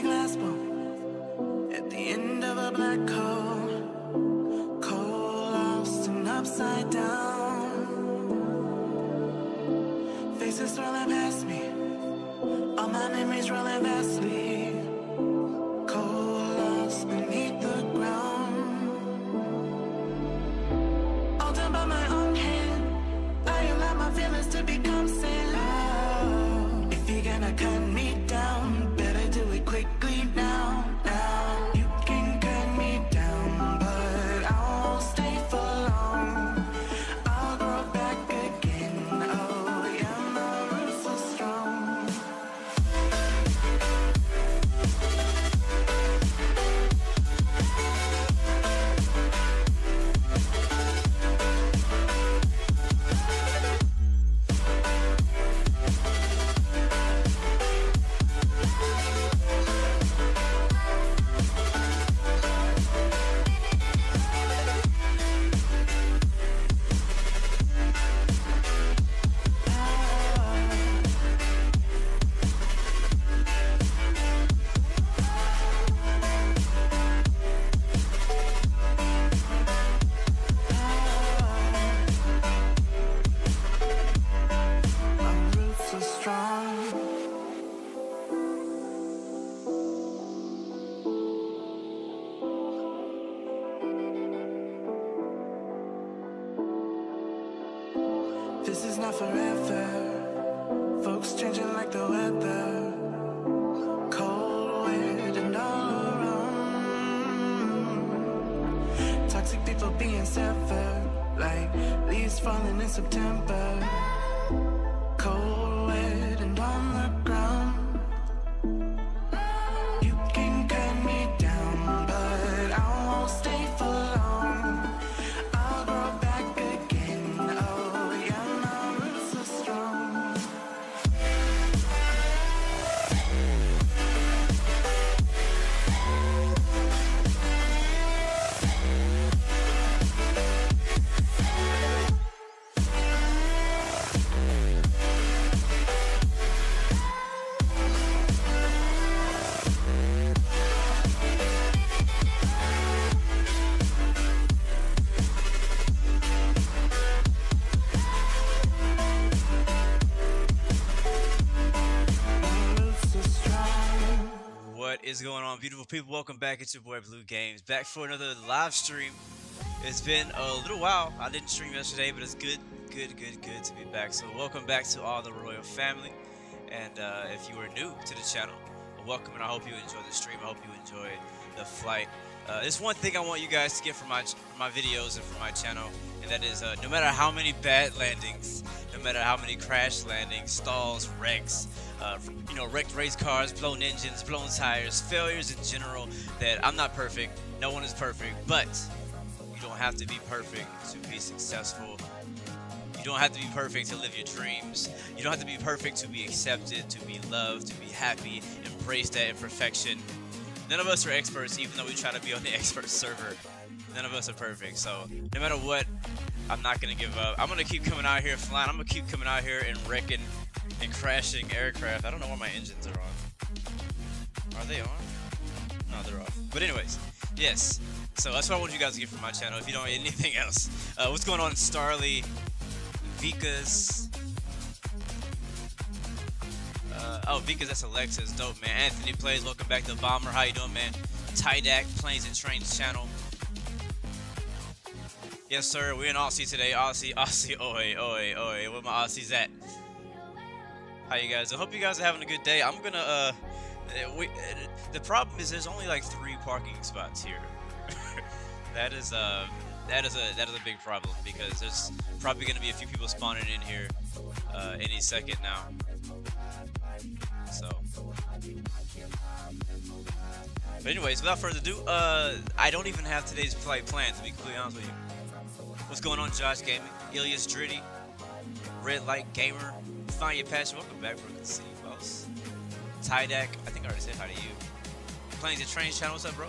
a glass bowl at the end of a black hole, cold, lost and upside down. Faces swirling past me, all my memories rolling vastly, cold, lost beneath the ground. All done by my own hand, I allow my feelings to become sin. Oh, if you're gonna cut me down, better do it quickly now. Now you can cut me down, but I won't stay for long. I'll grow back again. Oh yeah, my roots are strong. This is not forever. Folks changing like the weather. Cold, wet, and all around. Toxic people being severed, like leaves falling in September. Cold, wet, and on the ground. You can cut me down, but I won't stay for long. I'll grow back again. Oh yeah, my roots are strong. What is going on, beautiful people? Welcome back. It's your boy Blue Games, back for another live stream. It's been a little while. I didn't stream yesterday, but it's good to be back. So welcome back to all the royal family. And if you are new to the channel, welcome, and I hope you enjoy the stream. I hope you enjoy the flight. There's one thing I want you guys to get from my videos and from my channel, and that is no matter how many bad landings, no matter how many crash landings, stalls, wrecks, you know, wrecked race cars, blown engines, blown tires, failures in general, that I'm not perfect. No one is perfect, but you don't have to be perfect to be successful. You don't have to be perfect to live your dreams. You don't have to be perfect to be accepted, to be loved, to be happy. Embrace that imperfection. None of us are experts, even though we try to be on the expert server. None of us are perfect, so no matter what, I'm not gonna give up. I'm gonna keep coming out here flying. I'm gonna keep coming out here and wrecking and crashing aircraft. I don't know where my engines are on. Are they on? No, they're off. But anyways, yes. So that's what I want you guys to get from my channel. If you don't get anything else, what's going on, Starly, Vika's? Oh, Vika's, that's Alexa's, dope, man. Anthony Plays, welcome back to Bomber. How you doing, man? Tydak, Planes and Trains channel. Yes, sir. We're in Aussie today. Aussie, oi. Where my Aussies at? How you guys? I hope you guys are having a good day. I'm gonna the problem is there's only like 3 parking spots here. that is a big problem, because there's probably gonna be a few people spawning in here any second now. So, but anyways, without further ado, I don't even have today's flight planned, to be completely honest with you. What's going on, Josh Gaming, Ilias Dritty, Red Light Gamer, Find Your Passion, welcome back, bro. Good to see you, boss. Tydak, I think I already said hi to you. Planes and Trains channel, what's up, bro?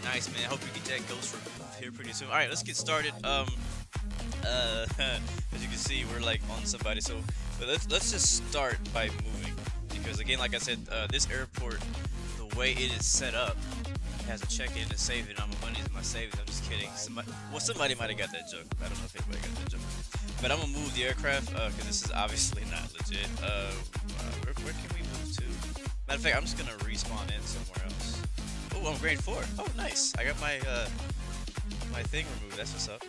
Nice, man. I hope you get that ghost remove here pretty soon. All right, let's get started. As you can see, we're like on somebody, so but let's just start by moving, because again, like I said, this airport, the way it is set up, has a check-in and save it. I'm money's in my savings. I'm just kidding. Somebody might have got that joke. I don't know if anybody got that joke. But I'm gonna move the aircraft because this is obviously not legit. Where can we move to? Matter of fact, I'm just gonna respawn in somewhere else. Oh, I'm grade 4. Oh, nice. I got my my thing removed. That's what's up.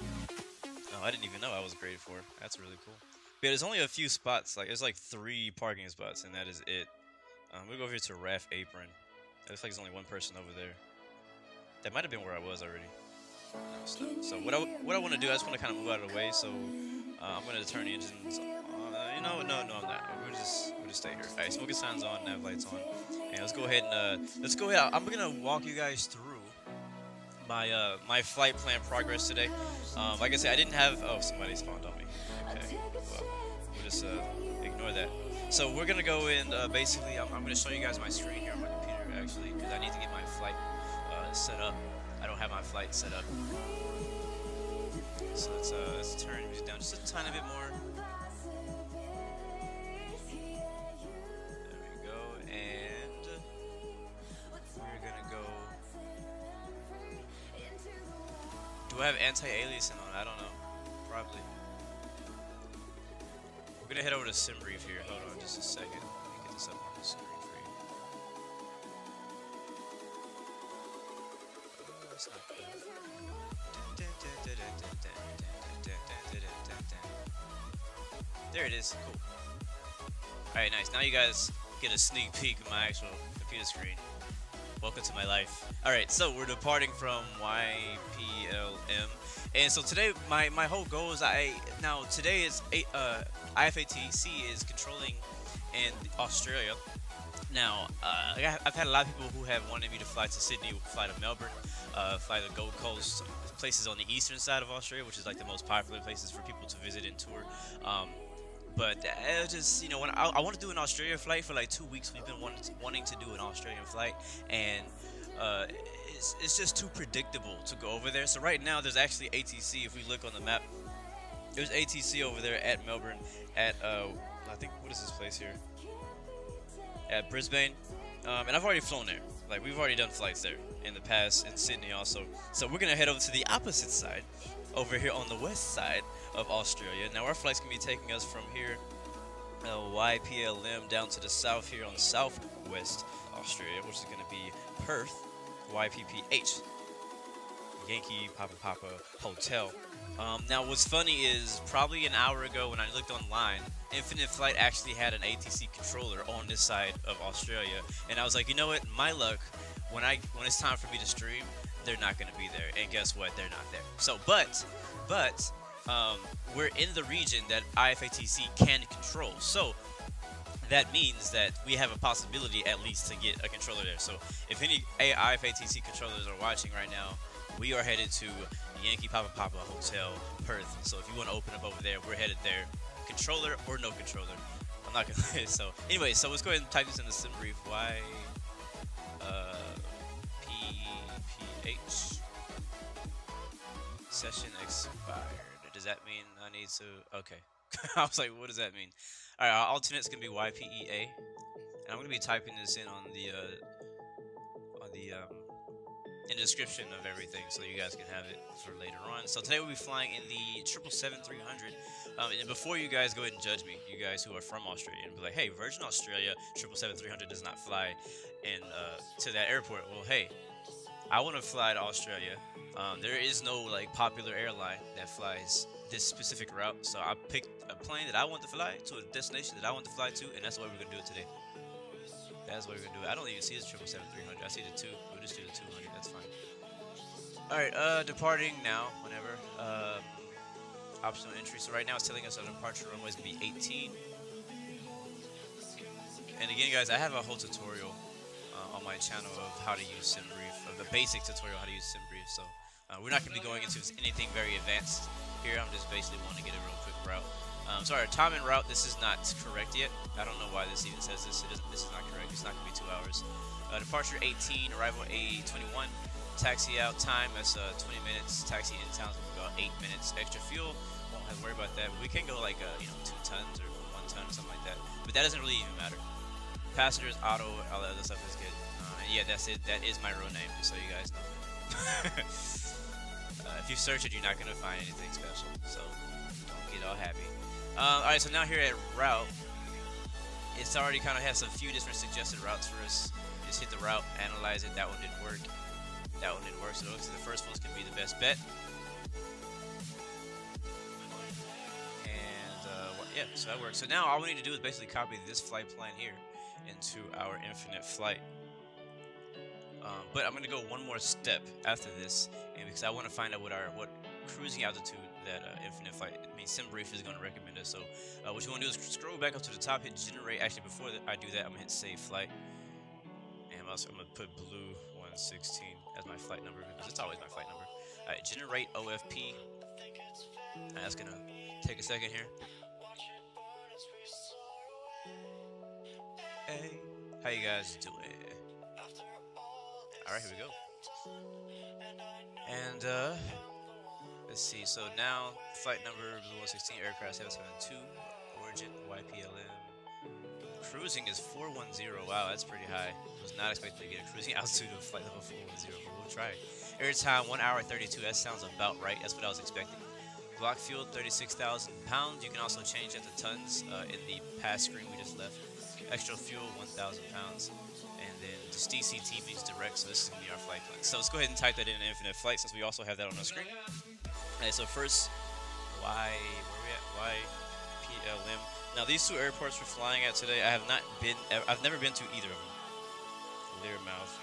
No, I didn't even know I was grade 4. That's really cool. But there's only a few spots. Like there's like 3 parking spots, and that is it. We'll go over here to RAF Apron. It looks like there's only one person over there. That might have been where I was already. So what I want to do, I just want to kind of move out of the way. So I'm going to turn the engines on. You know, no, I'm not. We'll just stay here. Alright, smoking signs on, nav lights on, and let's go ahead and I'm going to walk you guys through my my flight plan progress today. Like I said, I didn't have. Oh, somebody spawned on me. Okay, well, we'll just ignore that. So we're gonna go in. Basically, I'm going to show you guys my screen here on my computer actually, because I need to get my flight set up. I don't have my flight set up. So let's turn music down just a tiny bit more. There we go, and we're gonna go. Do I have anti-aliasing on? I don't know. Probably. We're gonna head over to SimBrief here. Hold on just a second. Let me get this up on the screen for you. That's not good. There it is. Cool. Alright, nice. Now you guys get a sneak peek of my actual computer screen. Welcome to my life. Alright, so we're departing from YPLM. And so today, my whole goal is today is IFATC is controlling in Australia. Now, I've had a lot of people who have wanted me to fly to Sydney, fly to Melbourne, fly to Gold Coast, places on the eastern side of Australia, which is like the most popular places for people to visit and tour. But just, you know, when I want to do an Australia flight for like 2 weeks. We've been wanting to do an Australian flight, and it's just too predictable to go over there. So right now there's actually ATC. If we look on the map, there's ATC over there at Melbourne at I think, what is this place here? At Brisbane, and I've already flown there. Like, we've already done flights there in the past, in Sydney also. So we're gonna head over to the opposite side, over here on the west side of Australia. Now our flight's gonna be taking us from here, YPLM, down to the south here on southwest Australia, which is gonna be Perth, YPPH, Yankee Papa Hotel. Now what's funny is, probably an hour ago when I looked online, Infinite Flight actually had an ATC controller on this side of Australia, and I was like, you know what, my luck, when it's time for me to stream, they're not going to be there. And guess what, they're not there. So but we're in the region that IFATC can control, so that means that we have a possibility at least to get a controller there. So if any IFATC controllers are watching right now, we are headed to Yankee Papa Hotel, Perth. So if you want to open up over there, we're headed there. Controller or no controller, I'm not gonna. So anyway, so let's go ahead and type this in the SimBrief. YPPH session expired. Does that mean I need to? Okay. I was like, what does that mean? All right, our alternate's gonna be YPEA, and I'm gonna be typing this in on the in the description of everything, so you guys can have it for later on. So today we'll be flying in the 777-300. And before you guys go ahead and judge me, you guys who are from Australia, and be like, hey, Virgin Australia 777-300 does not fly in to that airport. Well, hey, I want to fly to Australia. There is no like popular airline that flies this specific route, so I picked a plane that I want to fly to, a destination that I want to fly to, and that's what we're gonna do it today. That's what we're gonna do. I don't even see the 777-300. I see the 2. We'll just do the 200. That's fine. All right. Departing now. Whenever. Optional entry. So right now it's telling us our departure runway is gonna be 18. And again, guys, I have a whole tutorial on my channel of how to use SimBrief, of the basic tutorial how to use SimBrief. So we're not gonna be going into anything very advanced here. I'm just basically wanting to get a real quick route. So our time en route, this is not correct yet. I don't know why this even says this. This is not correct. It's not going to be 2 hours. Departure 18, arrival A21. Taxi out time, that's 20 minutes. Taxi in town is about 8 minutes. Extra fuel, won't have to worry about that. But we can go like 2 tons or 1 ton or something like that. But that doesn't really even matter. Passengers, auto, all that other stuff is good. And yeah, that's it. That is my real name, just so you guys know. If you search it, you're not gonna find anything special, so don't get all happy. Alright, so now here at route, it's already kind of has a few different suggested routes for us. Just hit the route, analyze it. That one didn't work. That one didn't work, so it looks like the first one's gonna be the best bet. And yeah, so that works. So now all we need to do is basically copy this flight plan here into our infinite flight. But I'm gonna go one more step after this, and because I want to find out what cruising altitude that infinite flight, SimBrief is gonna recommend us. So what you want to do is scroll back up to the top, hit generate. Actually, before I do that, I'm gonna hit save flight, and I'm gonna put blue 116 as my flight number because it's always my flight number. All right, generate OFP. That's gonna take a second here. Hey, how you guys doing? Alright, here we go. And let's see, so now flight number Blue 116, aircraft 772, origin YPLM. Cruising is 410. Wow, that's pretty high. Was not expecting to get a cruising altitude of flight level 410, but we'll try it. Airtime 1 hour 32. That sounds about right. That's what I was expecting. Block fuel 36,000 pounds. You can also change that to tons in the pass screen we just left. Extra fuel 1,000 pounds. And then just DCT means direct, so this is going to be our flight plan. So let's go ahead and type that in infinite flight since we also have that on the screen. Alright, so first, where are we at? YPLM. Now these two airports we're flying at today, I've never been to either of them. Learmouth.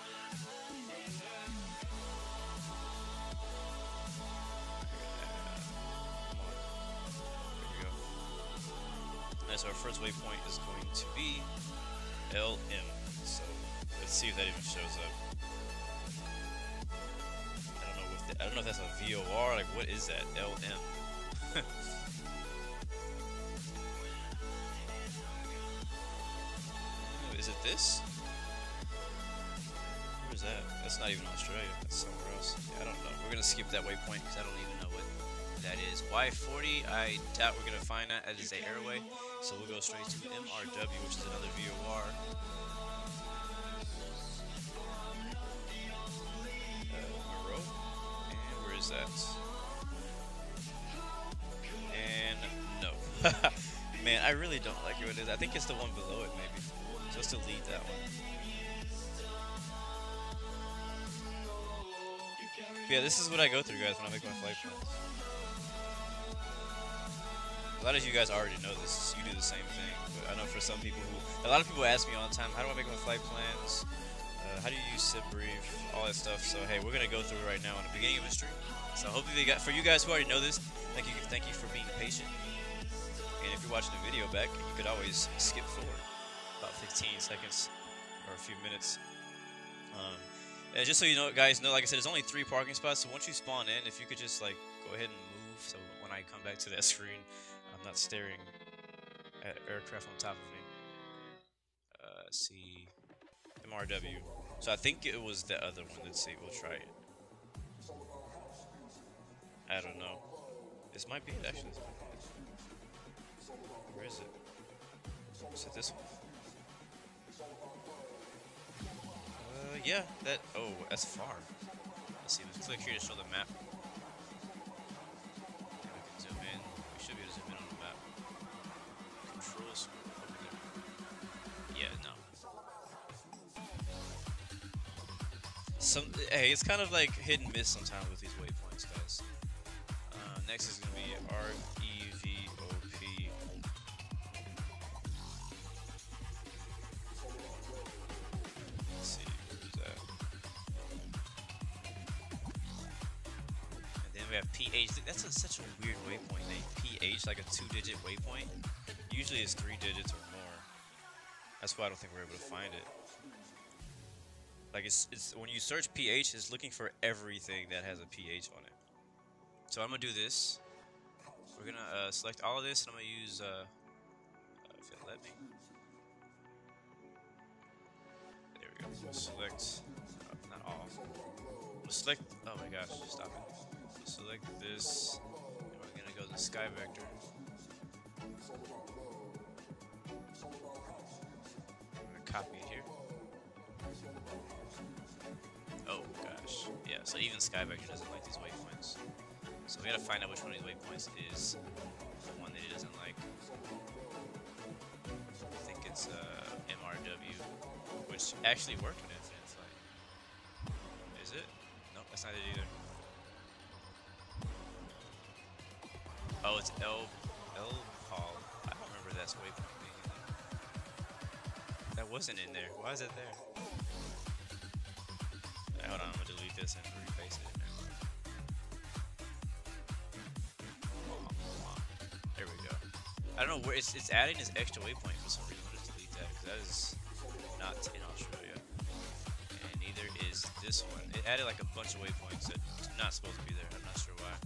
There we go. Alright, so our first waypoint is going to be LM. So let's see if that even shows up. I don't know if that's a VOR. Like, what is that? LM. Is it this? Where is that? That's not even Australia. That's somewhere else. Yeah, I don't know. We're gonna skip that waypoint because I don't even know what that is. Y40. I doubt we're gonna find that. That is a airway. So we'll go straight to MRW, which is another VOR. Is that? And no. Man, I really don't like what it is. I think it's the one below it, maybe. Just delete that one. But yeah, this is what I go through, guys, when I make my flight plans. A lot of you guys already know this. You do the same thing. But I know for some people a lot of people ask me all the time, how do I make my flight plans? How do you use SimBrief? All that stuff. So hey, we're gonna go through it right now in the beginning of the stream. So hopefully for you guys who already know this, thank you for being patient. And if you're watching the video back, you could always skip forward about 15 seconds or a few minutes. And just so you know, guys, like I said, there's only 3 parking spots. So once you spawn in, if you could just like go ahead and move, so when I come back to that screen, I'm not staring at aircraft on top of me. Let's see, MRW. So I think it was the other one. Let's see, we'll try it. I don't know. This might be it, actually. Where is it? Is it this one? Yeah, that. Oh, that's far. Let's see, let's click here to show the map. And we can zoom in. We should be able to zoom in on the map. Controls. Yeah, no. Hey, it's kind of like hit and miss sometimes with these waypoints, guys. Next is going to be REVOP. Let's see, where's that? And then we have PH. That's such a weird waypoint name. PH, like a 2-digit waypoint. Usually it's 3 digits or more. That's why I don't think we're able to find it. Like it's when you search PH, it's looking for everything that has a PH on it. So I'm gonna do this. We're gonna select all of this, and I'm gonna use if it'll let me. There we go. Select not all. We'll select. Oh my gosh! Stop it. We'll select this, and we're gonna go to Sky Vector. We're gonna copy it here. Oh gosh, yeah. So even Sky Vector doesn't like these waypoints. So we gotta find out which one of these waypoints is the one that he doesn't like. I think it's MRW, which actually worked with Infinite Flight. Is it? Nope, that's not it either. Oh, it's L Paul. I don't remember that's waypoint being in there. That wasn't in there. Why is it there? Right, hold on, I'm gonna delete this and replace it. There we go. I don't know where it's adding this extra waypoint for some reason. I'll just delete that because that is not in Australia. And neither is this one. It added like a bunch of waypoints that are not supposed to be there. I'm not sure why.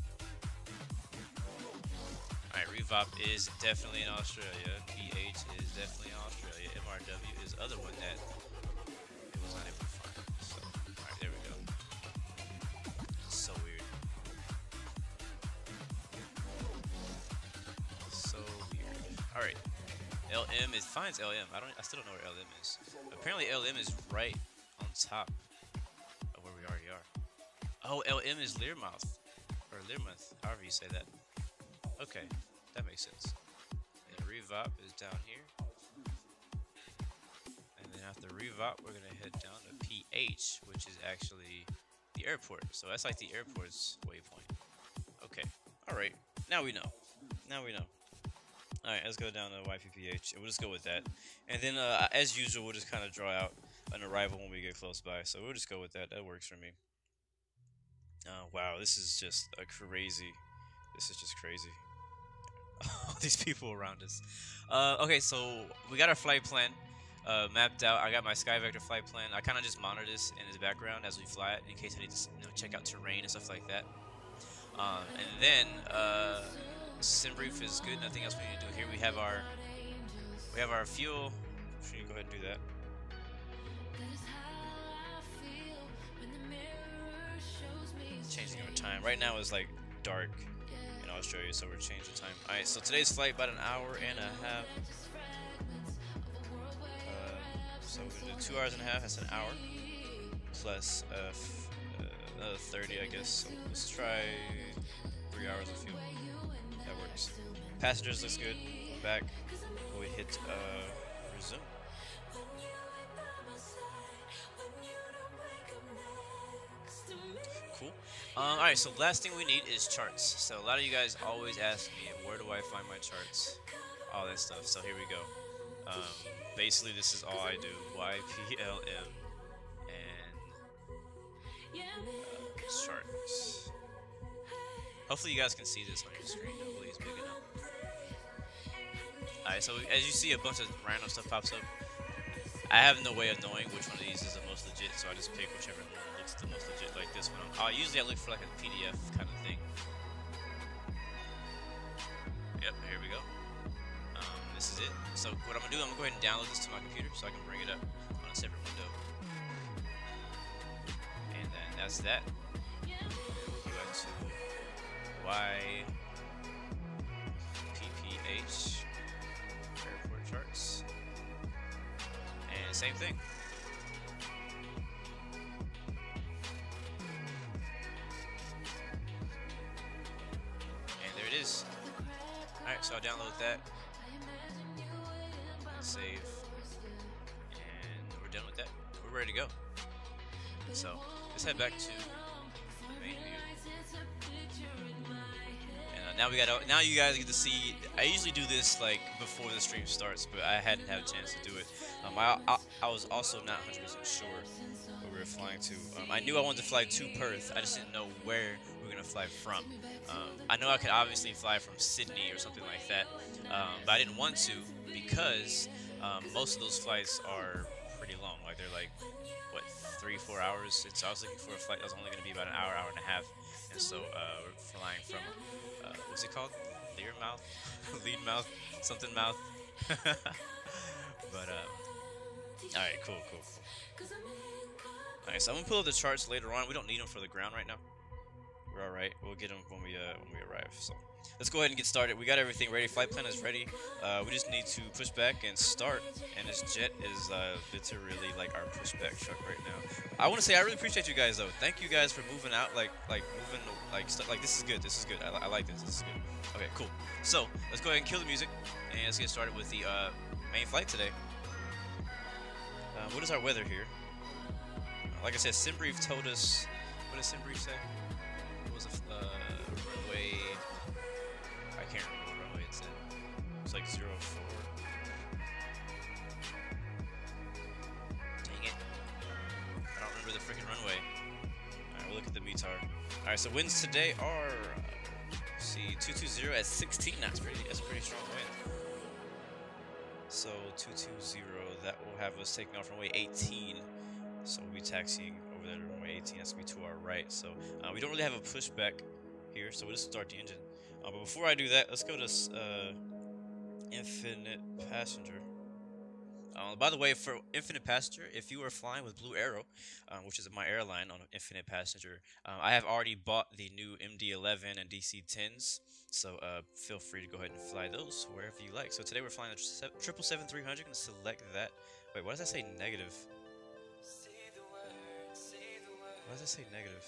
Alright, Revop is definitely in Australia. PH is definitely in Australia. MRW is the other one that it was not able to find. So, alright, there we go. So weird. So weird. Alright. LM, it finds LM. I still don't know where LM is. Apparently LM is right on top of where we already are. Oh, LM is Learmouth. Or Learmouth, however you say that. Okay, that makes sense. And Revop is down here. And then after Revop, we're gonna head down to PH, which is actually the airport. So that's like the airport's waypoint. Okay, alright, now we know. Now we know. Alright, let's go down to YPPH, and we'll just go with that. And then, as usual, we'll just kind of draw out an arrival when we get close by. So we'll just go with that. That works for me. Wow, this is just a crazy. This is just crazy. All these people around us. Okay, so we got our flight plan mapped out. I got my Sky Vector flight plan. I kind of just monitor this in the background as we fly it in case I need to check out terrain and stuff like that. And then sim brief is good. Nothing else we need to do here. We have our fuel. Should you go ahead and do that? Changing our time. Right now it's like dark in Australia, so we're changing the time. Alright, so today's flight about an hour and a half. So we're gonna do 2 hours and a half. That's an hour plus another 30, I guess. So let's try 3 hours of fuel. That works. Passengers looks good. Back. We hit resume. Cool. Alright, so last thing we need is charts. So a lot of you guys always ask me, where do I find my charts? All that stuff. So here we go. Basically, this is all I do. YPLM and charts. Hopefully you guys can see this on your screen. Hopefully it's big enough. Alright, so as you see, a bunch of random stuff pops up. I have no way of knowing which one of these is the most legit, so I just pick whichever one looks the most legit, like this one. Usually I look for like a PDF kind of thing. Yep, here we go. This is it. So what I'm gonna do, I'm gonna go ahead and download this to my computer so I can bring it up on a separate window. And then that's that. Go back to YPPH airport charts. And same thing. And there it is. Alright, so I'll download that. Save. And we're done with that. We're ready to go. So let's head back to the main view. And now you guys get to see. I usually do this like before the stream starts, but I hadn't had a chance to do it. I was also not 100% sure where we were flying to. I knew I wanted to fly to Perth. I just didn't know where we were gonna fly from. I know I could obviously fly from Sydney or something like that, but I didn't want to because most of those flights are pretty long. Like they're like what 3-4 hours. I was looking for a flight that was only gonna be about an hour, hour and a half, and so we're flying from what's it called? Learmouth, Leadmouth, something mouth. But all right, cool. Alright, so I'm gonna pull up the charts later on. We don't need them for the ground right now. We're all right. We'll get them when we arrive. So let's go ahead and get started. We got everything ready. Flight plan is ready. We just need to push back and start. And this jet is literally like our pushback truck right now. I want to say I really appreciate you guys though. Thank you guys for moving out, like moving like stuff. Like this is good. This is good. I like this. This is good. Okay, cool. So let's go ahead and kill the music and let's get started with the main flight today. What is our weather here? Like I said, SimBrief told us. What does SimBrief say? It was a runway. I can't remember what runway it said. It was like 04. Dang it. I don't remember the freaking runway. Alright, we'll look at the METAR. Alright, so winds today are, let's see, 220 at 16 knots. That's a pretty strong wind. So 220, that will have us taking off runway 18. So we'll be taxiing over there to runway 18. That's going to be to our right. So we don't really have a pushback here, so we'll just start the engine. But before I do that, let's go to Infinite Passenger. By the way, for Infinite Passenger, if you are flying with Blue Arrow, which is my airline on Infinite Passenger, I have already bought the new MD-11 and DC-10s, so feel free to go ahead and fly those wherever you like. So today we're flying the 777-300. Going to select that. Wait, why does that say negative? Why does that say negative?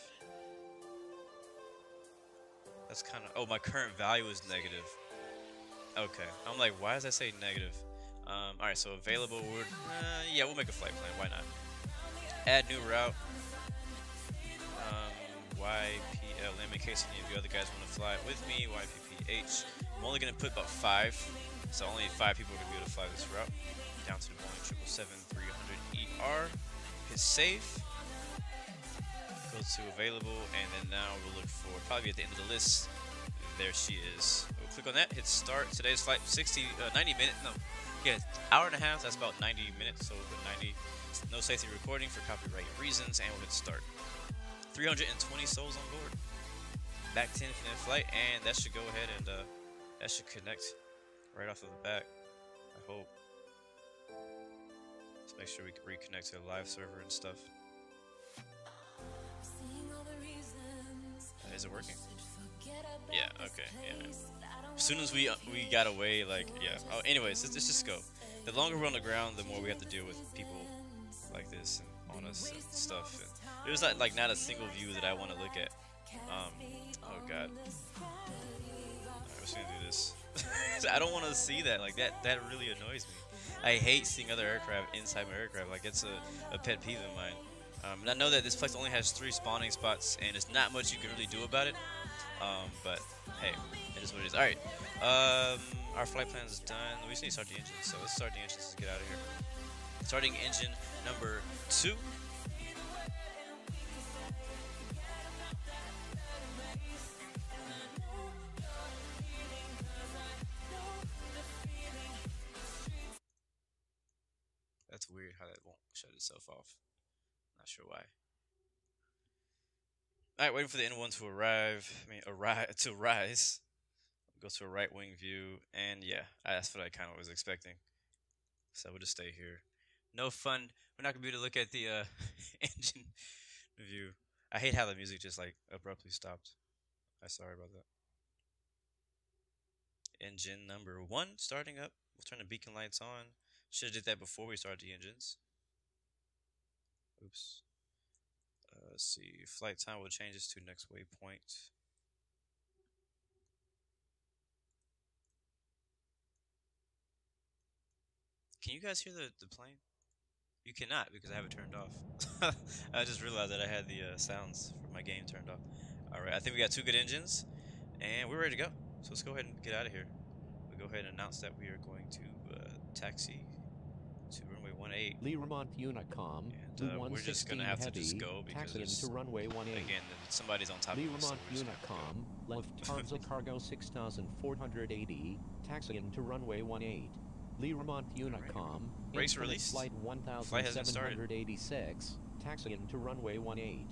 That's kind of... Oh, my current value is negative. Okay. I'm like, why does that say negative? Alright, so available. Yeah, we'll make a flight plan. Why not? Add new route. YPLM, in case any of you other guys want to fly it with me. YPPH. I'm only going to put about 5. So only 5 people are going to be able to fly this route. Down to the Boeing 777-300ER. Hit save. Go to available, and then now we'll look for, probably at the end of the list, there she is. We'll click on that, hit start. Today's flight, 90 minutes, no, yeah, hour and a half, that's about 90 minutes, so we'll put 90, no safety recording for copyright reasons, and we'll hit start. 320 souls on board. Back to Infinite Flight, and that should go ahead and, that should connect right off of the bat, I hope. Let's make sure we can reconnect to the live server and stuff. Is it working? Yeah, okay, yeah. As soon as we got away, like, yeah. Oh, anyways, let's just go. The longer we're on the ground, the more we have to deal with people like this and on us and stuff. And there's like not a single view that I want to look at. Oh god. Alright, we're just gonna do this. I don't want to see that. Like that really annoys me. I hate seeing other aircraft inside my aircraft. Like it's a pet peeve of mine. And I know that this place only has 3 spawning spots, and there's not much you can really do about it. But hey, it is what it is. Alright, our flight plan is done. We just need to start the engine, so let's start the engine to get out of here. Starting engine number 2. That's weird how that won't shut itself off. Not sure why. Alright, waiting for the N1 to arrive. To rise. Go to a right wing view, and yeah, that's what I kind of was expecting. So we'll just stay here. No fun. We're not gonna be able to look at the engine view. I hate how the music just like abruptly stopped. I'm sorry about that. Engine number 1 starting up. We'll turn the beacon lights on. Should have did that before we started the engines. Oops. Let's see. Flight time will change this to next waypoint. Can you guys hear the plane? You cannot because I have it turned off. I just realized that I had the sounds for my game turned off. Alright, I think we got 2 good engines, and we're ready to go. So let's go ahead and get out of here. We'll go ahead and announce that we are going to taxi to runway 18. Learmont Unicom, and we're just gonna have to just go because to runway 18. Again, somebody's on top of us. Learmont Unicom, Lufthansa Cargo 6480, taxiing to runway 18. Learmont Unicom, race release. Flight 1786, taxiing to runway 18.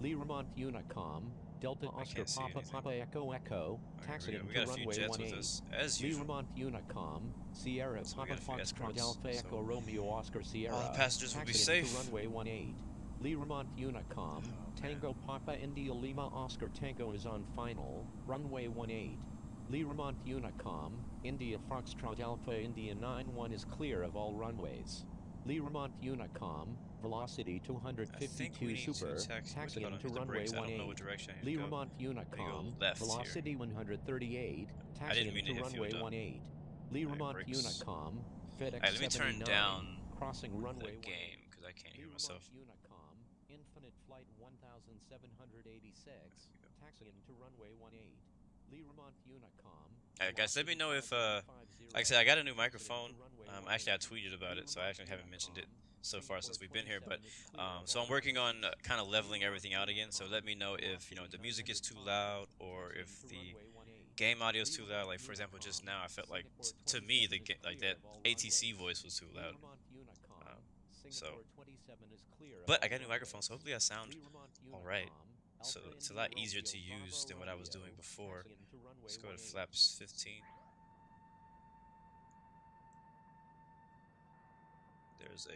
Learmont Unicom, Delta Oscar Papa Papa Echo Echo, taxiing to runway 18. As usual. Learmont Unicom, Sierra Papa Foxtrot Alpha Echo Romeo Oscar Sierra, all the passengers will be safe. To runway 18. Liremont Unicom, Tango Papa India Lima Oscar Tango is on final, runway 18. Liremont Unicom, India Foxtrot Alpha India 91 is clear of all runways. Liremont Unicom, velocity I think we 252 need super, to taxi. taxi Hold on, into hit the runway brakes. I don't know 18. what direction I need to go. Liremont Let me go Unicom, left velocity here. 138, I taxi didn't mean to into hit fuel runway dump. 18. Alright, Liremont brakes. Unicom, FedEx Alright, let me turn 79, down crossing the runway 18. game because I can't hear myself. Unicom, Infinite Flight 1786, taxi into runway 18. Liremont Unicom. Alright, guys, let me know if, like I said, I got a new microphone. Actually, I tweeted about it, so I actually haven't mentioned it so far since we've been here. But so I'm working on kind of leveling everything out again. So let me know if the music is too loud or if the game audio is too loud. Like for example, just now I felt like to me like that ATC voice was too loud. So, but I got a new microphone, so hopefully I sound all right. So it's a lot easier to use than what I was doing before. Let's go to flaps 15. There's a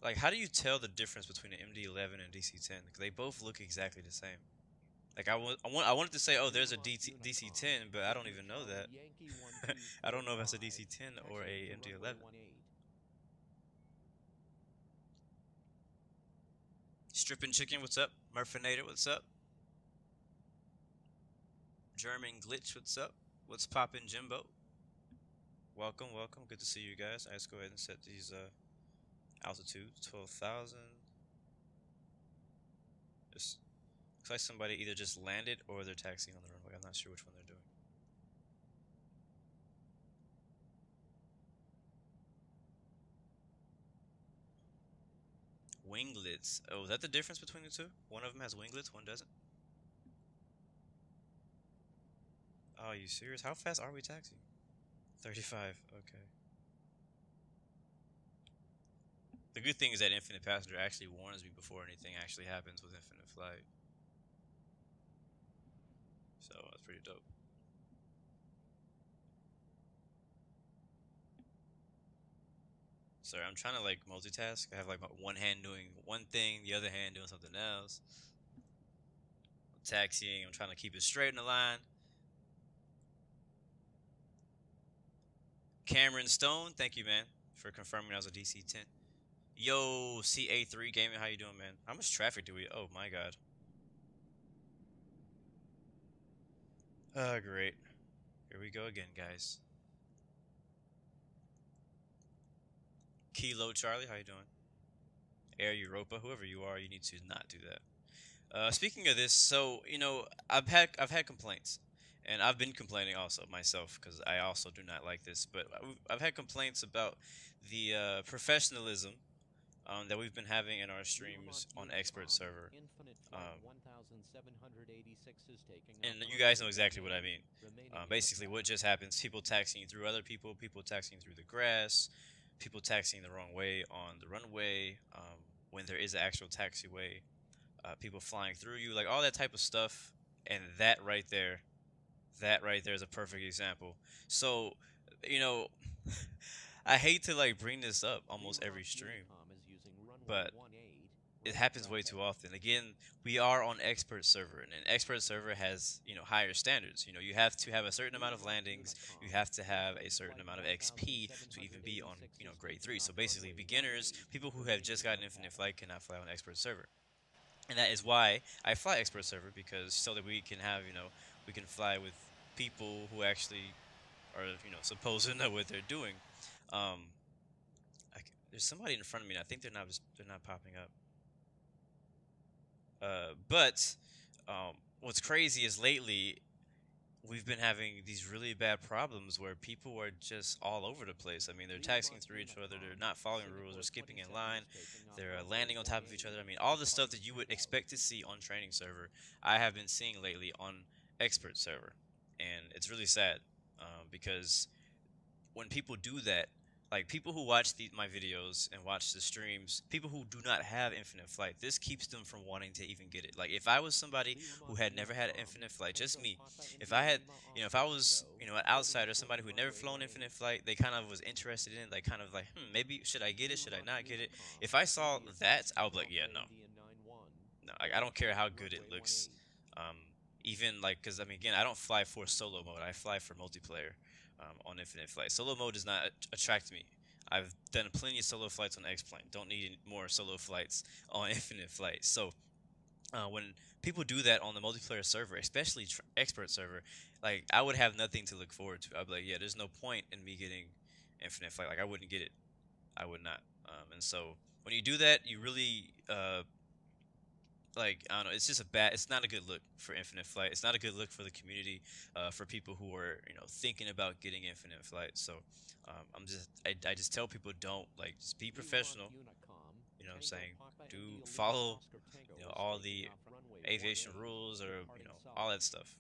like, how do you tell the difference between an MD-11 and DC-10? Because they both look exactly the same. Like I wanted to say, oh, there's a DC-10, but I don't even know that. I don't know if that's a DC-10 or a MD-11. Stripping Chicken, what's up? Murphinator, what's up? German Glitch, what's up? What's poppin', Jimbo? Welcome, welcome. Good to see you guys. Let's go ahead and set these altitudes, 12,000. Just looks like somebody either just landed or they're taxiing on the runway. I'm not sure which one they're doing. Winglets. Oh, is that the difference between the two? One of them has winglets, one doesn't? Oh, are you serious? How fast are we taxiing? 35. Okay. The good thing is that Infinite Passenger actually warns me before anything actually happens with Infinite Flight. So that's pretty dope. Sorry, I'm trying to like multitask. I have like one hand doing one thing, the other hand doing something else. I'm taxiing, I'm trying to keep it straight in the line. Cameron Stone, thank you, man, for confirming I was a DC-10. Yo, CA3 Gaming, how you doing, man? How much traffic do we... Oh, my God. Great. Here we go again, guys. Kilo Charlie, how you doing? Air Europa, whoever you are, you need to not do that. Speaking of this, so I've had complaints, and I've been complaining also myself because I also do not like this. But I've had complaints about the professionalism that we've been having in our streams on Expert Server. And you guys know exactly what I mean. Basically, what just happens: people taxiing through other people, people taxiing through the grass, people taxiing the wrong way on the runway when there is an actual taxiway, people flying through you, like all that type of stuff. And that right there is a perfect example. So, I hate to like bring this up almost every stream, but it happens way too often. Again, we are on Expert Server, and an Expert Server has higher standards. You have to have a certain amount of landings. You have to have a certain amount of XP to even be on grade 3. So basically, beginners, people who have just gotten Infinite Flight, cannot fly on Expert Server, and that is why I fly Expert Server, because so that we can have we can fly with people who actually are supposed to know what they're doing. There's somebody in front of me, and I think they're not popping up. But what's crazy is lately we've been having these really bad problems where people are just all over the place. I mean, they're taxiing through each other, they're not following rules, they're skipping in line, they're landing on top of each other. I mean, all the stuff that you would expect to see on training server, I have been seeing lately on Expert Server. And it's really sad because when people do that, like people who watch my videos and watch the streams, people who do not have infinite flight, this keeps them from wanting to even get it. Like if I was somebody who had never had infinite flight, just me, if I had, if I was, an outsider, somebody who had never flown infinite flight, they kind of was interested in it, like kind of like, maybe should I get it? Should I not get it? If I saw that, I would be like, yeah, no, no, I don't care how good it looks. Um, Even like, because I mean, again, I don't fly for solo mode. I fly for multiplayer on Infinite Flight. Solo mode does not attract me. I've done plenty of solo flights on X-Plane. Don't need more solo flights on Infinite Flight. So when people do that on the multiplayer server, especially expert server, like I would have nothing to look forward to. I'd be like, yeah, there's no point in me getting Infinite Flight. Like I wouldn't get it. I would not. And so when you do that, you really like I don't know, it's just it's not a good look for Infinite Flight. It's not a good look for the community, for people who are thinking about getting Infinite Flight. So I just tell people, don't, like, just be professional. You know what I'm saying? Do follow all the aviation rules, or all that stuff.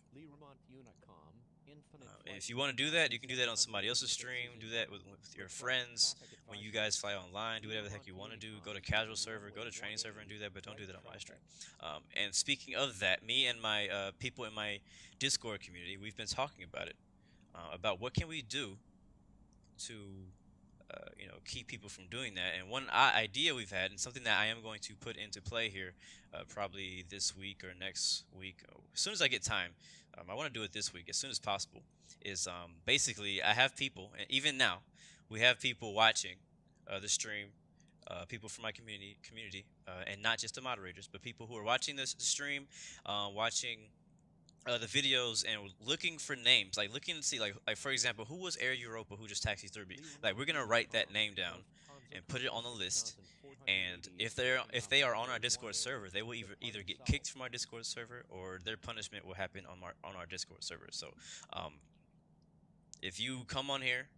If you want to do that, you can do that on somebody else's stream. Do that with your friends when you guys fly online. Do whatever the heck you want to do. Go to casual server, go to training server, and do that. But don't do that on my stream. And speaking of that, me and my people in my Discord community, we've been talking about it, about what can we do to keep people from doing that. And one idea we've had, and something that I am going to put into play here, probably this week or next week, as soon as I get time. I want to do it this week as soon as possible. Is basically, I have people, and even now, we have people watching the stream, people from my community, and not just the moderators, but people who are watching this stream, watching the videos, and looking for names, like looking to see, like for example, who was Air Europa who just taxied through me. Like we're gonna write that name down and put it on the list. And if they are on our Discord server, they will either get kicked from our Discord server, or their punishment will happen on our Discord server. So, if you come on here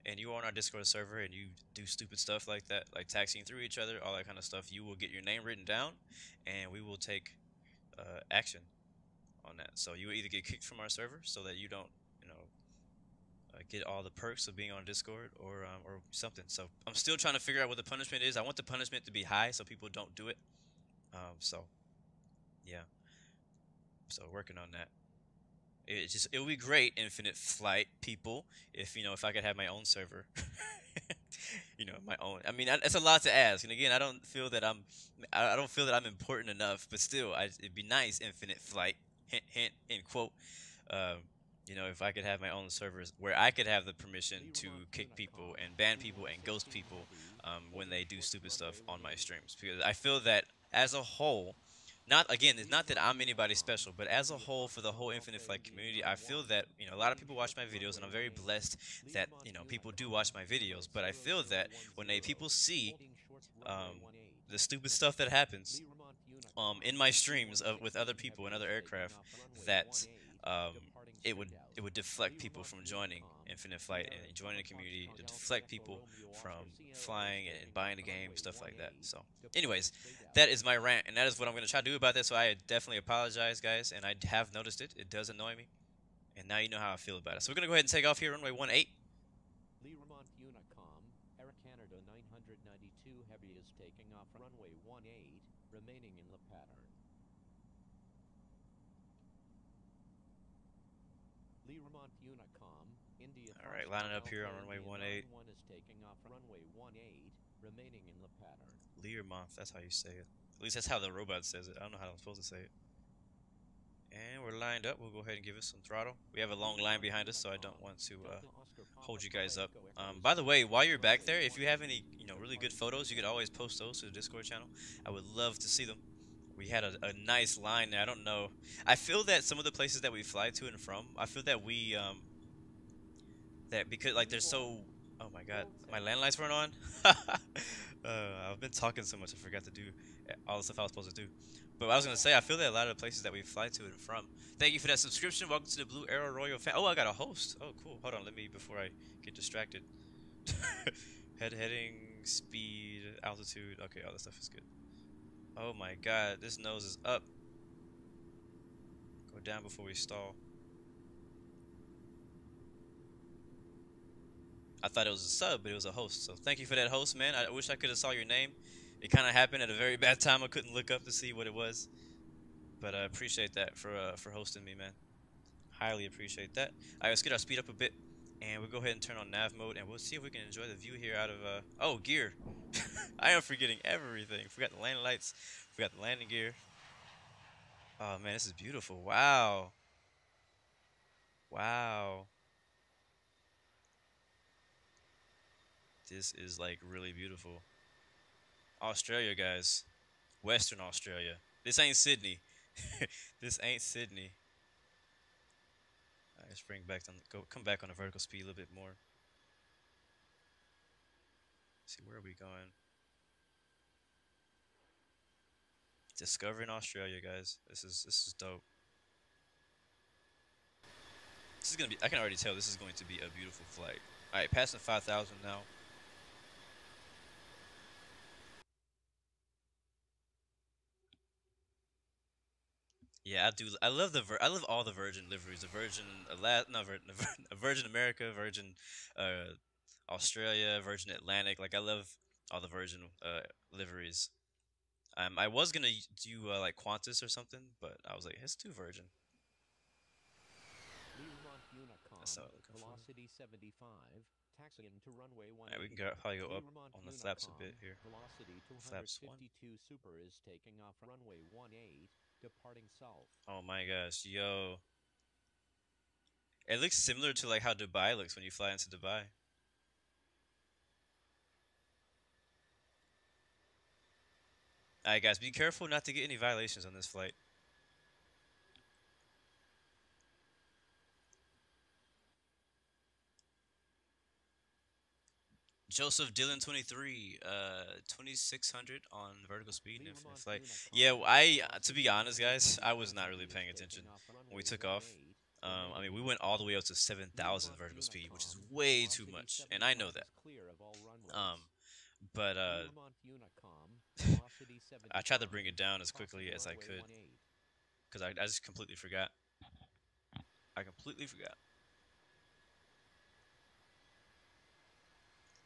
and you are on our Discord server and you do stupid stuff like that, like taxiing through each other, all that kind of stuff, you will get your name written down, and we will take action on that. So you will either get kicked from our server so that you don't, get all the perks of being on Discord, or something. So I'm still trying to figure out what the punishment is. I want the punishment to be high so people don't do it. So yeah, so working on that. It would be great, Infinite Flight people, if I could have my own server. My own. I mean, it's a lot to ask. And again, I don't feel that I'm important enough. But still, it'd be nice, Infinite Flight. Hint, hint, end quote. If I could have my own servers where I could have the permission to kick people and ban people and ghost people when they do stupid stuff on my streams, because I feel that as a whole, it's not that I'm anybody special, but as a whole, for the whole Infinite Flight community, I feel that a lot of people watch my videos, and I'm very blessed that people do watch my videos. But I feel that when people see the stupid stuff that happens in my streams with other people and other aircraft, that it would deflect people from joining Infinite Flight and joining the community, to deflect people from flying and buying the game, stuff like that. So anyways, that is my rant, and that is what I'm going to try to do about that. So I definitely apologize, guys, and I have noticed it. It does annoy me, and now you know how I feel about it. So we're going to go ahead and take off here, runway 18. Learmont Unicom, Air Canada 992 Heavy is taking off runway 18, remaining in the pattern. Learmont Unicom, India. All right, lining up here on runway 18. One is taking off runway 18, remaining in the pattern. Learmont, that's how you say it. At least that's how the robot says it. I don't know how I'm supposed to say it. And we're lined up. We'll go ahead and give it some throttle. We have a long line behind us, so I don't want to hold you guys up. By the way, while you're back there, if you have any really good photos, you could always post those to the Discord channel. I would love to see them. We had a nice line there. I don't know. I feel that some of the places that we fly to and from, I feel that we that because like they're so. Oh my God, my landlines weren't on. I've been talking so much, I forgot to do all the stuff I was supposed to do. But I was gonna say, I feel that a lot of the places that we fly to and from. Thank you for that subscription. Welcome to the Blue Arrow Royal fan. Oh, I got a host. Oh, cool. Hold on, before I get distracted. Heading, speed, altitude. Okay, all this stuff is good. Oh my God, this nose is up. Go down before we stall. I thought it was a sub, but it was a host. So thank you for that host, man. I wish I could have saw your name. It kind of happened at a very bad time. I couldn't look up to see what it was, but I appreciate that for hosting me, man. Highly appreciate that. All right, let's get our speed up a bit, and we'll go ahead and turn on nav mode, and we'll see if we can enjoy the view here out of oh, gear. I am forgetting everything. Forgot the landing lights. Forgot the landing gear. Oh man, this is beautiful. Wow. Wow. This is like really beautiful. Australia, guys. Western Australia. This ain't Sydney. This ain't Sydney. All right, let's bring back come back on the vertical speed a little bit more. Let's see, where are we going? Discovering Australia, guys. This is dope. This is gonna be. I can already tell this is going to be a beautiful flight. All right, passing 5,000 now. Yeah, I do. I love I love all the Virgin liveries. The Virgin, no, Virgin America, Virgin, uh, Australia, Virgin Atlantic. Like I love all the Virgin liveries. I was gonna do like Qantas or something, but I was like, it's too Virgin. That's not what I'm looking for. Velocity 75, taxi into runway 1. Alright, we can probably go up on the flaps a bit here. Velocity Flaps 1. 252 Super is taking off runway 18, departing south. Oh my gosh, yo. It looks similar to like how Dubai looks when you fly into Dubai. Alright guys, be careful not to get any violations on this flight. Joseph Dillon 23, 2600 on vertical speed, infinite flight. Yeah, to be honest, guys, I was not really paying attention when we took off. I mean, we went all the way up to 7,000 vertical speed, which is way too much, and I know that. But I tried to bring it down as quickly as I could, because I just completely forgot. I completely forgot.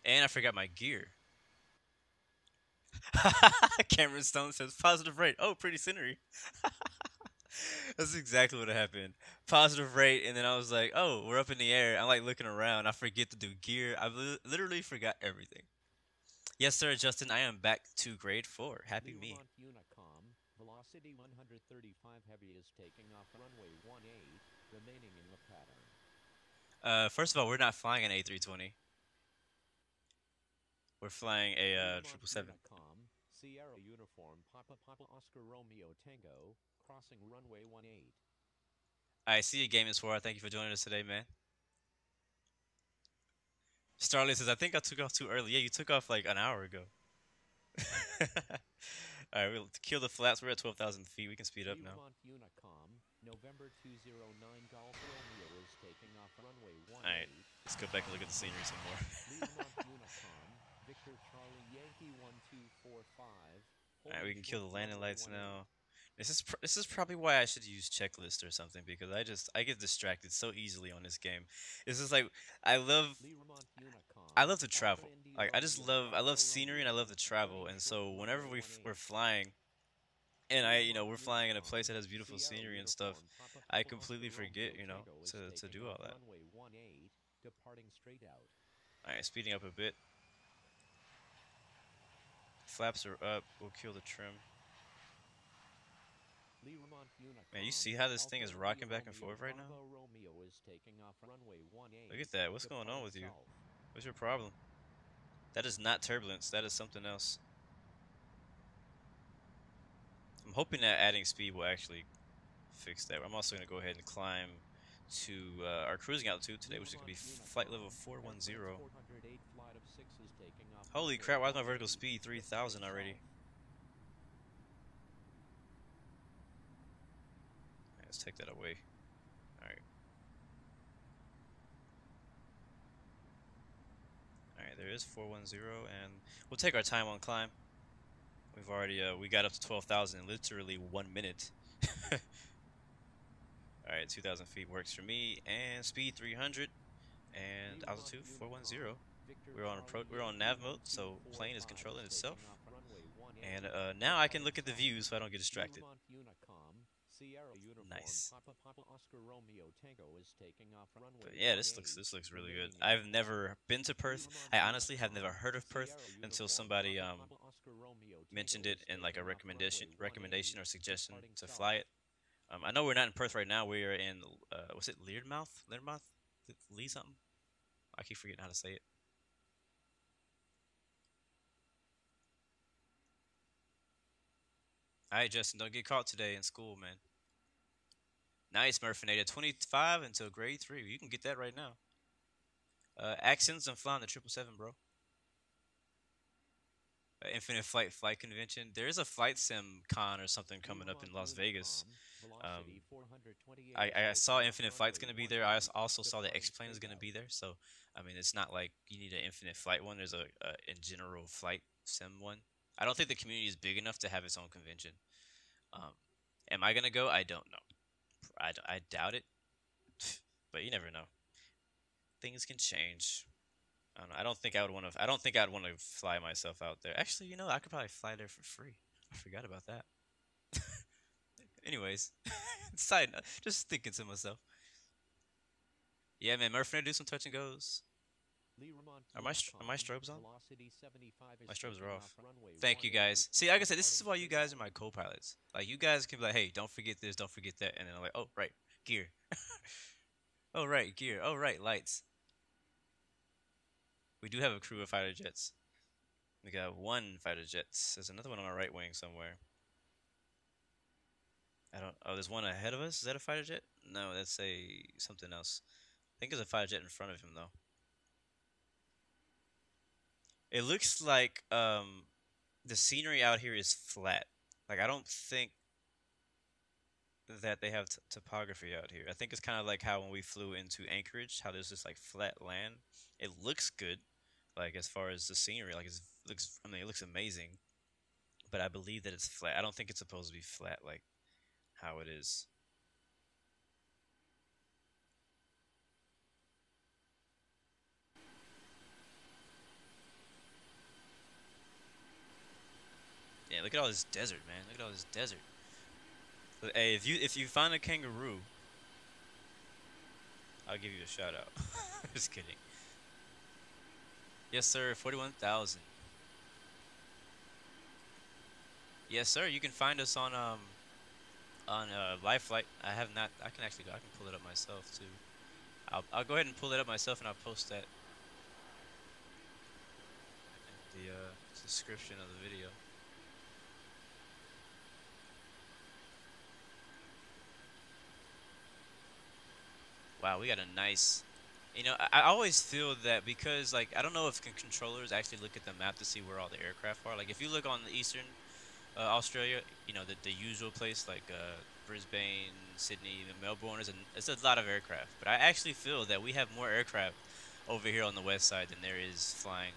And I forgot my gear. Cameron Stone says positive rate. Oh, pretty scenery. That's exactly what happened. Positive rate, and then I was like, oh, we're up in the air. I'm like looking around. I forget to do gear. I literally forgot everything. Yes, sir, Justin. I am back to grade 4. Happy me. Velocity 135 heavy is taking off runway 18, remaining in the pattern. First of all, we're not flying an A320. We're flying a 777. Sierra uniform Papa Oscar Romeo Tango crossing runway 18. I see you, Gaming Sword. Thank you for joining us today, man. Starlet says, I think I took off too early. Yeah, you took off like an hour ago. Alright, we'll kill the flaps. We're at 12,000 feet. We can speed up now. November 209 Golf Romeo is taking off runway 18. Alright, let's go back and look at the scenery some more. Victor Charlie Yankee 1245. Alright, we can kill the landing lights now. This is probably why I should use checklist or something, because I get distracted so easily on this game. It's just like I love to travel. Like I love scenery and I love to travel, and so whenever we're flying, and we're flying in a place that has beautiful scenery and stuff, I completely forget to do all that. Alright, speeding up a bit. Flaps are up. We'll kill the trim. Man, you see how this thing is rocking back and forth right now? Look at that. What's going on with you? What's your problem? That is not turbulence. That is something else. I'm hoping that adding speed will actually fix that. I'm also going to go ahead and climb to our cruising altitude today, which is going to be flight level 410. Holy crap, why is my vertical speed 3,000 already? Let's take that away. Alright. Alright, there is 410, and we'll take our time on climb. We've already, we got up to 12,000 in literally 1 minute. Alright, 2,000 feet works for me, and speed 300. And altitude 410. We're on nav mode, so plane is controlling itself. And now I can look at the views so I don't get distracted. Nice. But yeah, this looks really good. I've never been to Perth. I honestly have never heard of Perth until somebody mentioned it in like a recommendation or suggestion to fly it. I know we're not in Perth right now. We are in what's it, Leardmouth, Lee something. I keep forgetting how to say it. All right, Justin, don't get caught today in school, man. Nice, Murphinator. 25 until grade 3. You can get that right now. Accents, I'm flying the 777, bro. Infinite Flight Convention. There is a flight sim con or something coming up in Las Vegas. I saw Infinite Flight's gonna be there. I also saw the X-Plane is gonna be there. So I mean, it's not like you need an Infinite Flight one. There's a in general flight sim one. I don't think the community is big enough to have its own convention. Um, am I gonna go? I don't know. I doubt it, but you never know. Things can change. I don't know. I don't think I would want to. I don't think I'd want to fly myself out there. Actually, you know, I could probably fly there for free. I forgot about that. Anyways, side note, just thinking to myself. Yeah, man, Murphy, do some touch and goes. Are my strobes on? My strobes are off. Thank you guys. See, like I said, this is why you guys are my co-pilots. Like, you guys can be like, hey, don't forget this, don't forget that, and then I'm like, oh right, gear. Oh right, gear. Oh right, lights. We do have a crew of fighter jets. We got one fighter jet. There's another one on our right wing somewhere. I don't. Oh, there's one ahead of us. Is that a fighter jet? No, that's a something else. I think there's a fighter jet in front of him though. It looks like the scenery out here is flat. Like I don't think that they have topography out here. I think it's kind of like how when we flew into Anchorage, how there's this like flat land. It looks good, like as far as the scenery, like it looks. I mean, it looks amazing, but I believe that it's flat. I don't think it's supposed to be flat like how it is. Yeah, look at all this desert, man. Look at all this desert. But, hey, if you find a kangaroo, I'll give you a shout out. Just kidding. Yes, sir. 41,000. Yes, sir. You can find us on Live Flight. I have not. I can actually. I can pull it up myself too. I'll go ahead and pull it up myself, and I'll post that in the description of the video. Wow, we got a nice. You know, I always feel that because like I don't know if controllers actually look at the map to see where all the aircraft are. Like if you look on the eastern Australia, you know the usual place like Brisbane, Sydney, Melbourne it's a lot of aircraft. But I actually feel that we have more aircraft over here on the west side than there is flying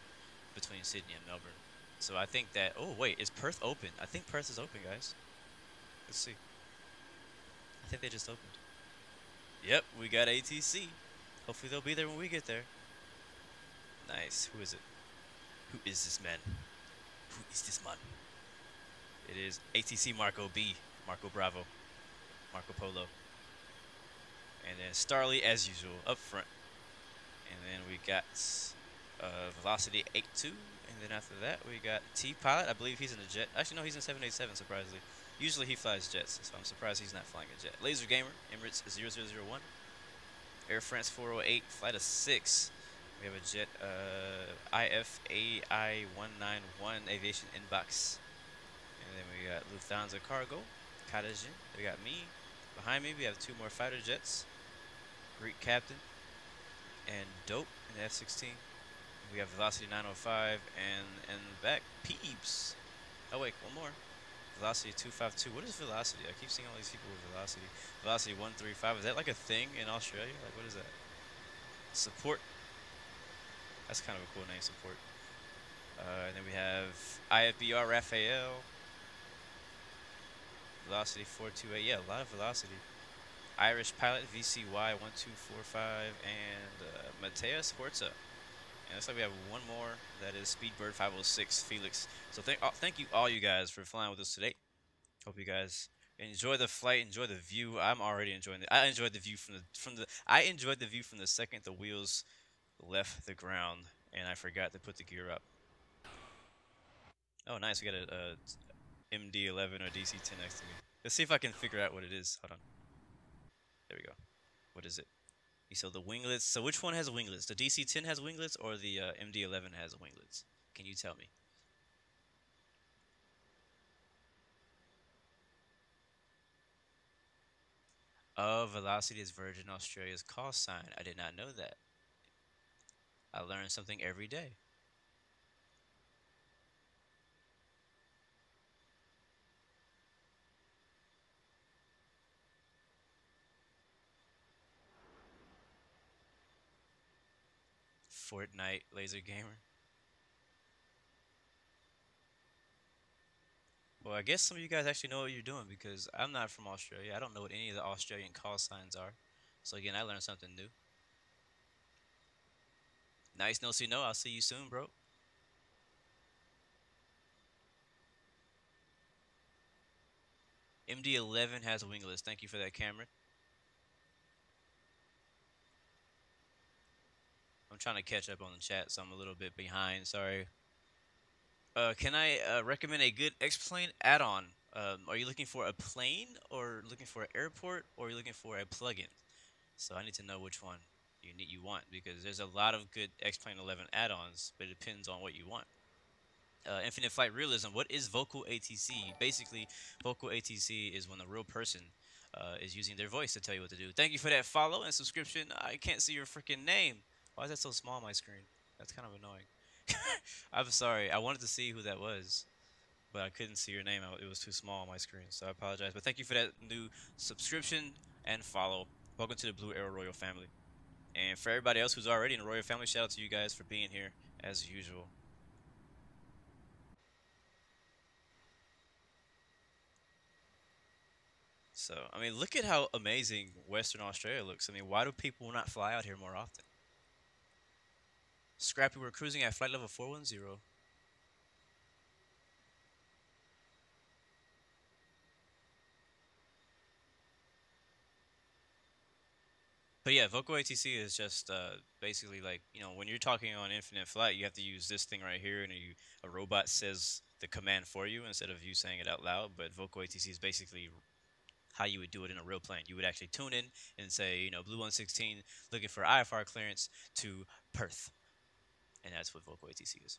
between Sydney and Melbourne. So I think that. Oh wait, is Perth open? I think Perth is open, guys. Let's see. I think they just opened. Yep, we got ATC. Hopefully they'll be there when we get there. Nice. Who is it? Who is this man? Who is this man? It is ATC Marco B. Marco Bravo. Marco Polo. And then Starly as usual up front. And then we got Velocity 82. And then after that we got T-Pilot. I believe he's in a jet. Actually no, he's in 787 surprisingly. Usually he flies jets, so I'm surprised he's not flying a jet. Laser Gamer, Emirates 0001. Air France 408, flight of 6. We have a jet, IFAI191 Aviation Inbox. And then we got Lufthansa Cargo, Kadajin. We got me. Behind me, we have 2 more fighter jets. Greek Captain and Dope in the F-16. We have Velocity 905 and in the back, Peeps. Oh wait, one more. Velocity 252. What is Velocity? I keep seeing all these people with Velocity. Velocity 135. Is that like a thing in Australia? Like, what is that? Support. That's kind of a cool name, Support. And then we have IFBR Raphael. Velocity 428. Yeah, a lot of Velocity. Irish Pilot VCY1245 and Mateus Horta. And looks like we have one more. That is Speedbird 506 Felix. So thank you all you guys for flying with us today. Hope you guys enjoy the flight, enjoy the view. I'm already enjoying it. I enjoyed the view I enjoyed the view from the second the wheels left the ground and I forgot to put the gear up. Oh, nice. We got a MD11 or DC10 next to me. Let's see if I can figure out what it is. Hold on. There we go. What is it? So the winglets. So which one has winglets? The DC10 has winglets or the MD11 has winglets? Can you tell me? Oh, velocity is Virgin Australia's call sign. I did not know that. I learn something every day. Fortnite laser gamer. Well, I guess some of you guys actually know what you're doing because I'm not from Australia. I don't know what any of the Australian call signs are. So again, I learned something new. Nice, no see no. I'll see you soon, bro. MD11 has winglets. Thank you for that, Cameron. I'm trying to catch up on the chat, so I'm a little bit behind. Sorry. Can I recommend a good X-Plane add-on? Are you looking for a plane, or looking for an airport, or are you looking for a plugin? So I need to know which one you want because there's a lot of good X-Plane 11 add-ons, but it depends on what you want. Infinite Flight Realism. What is vocal ATC? Basically, vocal ATC is when a real person is using their voice to tell you what to do. Thank you for that follow and subscription. I can't see your freaking name. Why is that so small on my screen? That's kind of annoying. I'm sorry. I wanted to see who that was, but I couldn't see your name. It was too small on my screen, so I apologize. But thank you for that new subscription and follow. Welcome to the Blue Arrow Royal family. And for everybody else who's already in the Royal family, shout out to you guys for being here as usual. So, I mean, look at how amazing Western Australia looks. I mean, why do people not fly out here more often? Scrappy, we're cruising at flight level 410. But yeah, vocal ATC is just basically like, when you're talking on infinite flight, you have to use this thing right here, and a robot says the command for you instead of you saying it out loud. But vocal ATC is basically how you would do it in a real plane. You would actually tune in and say, Blue 116 looking for IFR clearance to Perth. And that's what vocal ATC is.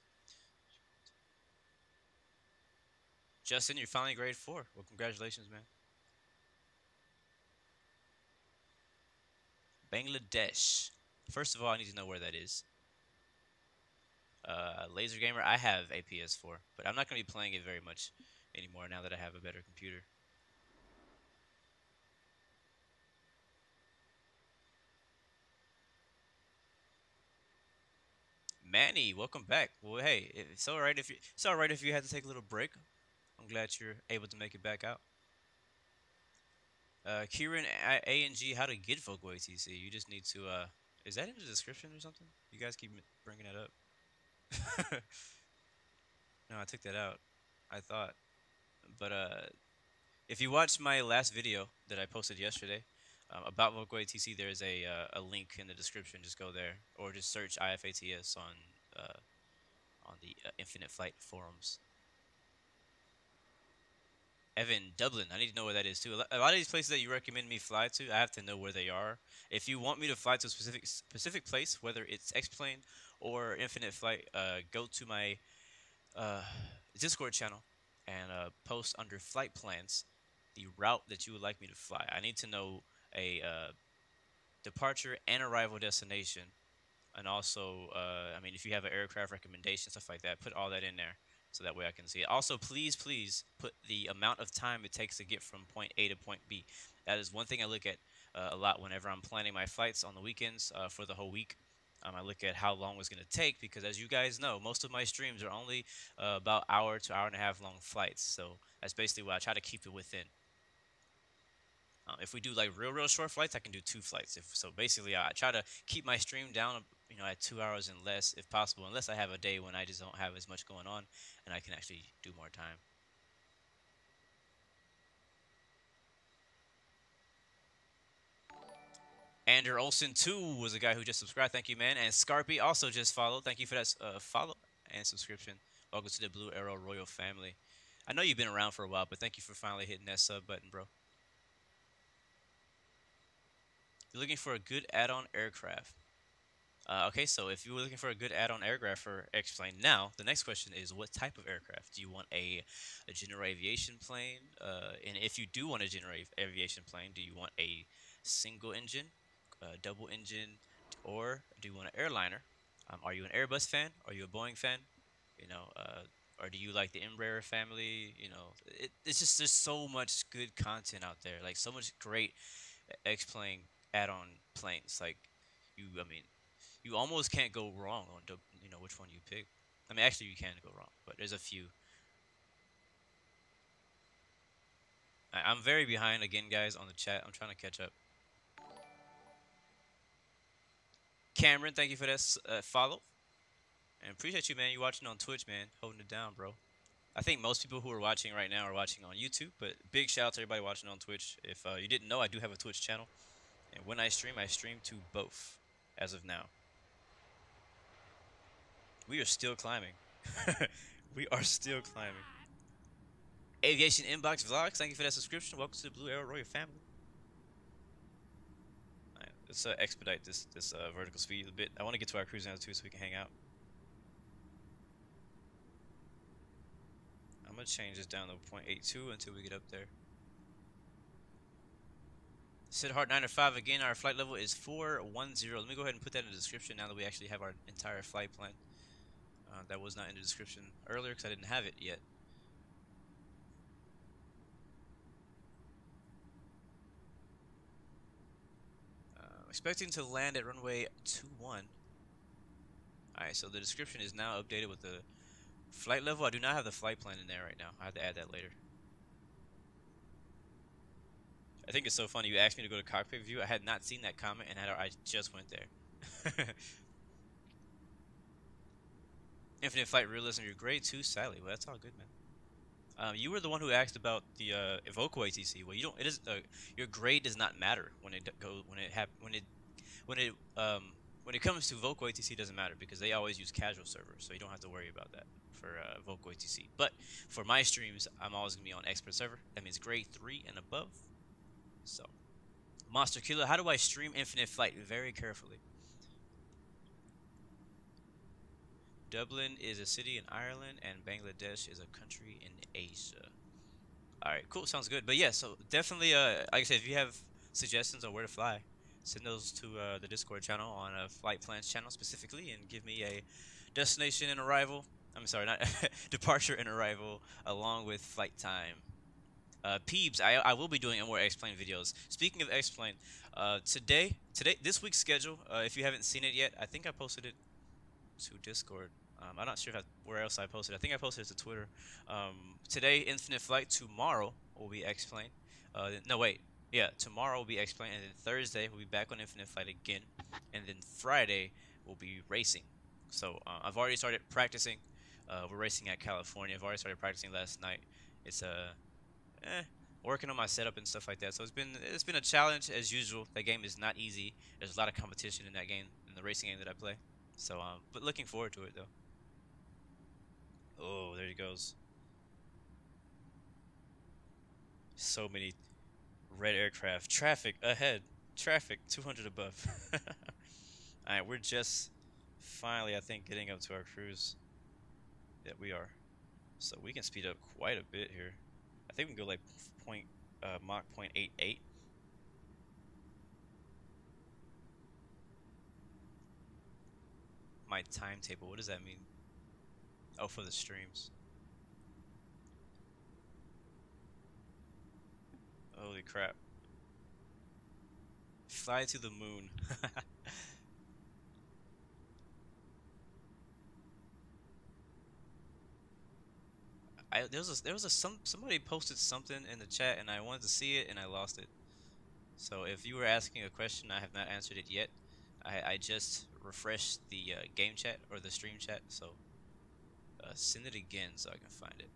Justin, you're finally grade 4. Well, congratulations, man. Bangladesh. First of all, I need to know where that is. Laser Gamer, I have a PS4, but I'm not going to be playing it very much anymore now that I have a better computer. Manny, welcome back. Well, hey, it's all right if you had to take a little break. I'm glad you're able to make it back out. Kieran A&G, how to get vocal ATC? You just need to. Is that in the description or something? You guys keep bringing it up. No, I took that out. I thought, but if you watched my last video that I posted yesterday about vocal ATC, there is a link in the description. Just go there, or just search IFATS on the Infinite Flight forums. Evan, Dublin. I need to know where that is too. A lot of these places that you recommend me fly to, I have to know where they are. If you want me to fly to a specific place, whether it's X-Plane or Infinite Flight, go to my Discord channel and post under flight plans the route that you would like me to fly. I need to know a departure and arrival destination, and also, I mean, if you have an aircraft recommendation, stuff like that, put all that in there so that way I can see it. Also, please put the amount of time it takes to get from point A to point B. That is one thing I look at a lot whenever I'm planning my flights on the weekends for the whole week. I look at how long it's going to take because, as you guys know, most of my streams are only about hour to hour and a half long flights. So that's basically what I try to keep it within. If we do like real short flights, I can do 2 flights. So basically, I try to keep my stream down, at 2 hours and less if possible, unless I have a day when I just don't have as much going on and I can actually do more time. Andrew Olsen 2 was a guy who just subscribed. Thank you, man. And Scarpy also just followed. Thank you for that follow and subscription. Welcome to the Blue Arrow Royal family. I know you've been around for a while, but thank you for finally hitting that sub button, bro. You're looking for a good add-on aircraft. Okay, so if you were looking for a good add-on aircraft for X-Plane, now the next question is, what type of aircraft? Do you want a general aviation plane? And if you do want a general aviation plane, do you want a single engine, double engine, or do you want an airliner? Are you an Airbus fan? Are you a Boeing fan? Or do you like the Embraer family? It's just there's so much good content out there, like so much great X-Plane add-on planes. Like I mean, you almost can't go wrong on which one you pick. I mean, actually, you can go wrong, but there's a few. I'm very behind again, guys, on the chat. I'm trying to catch up. Cameron, thank you for that follow, and appreciate you, man. You watching on Twitch, man, holding it down, bro. I think most people who are watching right now are watching on YouTube, but big shout out to everybody watching on Twitch. If you didn't know, I do have a Twitch channel, and when I stream to both as of now. We are still climbing. We are still climbing. Aviation Inbox Vlogs, thank you for that subscription. Welcome to the Blue Arrow Royal family. Alright, let's expedite this vertical speed a bit. I want to get to our cruising altitude so we can hang out. I'm going to change this down to 0.82 until we get up there. Sid Hart 905 again, our flight level is 410. Let me go ahead and put that in the description now that we actually have our entire flight plan. That was not in the description earlier because I didn't have it yet. Expecting to land at runway 21. Alright, so the description is now updated with the flight level. I do not have the flight plan in there right now. I have to add that later. I think it's so funny. You asked me to go to cockpit view. I had not seen that comment, and I just went there. Infinite Flight Realism, you're great too, Sally. Well, that's all good, man. You were the one who asked about the Evoco ATC. Well, you don't. It is your grade does not matter when it comes to Voco ATC. It doesn't matter because they always use casual servers, so you don't have to worry about that for Voco ATC. But for my streams, I'm always gonna be on expert server. That means grade 3 and above. So, Monster Killer, how do I stream Infinite Flight? Very carefully. Dublin is a city in Ireland, and Bangladesh is a country in Asia. Alright, cool, sounds good. But yeah, so definitely, like I said, if you have suggestions on where to fly, send those to the Discord channel on a Flight Plans channel specifically, and give me a destination and arrival. I'm sorry, not departure and arrival, along with flight time. Peebs, I will be doing more X-Plane videos. Speaking of X-Plane, this week's schedule, if you haven't seen it yet, I think I posted it to Discord. I'm not sure where else I posted. I think I posted it to Twitter. Today, Infinite Flight. Tomorrow will be X-Plane. No, wait. Yeah, tomorrow will be X-Plane, and then Thursday we'll be back on Infinite Flight again, and then Friday we'll be racing. So I've already started practicing. We're racing at California. I've already started practicing last night. It's working on my setup and stuff like that. So it's been a challenge as usual. That game is not easy. There's a lot of competition in that game, in the racing game that I play. So but looking forward to it though. Oh, there he goes. So many red aircraft. Traffic ahead. Traffic 200 above. Alright, we're just finally, I think, getting up to our cruise. Yeah, we are. So we can speed up quite a bit here. I think we can go like Mach 0.88. My timetable, what does that mean? Oh, for the streams. Holy crap. Fly to the moon. Somebody posted something in the chat and I wanted to see it and I lost it. So if you were asking a question, I have not answered it yet. I just refreshed the game chat or the stream chat, so send it again so I can find it.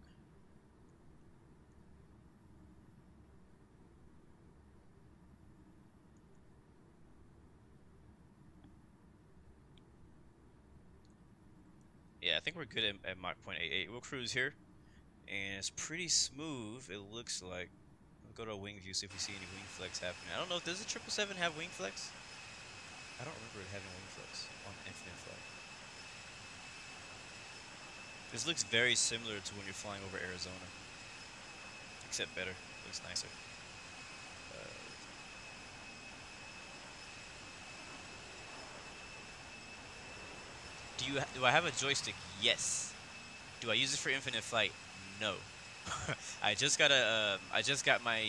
Yeah, I think we're good at Mach .88. We'll cruise here, and it's pretty smooth. It looks like. We'll go to a wing view, see if we see any wing flex happening. I don't know. Does the 777 have wing flex? I don't remember it having wing flex on infinite flight. This looks very similar to when you're flying over Arizona, except better. Looks nicer. Do I have a joystick? Yes. Do I use it for infinite flight? No. I just got my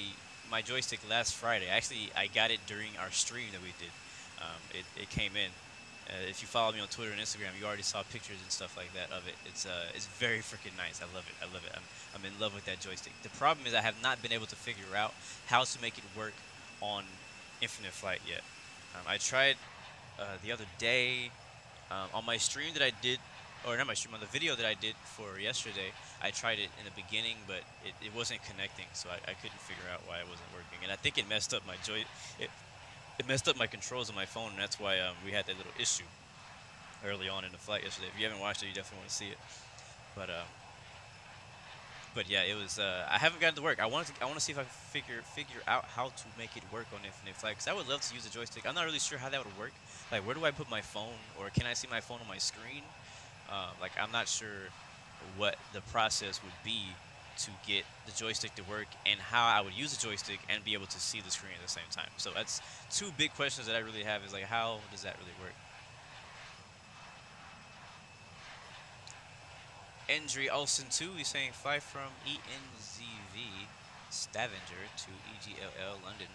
joystick last Friday. Actually, I got it during our stream that we did. It came in. If you follow me on Twitter and Instagram, you already saw pictures and stuff like that of it. It's very freaking nice. I love it. I love it. I'm in love with that joystick. The problem is I have not been able to figure out how to make it work on infinite flight yet. I tried the other day on my stream that I did, or not my stream, on the video that I did for yesterday. I tried it in the beginning, but it wasn't connecting, so I couldn't figure out why it wasn't working. And I think it messed up my it messed up my controls on my phone, and that's why we had that little issue early on in the flight yesterday. If you haven't watched it, you definitely want to see it. But yeah, it was. I haven't gotten to work. I want to see if I can figure out how to make it work on infinite flight. Cause I would love to use the joystick. I'm not really sure how that would work. Like, where do I put my phone, or can I see my phone on my screen? Like, I'm not sure what the process would be to get the joystick to work, and how I would use the joystick and be able to see the screen at the same time. So that's two big questions that I really have. Is like, how does that really work? Endry Olsen 2, he's saying fly from ENZV Stavanger to EGLL London.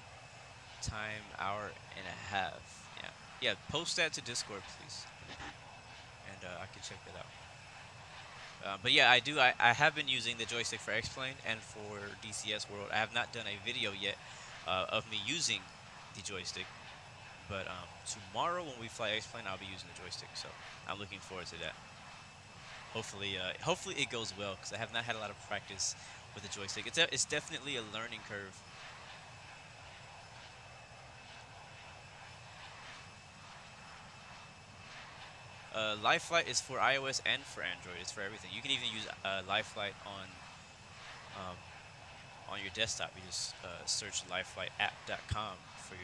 Time hour and a half. Yeah. Yeah, post that to Discord, please. And I can check that out. But yeah, I have been using the joystick for X-Plane and for DCS World. I have not done a video yet of me using the joystick. But tomorrow when we fly X-Plane, I'll be using the joystick. So I'm looking forward to that. Hopefully it goes well, because I have not had a lot of practice with the joystick. It's definitely a learning curve. Live Flight is for iOS and for Android. It's for everything. You can even use Live Flight on your desktop. You just search liveflightapp.com for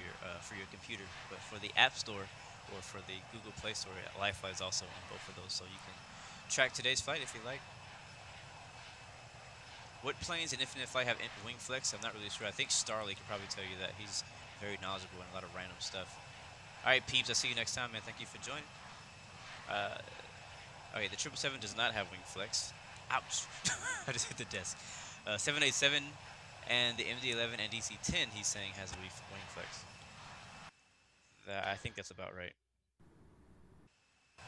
your computer. But for the App Store or for the Google Play Store, Live Flight is also on both of those, so you can track today's flight if you like. What planes in Infinite Flight have wing flex? I'm not really sure. I think Starley can probably tell you that. He's very knowledgeable in a lot of random stuff. Alright, peeps, I'll see you next time, man. Thank you for joining. Okay, the 777 does not have wing flex. Ouch. I just hit the desk. 787 and the MD-11 and DC-10, he's saying, has a wing flex. I think that's about right. I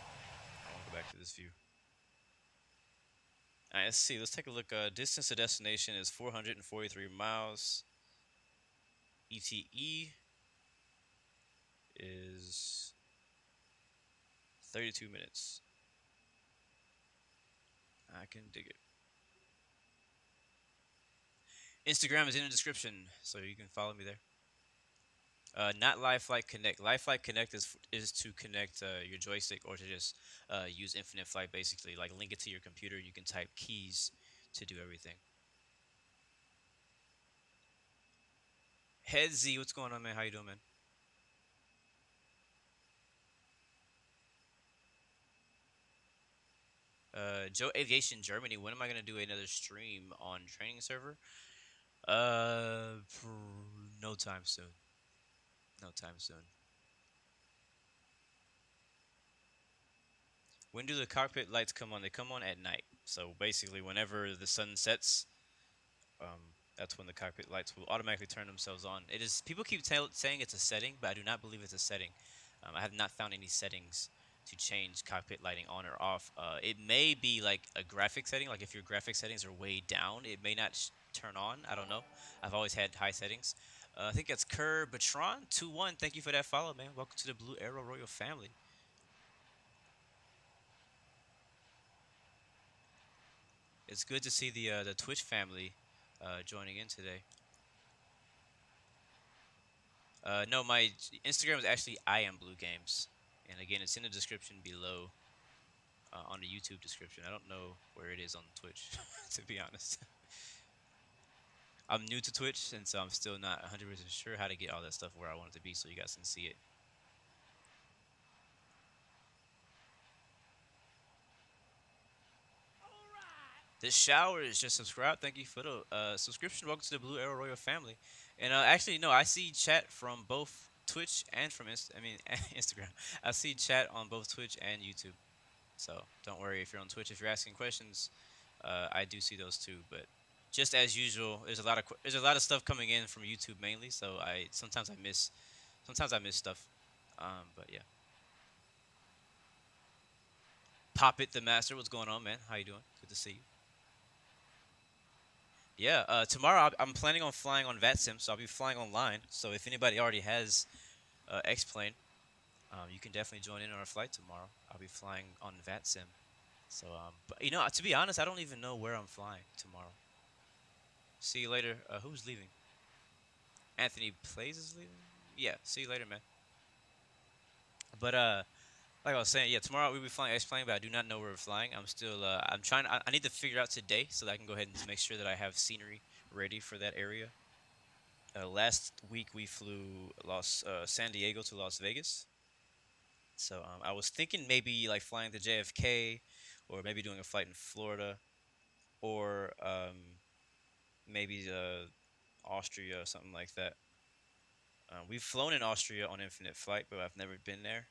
want to go back to this view. Alright, let's see. Let's take a look. Distance to destination is 443 miles. ETE is 32 minutes. I can dig it. Instagram is in the description, so you can follow me there. Not Live Flight Connect. Live Flight Connect is to connect your joystick, or to just use Infinite Flight, basically. Like, link it to your computer. You can type keys to do everything. Head Z, what's going on, man? How you doing, man? Joe Aviation Germany, when am I gonna do another stream on training server? No time soon. No time soon. When do the cockpit lights come on? They come on at night. So basically, whenever the sun sets, that's when the cockpit lights will automatically turn themselves on. It is. People keep saying it's a setting, but I do not believe it's a setting. I have not found any settings to change cockpit lighting on or off. It may be like a graphic setting, like if your graphic settings are way down, it may not turn on. I don't know. I've always had high settings. I think that's Kerr Batron 21. Thank you for that follow, man. Welcome to the Blue Arrow Royal family. It's good to see the Twitch family joining in today. No, my Instagram is actually I am Blue Games, and again, it's in the description below on the YouTube description. I don't know where it is on Twitch, to be honest. I'm new to Twitch, and so I'm still not 100% sure how to get all that stuff where I want it to be, so you guys can see it. This shower is just subscribed. Thank you for the subscription. Welcome to the Blue Arrow Royal family. And actually, no, I see chat from both Twitch and from Instagram. I see chat on both Twitch and YouTube. So don't worry if you're on Twitch. If you're asking questions, I do see those too. But just as usual, there's a lot of stuff coming in from YouTube mainly. So sometimes I miss stuff. But yeah. Pop it, the master. What's going on, man? How you doing? Good to see you. Yeah, tomorrow I'm planning on flying on VATSIM, so I'll be flying online. So if anybody already has X-Plane, you can definitely join in on our flight tomorrow. I'll be flying on VATSIM. So, but you know, to be honest, I don't even know where I'm flying tomorrow. See you later. Who's leaving? Anthony Plays is leaving? Yeah, see you later, man. But, like I was saying, yeah, tomorrow we'll be flying X-Plane, but I do not know where we're flying. I'm still, I need to figure out today so that I can go ahead and make sure that I have scenery ready for that area. Last week we flew San Diego to Las Vegas. So I was thinking maybe like flying to JFK, or maybe doing a flight in Florida, or maybe Austria or something like that. We've flown in Austria on Infinite Flight, but I've never been there.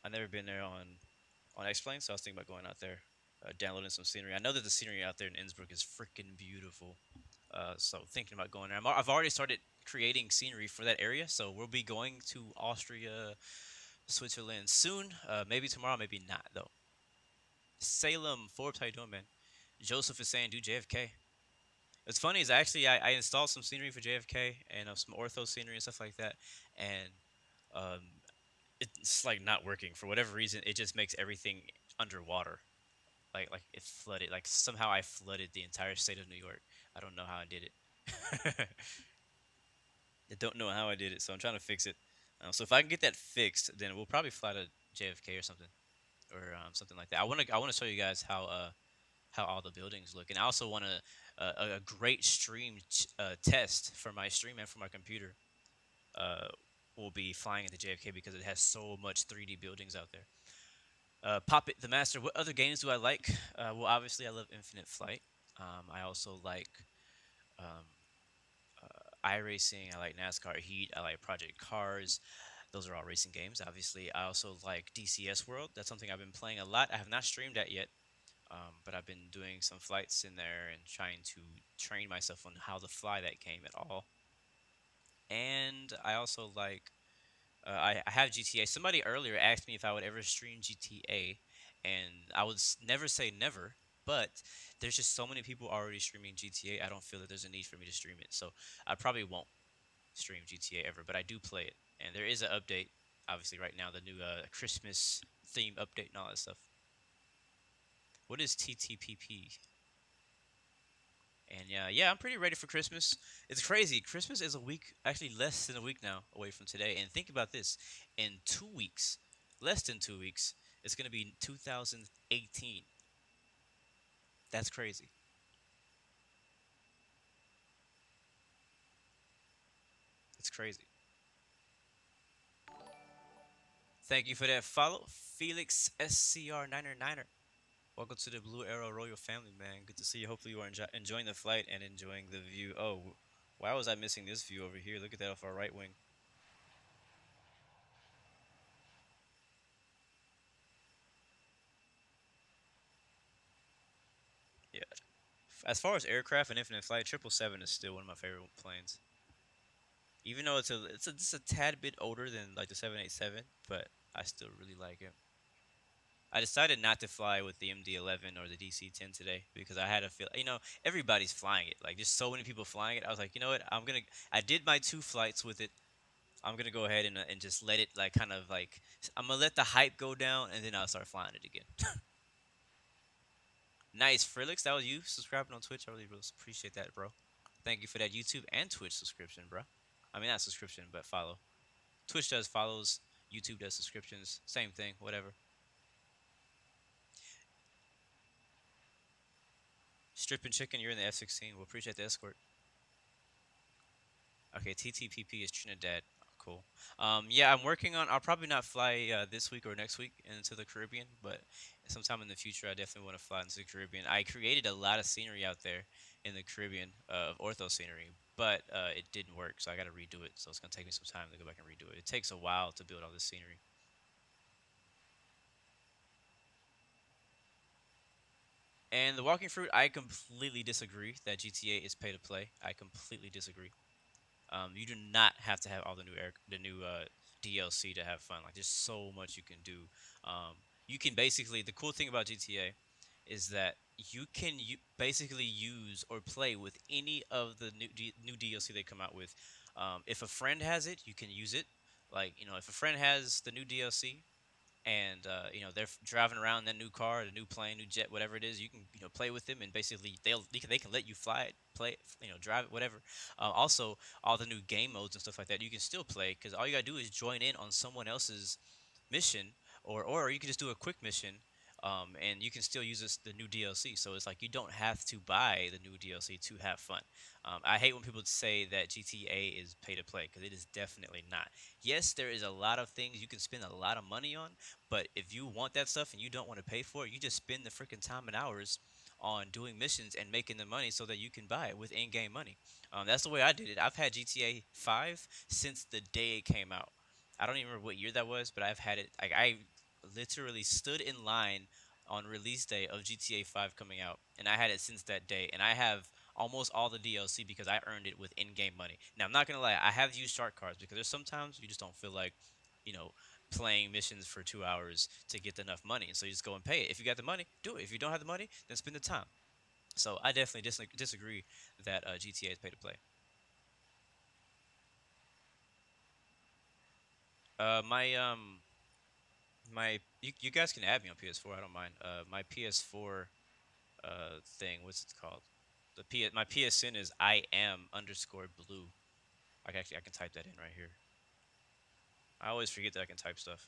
I've never been there on X-Plane, so I was thinking about going out there, downloading some scenery. I know that the scenery out there in Innsbruck is freaking beautiful. So thinking about going there. I've already started creating scenery for that area, so we'll be going to Austria, Switzerland soon. Maybe tomorrow, maybe not though. Salem Forbes, how you doing, man? Joseph is saying do JFK. What's funny is actually I installed some scenery for JFK and some ortho scenery and stuff like that, and um, it's like not working for whatever reason. It just makes everything underwater. Like it flooded. Like somehow I flooded the entire state of New York. I don't know how I did it. I don't know how I did it, so I'm trying to fix it. So if I can get that fixed, then we'll probably fly to JFK or something, or something like that. I wanna show you guys how all the buildings look, and I also want a great stream test for my stream and for my computer. Uh, will be flying into JFK because it has so much 3D buildings out there. Pop It the Master. What other games do I like? Well, obviously I love Infinite Flight. I also like um, iRacing. I like NASCAR Heat. I like Project Cars. Those are all racing games. Obviously, I also like DCS World. That's something I've been playing a lot. I have not streamed that yet, but I've been doing some flights in there and trying to train myself on how to fly that game at all. And I also like I have GTA. Somebody earlier asked me if I would ever stream GTA, and I would never say never. But there's just so many people already streaming GTA. I don't feel that there's a need for me to stream it, so I probably won't stream GTA ever. But I do play it, and there is an update. Obviously, right now the new Christmas theme update and all that stuff. What is TTPP? And yeah, I'm pretty ready for Christmas. It's crazy. Christmas is a week, actually less than a week now away from today. And think about this: in 2 weeks, less than 2 weeks, it's gonna be 2018. That's crazy. It's crazy. Thank you for that follow, Felix SCR 9er 9er. Welcome to the Blue Arrow Royal family, man. Good to see you. Hopefully you are enjoying the flight and enjoying the view. Oh, why was I missing this view over here? Look at that off our right wing. Yeah. As far as aircraft and infinite flight, 777 is still one of my favorite planes. Even though it's a tad bit older than like the 787, but I still really like it. I decided not to fly with the MD-11 or the DC-10 today because I had a feel. Everybody's flying it. Like, just so many people flying it. I was like, you know what? I did my 2 flights with it. I'm gonna go ahead and just let it like kind of like I'm gonna let the hype go down and then I'll start flying it again. Nice, Frelix. That was you subscribing on Twitch. I really appreciate that, bro. Thank you for that YouTube and Twitch subscription, bro. I mean, not subscription, but follow. Twitch does follows. YouTube does subscriptions. Same thing, whatever. Stripping chicken, you're in the F-16. We'll appreciate the escort. Okay, TTPP is Trinidad. Cool. Yeah, I'm working on. I'll probably not fly this week or next week into the Caribbean, but sometime in the future, I definitely want to fly into the Caribbean. I created a lot of scenery out there in the Caribbean of ortho scenery, but it didn't work, so I got to redo it. So it's gonna take me some time to go back and redo it. It takes a while to build all this scenery. And the walking fruit, I completely disagree that GTA is pay to play. I completely disagree. You do not have to have all the new DLC to have fun. Like, there's so much you can do. You can basically, the cool thing about GTA is that you can basically use or play with any of the new DLC they come out with. If a friend has it, you can use it. Like, if a friend has the new DLC, and they're driving around that new car, the new plane, new jet, whatever it is, you can play with them, and basically they can let you fly it, play it, drive it, whatever. Also, all the new game modes and stuff like that, you can still play because all you gotta do is join in on someone else's mission, or you can just do a quick mission, and you can still use the new DLC. So it's like you don't have to buy the new DLC to have fun. I hate when people say that GTA is pay to play because it is definitely not. Yes, there is a lot of things you can spend a lot of money on, but if you want that stuff and you don't want to pay for it, you just spend the freaking time and hours on doing missions and making the money so that you can buy it with in-game money. That's the way I did it. I've had GTA 5 since the day it came out. I don't even remember what year that was, but I've had it. Like, I literally stood in line on release day of GTA 5 coming out, and I had it since that day. And I have almost all the DLC because I earned it with in-game money. Now, I'm not gonna lie, I have used shark cards because there's sometimes you just don't feel like, you know, playing missions for 2 hours to get enough money, and so you just go and pay it. If you got the money, do it. If you don't have the money, then spend the time. So I definitely disagree that GTA is pay to play. My you guys can add me on PS4. I don't mind. My PS4 thing. What's it called? My PSN is I am underscore blue. I can type that in right here. I always forget that I can type stuff.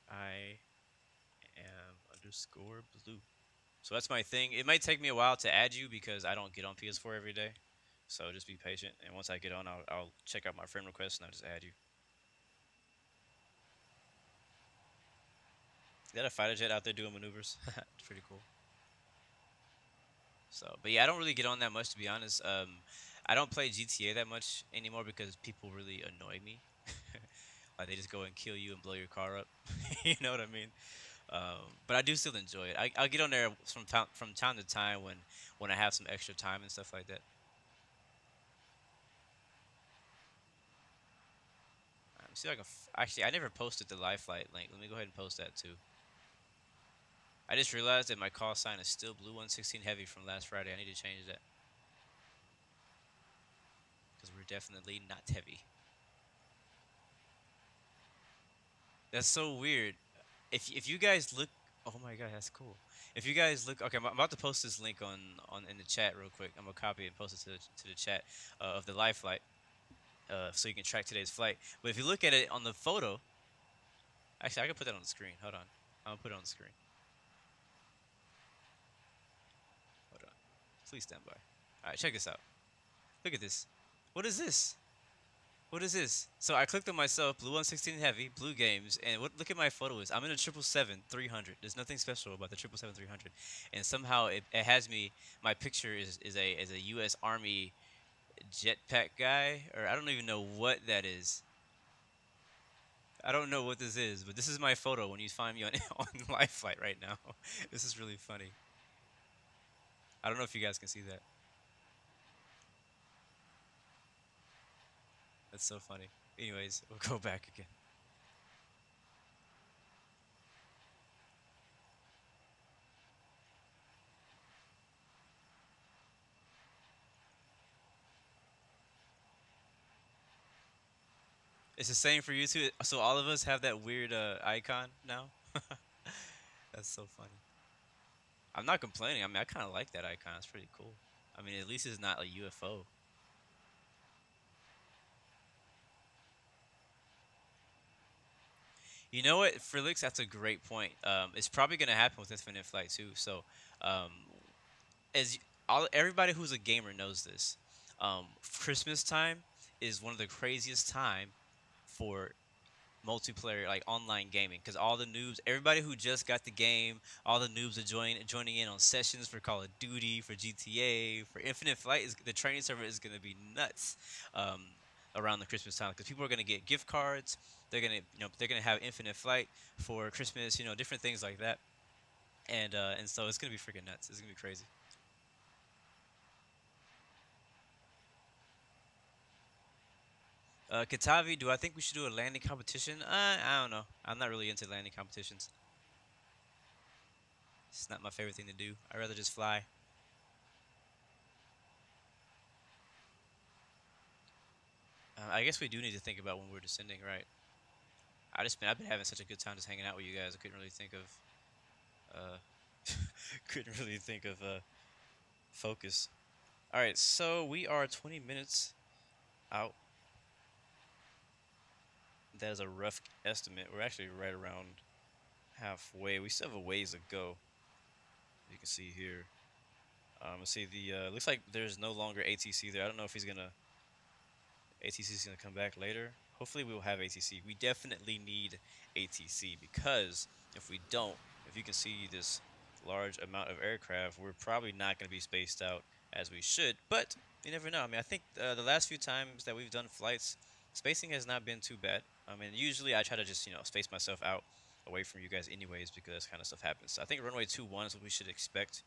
I am underscore blue. So that's my thing. It might take me a while to add you because I don't get on PS4 every day. So just be patient. And once I get on, I'll check out my friend request and I'll just add you. Is that a fighter jet out there doing maneuvers? It's pretty cool. So, but yeah, I don't really get on that much, to be honest. I don't play GTA that much anymore because people really annoy me. Like, they just go and kill you and blow your car up. You know what I mean? But I do still enjoy it. I'll get on there from time to time when I have some extra time and stuff like that. See if I can. Actually, I never posted the live flight link. Let me go ahead and post that too. I just realized that my call sign is still Blue 116 Heavy from last Friday. I need to change that because we're definitely not heavy. That's so weird. If you guys look, oh my god, that's cool. If you guys look, okay, I'm about to post this link on in the chat real quick. I'm gonna copy it and post it to the chat of the live flight, so you can track today's flight. But if you look at it on the photo, actually, I can put that on the screen. Hold on, I'm gonna put it on the screen. Hold on, please stand by. All right, check this out. Look at this. What is this? What is this? So I clicked on myself, Blue 116 Heavy, Blue Games, and look at my photo is. I'm in a 777-300. There's nothing special about the 777-300, and somehow it has me. My picture is a U.S. Army jetpack guy, or I don't even know what that is. I don't know what this is, but this is my photo when you find me on on live flight right now. This is really funny. I don't know if you guys can see that. That's so funny. Anyways, we'll go back again. It's the same for you too. So all of us have that weird icon now. That's so funny. I'm not complaining. I mean, I kind of like that icon. It's pretty cool. I mean, at least it's not a UFO. You know what, Felix? That's a great point. It's probably gonna happen with Infinite Flight too. So, um, as all everybody who's a gamer knows this, Christmas time is one of the craziest time for multiplayer like online gaming because all the noobs, everybody who just got the game, all the noobs are joining in on sessions for Call of Duty, for GTA, for Infinite Flight. Is the training server is gonna be nuts um, around the Christmas time because people are gonna get gift cards. They're gonna have Infinite Flight for Christmas. Different things like that, and so it's gonna be freaking nuts. It's gonna be crazy. Katavi, do I think we should do a landing competition? I don't know. I'm not really into landing competitions. It's not my favorite thing to do. I'd rather just fly. I guess we do need to think about when we're descending, right? I've been having such a good time just hanging out with you guys. I couldn't really think of couldn't really think of focus. All right, so we are 20 minutes out. That is a rough estimate. We're actually right around halfway. We still have a ways to go. You can see here. Let's see the looks like there's no longer ATC there. I don't know if ATC is gonna come back later. Hopefully we will have ATC. We definitely need ATC because if we don't, if you can see this large amount of aircraft, we're probably not going to be spaced out as we should. But you never know. I mean, I think the last few times that we've done flights, spacing has not been too bad. I mean, usually I try to just space myself out away from you guys anyways because this kind of stuff happens. So I think runway 21 is what we should expect.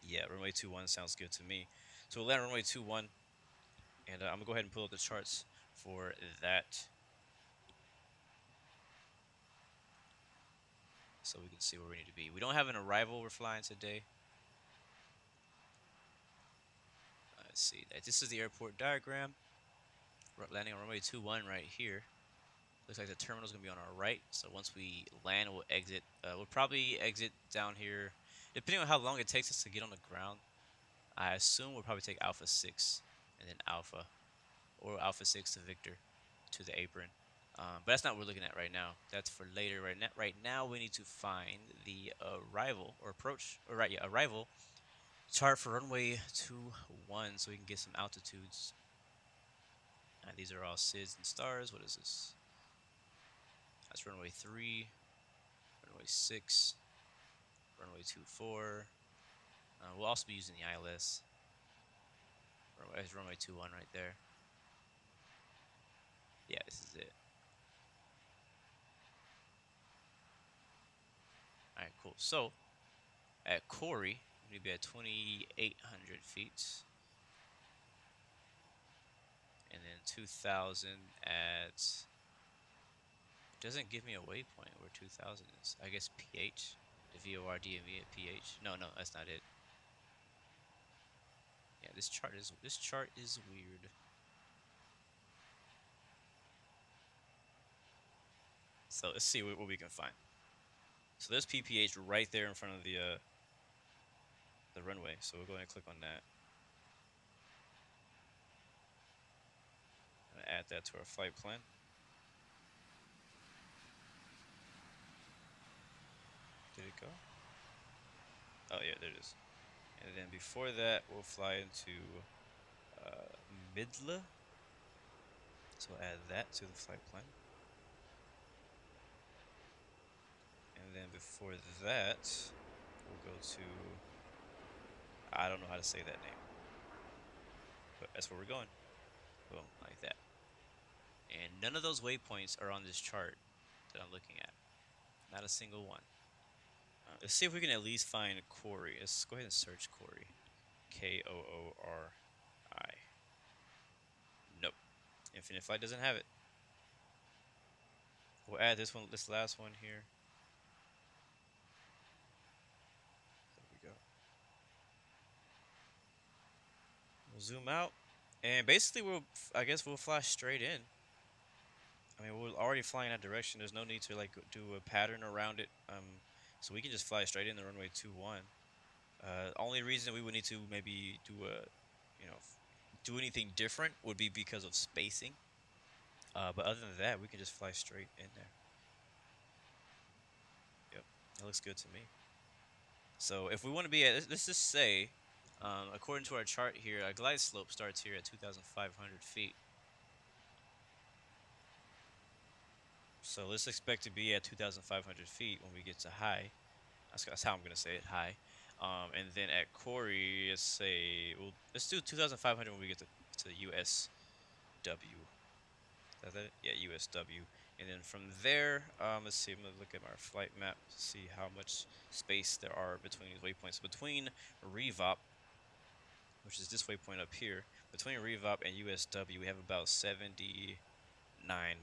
Yeah, runway 21 sounds good to me. So we'll land runway 21. And I'm going to go ahead and pull up the charts for that so we can see where we need to be. We don't have an arrival we're flying today. Let's see. This is the airport diagram. We're landing on runway 21 right here. Looks like the terminal is going to be on our right. So once we land, we'll exit. We'll probably exit down here. Depending on how long it takes us to get on the ground, I assume we'll probably take Alpha 6 and then Alpha. Or Alpha 6 to Victor to the apron. But that's not what we're looking at right now. That's for later. Right now we need to find the arrival or approach, or arrival chart for runway 21 so we can get some altitudes. These are all SIDS and stars. What is this? That's runway 3, runway 6, runway 24. We'll also be using the ILS. That's runway 21 right there. Yeah, this is it. Alright, cool. So, at Corey, we're going to be at 2,800 feet. And then 2,000 at... It doesn't give me a waypoint where 2,000 is. I guess PH. The VOR DME at PH. No, that's not it. Yeah, this chart is weird. So let's see what we can find. So there's PPH right there in front of the runway. So we'll go ahead and click on that. I'm gonna add that to our flight plan. Did it go? Oh yeah, there it is. And then before that, we'll fly into Midla. So we'll add that to the flight plan. And then before that, we'll go to, I don't know how to say that name, but that's where we're going. Boom, like that. And none of those waypoints are on this chart that I'm looking at. Not a single one. Let's see if we can at least find Corey. Let's go ahead and search Corey. Koori. Nope. Infinite Flight doesn't have it. We'll add this last one here. There we go. We'll zoom out, and basically I guess we'll fly straight in. I mean, we're already flying that direction. There's no need to like do a pattern around it. So we can just fly straight in the runway 21. Only reason we would need to maybe do a, you know, do anything different would be because of spacing. But other than that, we can just fly straight in there. Yep, that looks good to me. So if we want to be at, let's just say, according to our chart here, our glide slope starts here at 2,500 feet. So let's expect to be at 2,500 feet when we get to high. That's how I'm gonna say it, high. And then at Corey, let's say, well, let's do 2,500 when we get to USW. Is that it? Yeah, USW. And then from there, let's see. I'm gonna look at our flight map to see how much space there are between these waypoints. Between Revop, which is this waypoint up here, between Revop and USW, we have about 79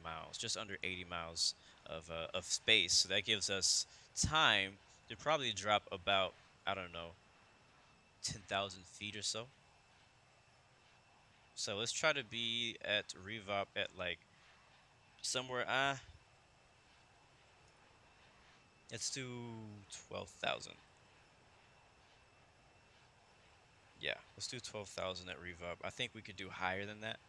miles, just under 80 miles of space. So that gives us time to probably drop about, I don't know, 10,000 feet or so. So let's try to be at Revop at like somewhere, let's do 12,000. Yeah, let's do 12,000 at Revop. I think we could do higher than that.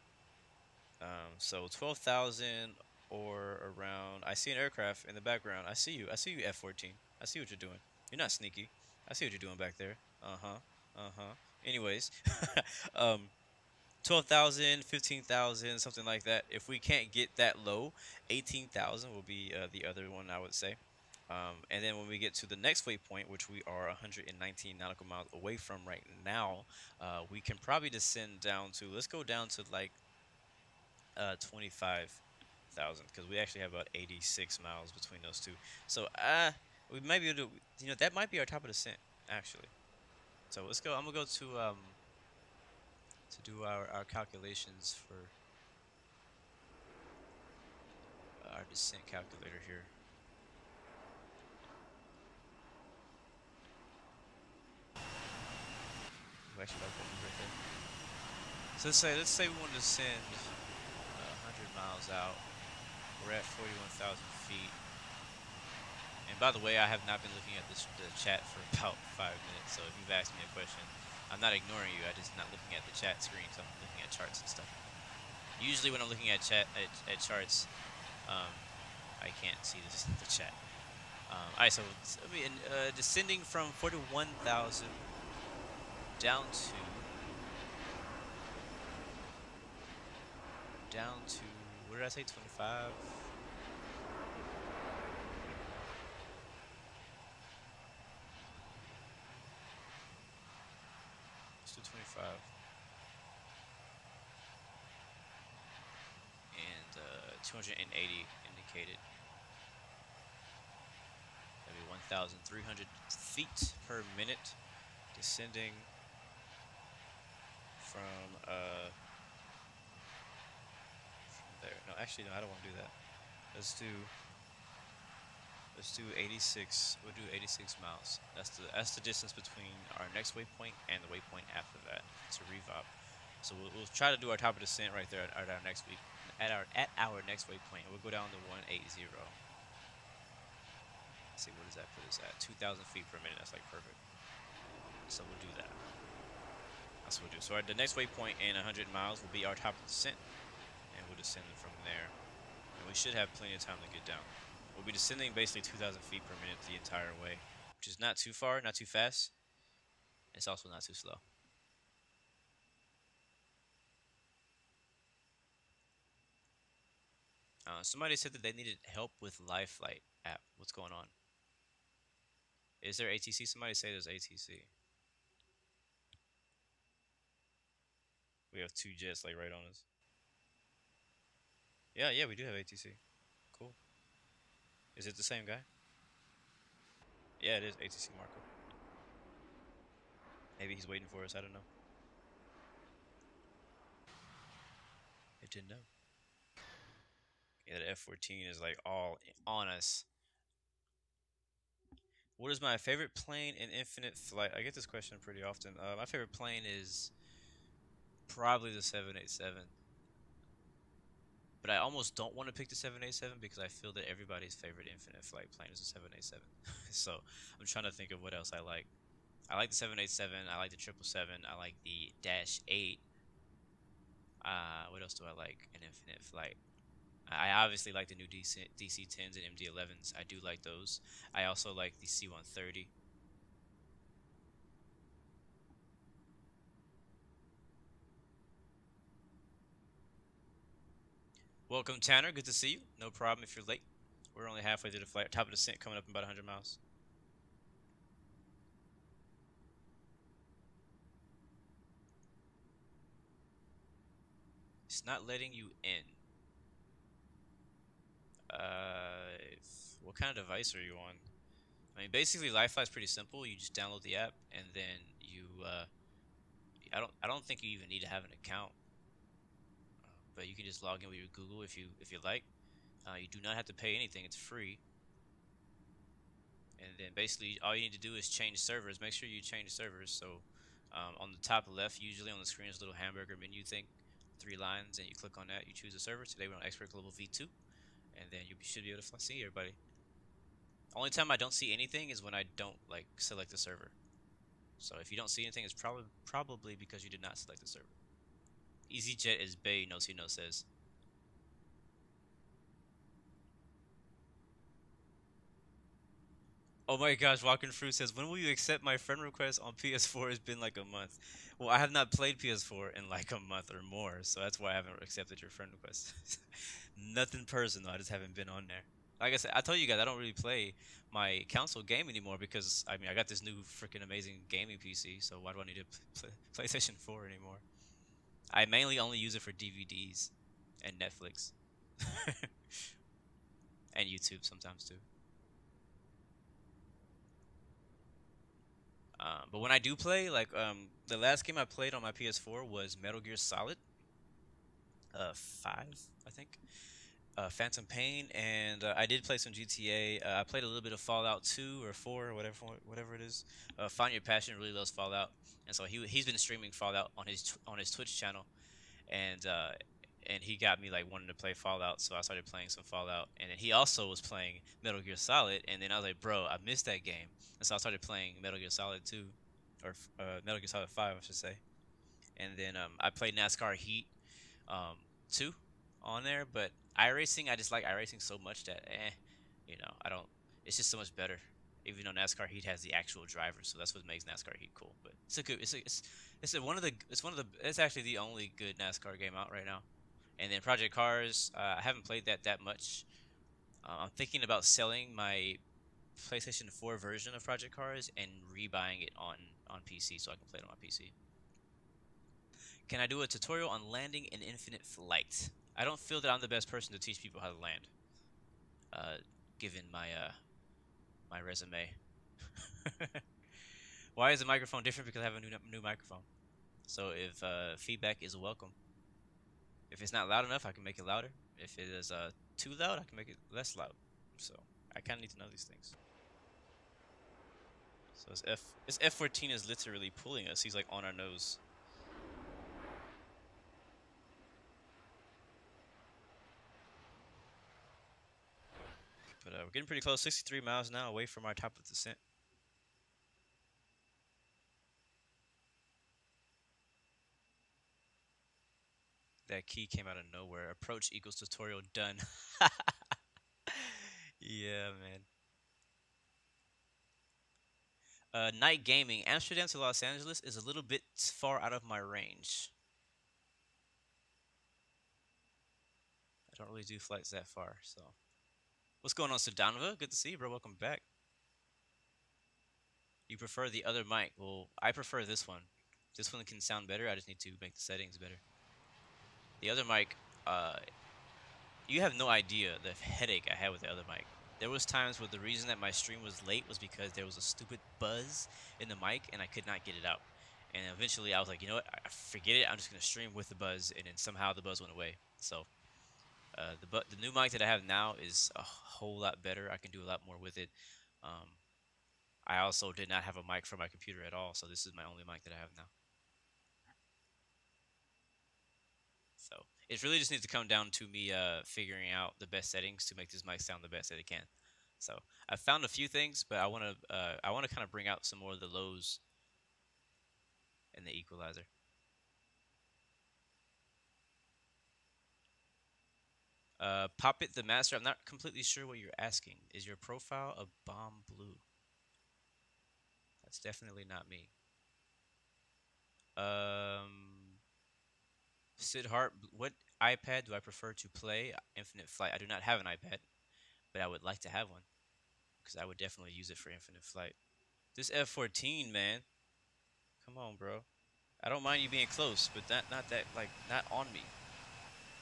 So 12,000 or around. I see an aircraft in the background. I see you. I see you, F-14. I see what you're doing. You're not sneaky. I see what you're doing back there. Uh-huh. Uh-huh. Anyways, um, 12,000, 15,000, something like that. If we can't get that low, 18,000 will be the other one, I would say. And then when we get to the next waypoint, which we are 119 nautical miles away from right now, we can probably descend down to, let's go down to like 25,000, because we actually have about 86 miles between those two. So we might be able to, that might be our top of descent actually. So let's go. I'm gonna go to do our calculations for our descent calculator here. Actually, like that right there. So let's say we want to descend 100 miles out. We're at 41,000 feet. And by the way, I have not been looking at the chat for about 5 minutes. So if you've asked me a question, I'm not ignoring you. I'm just not looking at the chat screen. So I'm looking at charts and stuff. Usually when I'm looking at charts, I can't see the chat. Alright, so descending from 41,000 down to what did I say, 25? Let's do 25. And 280 indicated. That'd be 1,300 feet per minute descending from there. No, actually, no, I don't want to do that. Let's do 86. We'll do 86 miles. That's the distance between our next waypoint and the waypoint after that to Revop. So we'll try to do our top of descent right there at our next week at our next waypoint. And we'll go down to 180. Let's see, what does that put us at? 2,000 feet per minute. That's like perfect. So we'll do that. That's what we'll do. So the next waypoint in 100 miles will be our top of descent. And we'll descend from there. And we should have plenty of time to get down. We'll be descending basically 2,000 feet per minute the entire way, which is not too far, not too fast. It's also not too slow. Somebody said that they needed help with Live Flight app. What's going on? Is there ATC? Somebody say there's ATC. We have two jets like right on us. Yeah, we do have ATC. Cool. Is it the same guy? Yeah, it is ATC Marco. Maybe he's waiting for us. I don't know. I didn't know. Yeah, the F-14 is like all on us. What is my favorite plane in infinite flight? I get this question pretty often. My favorite plane is probably the 787. But I almost don't want to pick the 787 because I feel that everybody's favorite infinite flight plane is the 787. So I'm trying to think of what else I like. I like the 787. I like the 777. I like the Dash 8. What else do I like in infinite flight? I obviously like the new DC-10s and MD-11s. I do like those. I also like the C-130. Welcome, Tanner. Good to see you. No problem if you're late. We're only halfway through the flight. Top of descent coming up in about 100 miles. It's not letting you in. What kind of device are you on? I mean, basically, LifeFly is pretty simple. You just download the app, and then you. I don't think you even need to have an account, but you can just log in with your Google if you like. You do not have to pay anything. It's free. And then basically, all you need to do is change servers. Make sure you change servers. So, on the top left, usually on the screen, is a little hamburger menu thing, 3 lines, and you click on that. You choose a server. Today we're on Expert Global V2, and then you should be able to see everybody. Only time I don't see anything is when I don't like select the server. So if you don't see anything, it's probably because you did not select the server. EasyJet is Bay, no see no says. Oh my gosh, Walking Fruit says, when will you accept my friend request on PS4? It's been like a month. Well, I have not played PS4 in like a month or more, so that's why I haven't accepted your friend request. Nothing personal, I just haven't been on there. Like I said, I told you guys I don't really play my console game anymore because I mean I got this new freaking amazing gaming PC, so why do I need a PlayStation 4 anymore? I mainly only use it for DVDs and Netflix and YouTube sometimes too. But when I do play, like the last game I played on my PS4 was Metal Gear Solid 5, I think. Phantom Pain, and I did play some GTA. I played a little bit of Fallout 2 or 4 or whatever it is. Find Your Passion really loves Fallout, and so he's been streaming Fallout on his Twitch channel, and uh, and he got me like wanting to play Fallout, so I started playing some Fallout, and then he also was playing Metal Gear Solid, and then I was like, bro, I missed that game, and so I started playing Metal Gear Solid 2, or Metal Gear Solid 5, I should say, and then I played NASCAR Heat um, 2 on there, but iRacing, I just like iRacing so much that, I don't. It's just so much better. Even though NASCAR Heat has the actual drivers, so that's what makes NASCAR Heat cool. But it's a good, it's actually the only good NASCAR game out right now. And then Project Cars, I haven't played that much. I'm thinking about selling my PlayStation 4 version of Project Cars and rebuying it on PC so I can play it on my PC. Can I do a tutorial on landing in infinite flight? I don't feel that I'm the best person to teach people how to land, uh, given my resume. Why is the microphone different? Because I have a new microphone. So if feedback is welcome. If it's not loud enough, I can make it louder. If it is too loud, I can make it less loud. So I kind of need to know these things. So this F-14 is literally pulling us. He's like on our nose. But we're getting pretty close. 63 miles now away from our top of descent. That key came out of nowhere. Approach equals tutorial done. Yeah, man. Night gaming. Amsterdam to Los Angeles is a little bit far out of my range. I don't really do flights that far, so. What's going on, Sudanova? Good to see you, bro. Welcome back. You prefer the other mic? Well, I prefer this one. This one can sound better. I just need to make the settings better. The other mic, you have no idea the headache I had with the other mic. There was times where the reason that my stream was late was because there was a stupid buzz in the mic and I could not get it out. And eventually I was like, you know what? I forget it. I'm just gonna stream with the buzz, and then somehow the buzz went away. So the new mic that I have now is a whole lot better. I can do a lot more with it. Um, I also did not have a mic for my computer at all, so this is my only mic that I have now. So It really just needs to come down to me figuring out the best settings to make this mic sound the best that it can. So I found a few things, but I want to kind of bring out some more of the lows in the equalizer. Pop it the master. I'm not completely sure what you're asking. Is your profile a bomb blue? That's definitely not me. Sid Hart, what iPad do I prefer to play Infinite Flight? I do not have an iPad, but I would like to have one because I would definitely use it for Infinite Flight. This F-14, man. Come on, bro. I don't mind you being close, but not that like not on me.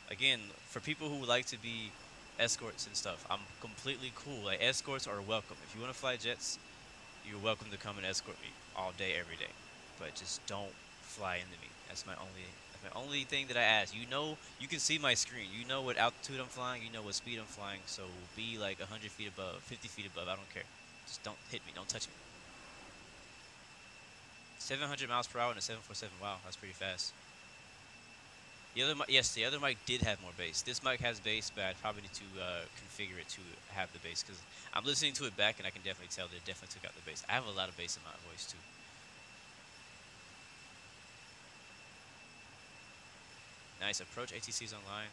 Again, for people who like to be escorts and stuff, I'm completely cool. Like escorts are welcome. If you want to fly jets, you're welcome to come and escort me all day, every day. But just don't fly into me. That's my only thing that I ask. You know, you can see my screen. You know what altitude I'm flying. You know what speed I'm flying. So be like 100 feet above, 50 feet above. I don't care. Just don't hit me. Don't touch me. 700 miles per hour in a 747. Wow, that's pretty fast. The other mic did have more bass. This mic has bass, but I probably need to configure it to have the bass because I'm listening to it back and I can definitely tell that it definitely took out the bass. I have a lot of bass in my voice too. Nice approach. ATC's online.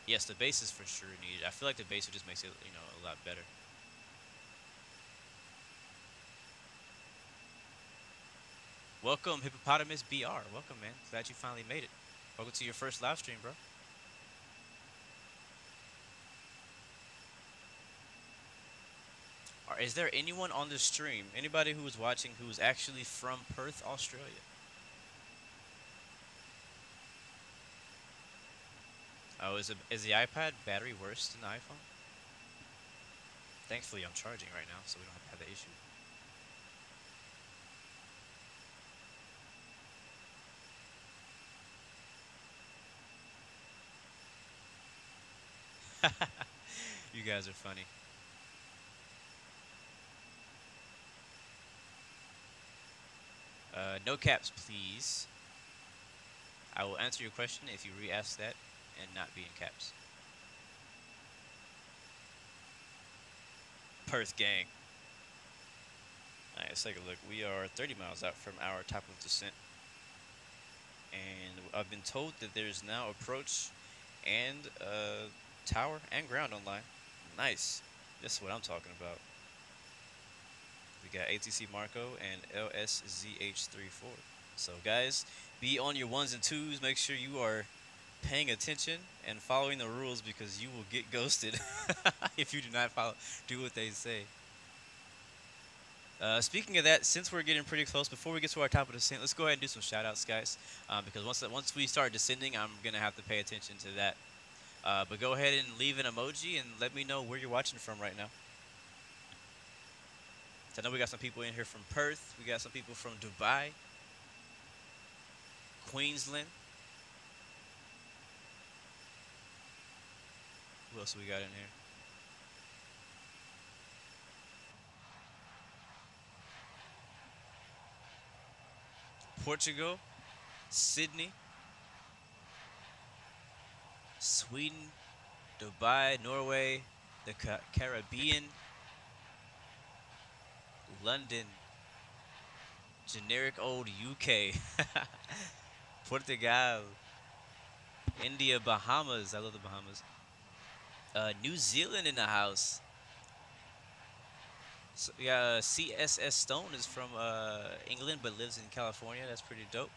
Yes, the bass is for sure needed. I feel like the bass just makes it, a lot better. Welcome, Hippopotamus BR. Welcome, man. Glad you finally made it. Welcome to your first live stream, bro. Is there anyone on the stream, anybody who is watching who is actually from Perth, Australia? Oh, is the iPad battery worse than the iPhone? Thankfully, I'm charging right now, so we don't have that issue. You guys are funny. No caps, please. I will answer your question if you re-ask that and not be in caps. Perth gang. Alright, let's take a look. We are 30 miles out from our top of descent. And I've been told that there's now approach and tower and ground online. Nice. This is what I'm talking about. We got ATC Marco and LSZH34. So guys, be on your ones and twos. Make sure you are paying attention and following the rules because you will get ghosted if you do not do what they say. Speaking of that, since we're getting pretty close, before we get to our top of the descent, let's go ahead and do some shout-outs, guys. Because once we start descending, I'm going to have to pay attention to that. But go ahead and leave an emoji and let me know where you're watching from right now. So I know we got some people in here from Perth. We got some people from Dubai, Queensland. Who else we got in here? Portugal, Sydney, Sweden, Dubai, Norway, the Caribbean, London, generic old UK, Portugal, India, Bahamas. I love the Bahamas. New Zealand in the house. So, yeah, CSS Stone is from England but lives in California. That's pretty dope.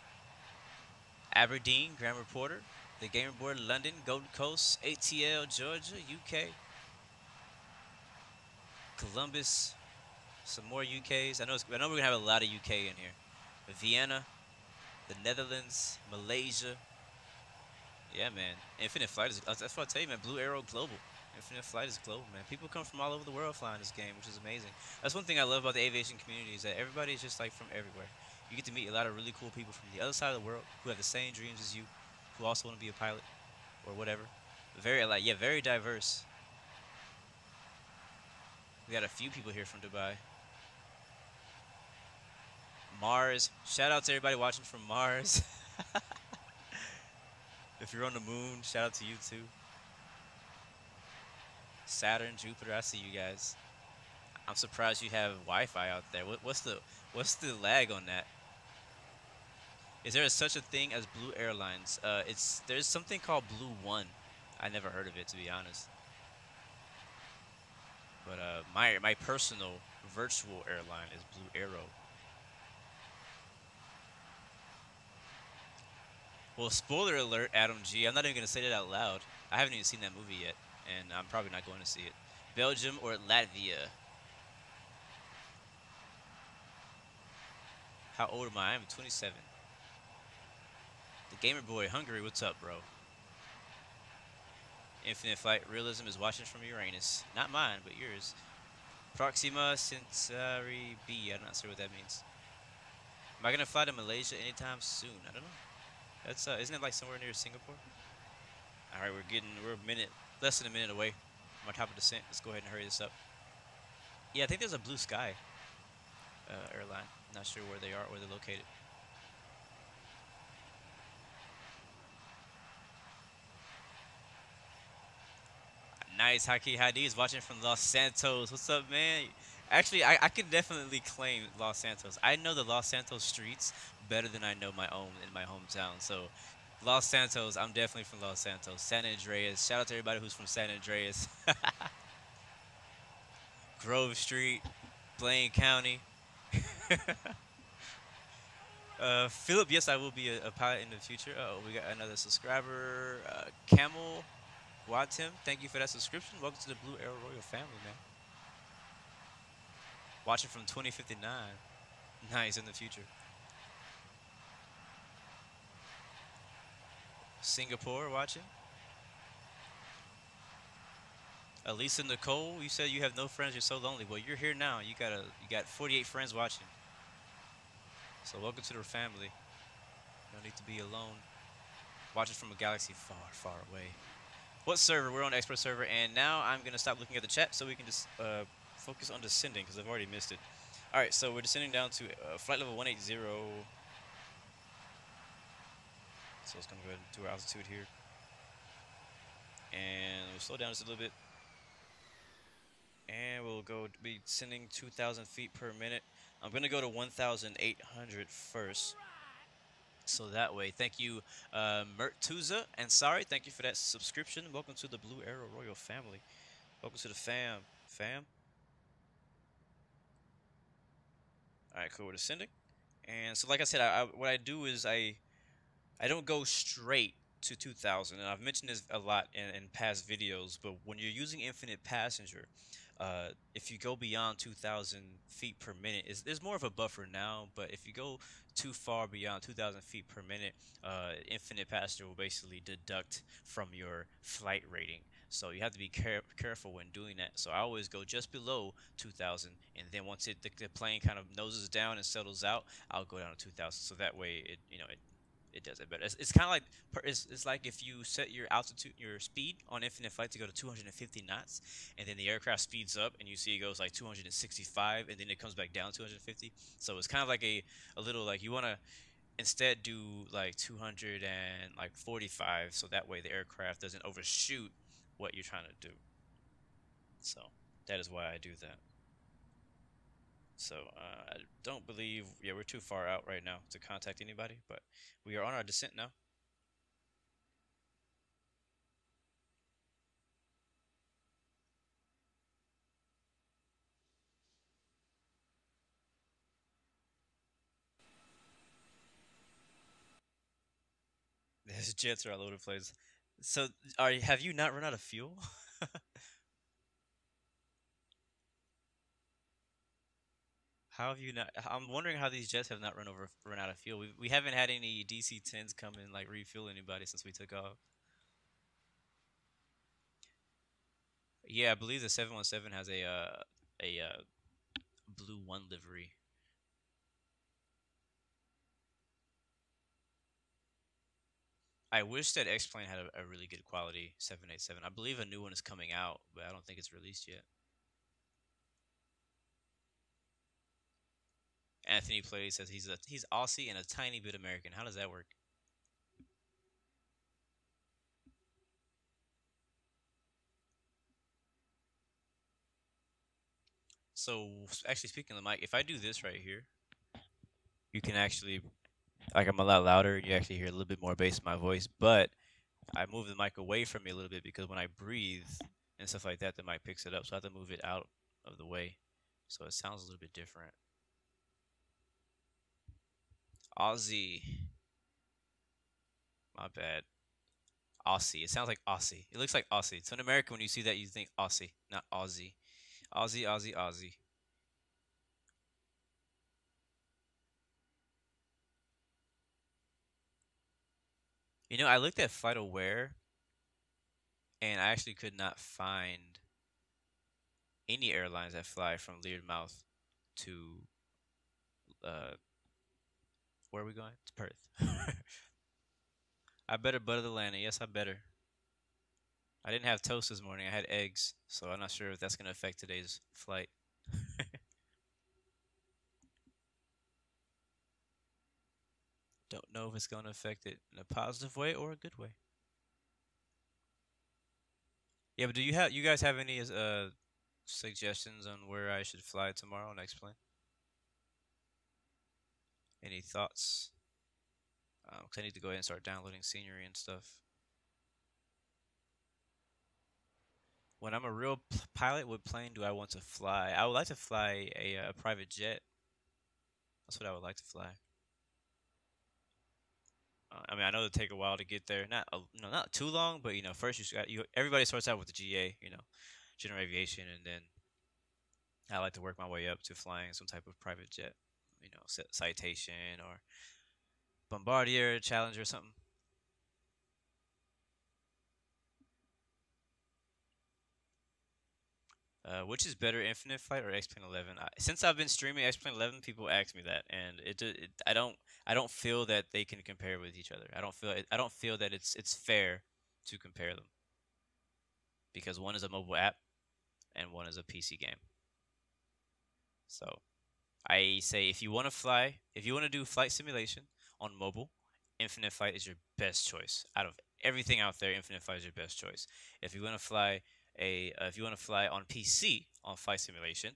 Aberdeen, Grand Reporter. The Game Board, London, Gold Coast, ATL, Georgia, UK. Columbus, some more UKs. I know we're gonna have a lot of UK in here. Vienna, the Netherlands, Malaysia. Yeah, man. Infinite Flight is, that's what I tell you, man. Blue Arrow Global. Infinite Flight is global, man. People come from all over the world flying this game, which is amazing. That's one thing I love about the aviation community is that everybody is just like from everywhere. You get to meet a lot of really cool people from the other side of the world who have the same dreams as you, who also want to be a pilot or whatever. Very diverse. We got a few people here from Dubai. Mars. Shout out to everybody watching from Mars. If you're on the moon, shout out to you too. Saturn, Jupiter, I see you guys. I'm surprised you have Wi-Fi out there. What's the lag on that? Is there such a thing as Blue Airlines? It's there's something called Blue One. I never heard of it to be honest. But my personal virtual airline is Blue Arrow. Well, spoiler alert, Adam G. I'm not even gonna say that out loud. I haven't even seen that movie yet, and I'm probably not going to see it. Belgium or Latvia? How old am I? I'm 27. The Gamer Boy, Hungary. What's up, bro? Infinite Flight Realism is watching from Uranus. Not mine, but yours. Proxima Centauri B. I'm not sure what that means. Am I gonna fly to Malaysia anytime soon? I don't know. That's isn't it like somewhere near Singapore? All right, we're a minute, less than a minute away from our top of descent. Let's go ahead and hurry this up. Yeah, I think there's a Blue Sky airline. Not sure where they are, where they're located. Nice. Haki Hadi is watching from Los Santos. What's up, man? Actually, I could definitely claim Los Santos. I know the Los Santos streets better than I know my own in my hometown. So, Los Santos, I'm definitely from Los Santos. San Andreas. Shout out to everybody who's from San Andreas. Grove Street, Blaine County. Philip, yes, I will be a pilot in the future. Oh, we got another subscriber. Camel Watim, thank you for that subscription. Welcome to the Blue Arrow Royal family, man. Watching from 2059. Nice, in the future. Singapore watching. Elisa Nicole, you said you have no friends, you're so lonely. Well, you're here now. You got 48 friends watching. So welcome to the family. No need to be alone. Watching from a galaxy far, far away. What server? We're on the expert server, and now I'm gonna stop looking at the chat so we can just focus on descending because I've already missed it. All right, so we're descending down to flight level 180. So let's gonna go ahead and do our altitude here, and we'll slow down just a little bit, and we'll go be descending 2,000 feet per minute. I'm gonna go to 1,800 first. So that way, thank you, Mertuza and sorry, thank you for that subscription. Welcome to the Blue Arrow Royal family. Welcome to the fam. All right, cool. We're descending, and so like I said, what I do is I don't go straight to 2,000, and I've mentioned this a lot in past videos. But when you're using infinite passenger, if you go beyond 2,000 feet per minute, there's more of a buffer now. But if you go too far beyond 2,000 feet per minute, infinite passenger will basically deduct from your flight rating. So you have to be careful when doing that. So I always go just below 2,000, and then once the plane kind of noses down and settles out, I'll go down to 2,000. So that way it does it better. It's kind of like it's like if you set your altitude, your speed on infinite flight to go to 250 knots, and then the aircraft speeds up, and you see it goes like 265, and then it comes back down 250. So it's kind of like a little like you want to instead do like 245, so that way the aircraft doesn't overshoot what you're trying to do. So that is why I do that. So I don't believe, yeah, we're too far out right now to contact anybody, but we are on our descent now. These jets are all over the place. So have you not run out of fuel? How have you not? I'm wondering how these jets have not run out of fuel. We haven't had any DC-10s come and like refuel anybody since we took off. Yeah, I believe the 717 has a blue one livery. I wish that X-Plane had a really good quality 787. I believe a new one is coming out, but I don't think it's released yet. Anthony Play says he's Aussie and a tiny bit American. How does that work? So actually, speaking of the mic, if I do this right here, you can actually like I'm a lot louder. You actually hear a little bit more bass in my voice, but I move the mic away from me a little bit because when I breathe and stuff like that, the mic picks it up. So I have to move it out of the way, so it sounds a little bit different. Aussie, my bad. Aussie. It sounds like Aussie. It looks like Aussie. So in America, when you see that, you think Aussie, not Aussie. Aussie, Aussie, Aussie. You know, I looked at Flight Aware, and I actually could not find any airlines that fly from Learmouth to uh, where are we going? To Perth. I better butter the landing. Yes, I better. I didn't have toast this morning. I had eggs, so I'm not sure if that's going to affect today's flight. Don't know if it's going to affect it in a positive way or a good way. Yeah, but do you guys have any suggestions on where I should fly tomorrow next plane? Any thoughts? 'Cause I need to go ahead and start downloading scenery and stuff. When I'm a real pilot, what plane do I want to fly? I would like to fly a private jet. That's what I would like to fly. I mean, I know it'll take a while to get there. Not too long, but first everybody starts out with the GA, general aviation, and then I like to work my way up to flying some type of private jet, Citation or Bombardier, Challenger, or something. Which is better, Infinite Flight or X-Plane 11? Since I've been streaming X-Plane 11, people ask me that, and I don't feel that they can compare with each other. I don't feel that it's fair to compare them because one is a mobile app and one is a PC game. So I say if you want to fly, if you want to do flight simulation on mobile, Infinite Flight is your best choice. Out of everything out there, Infinite Flight is your best choice. If you want to fly if you want to fly on PC on flight simulation,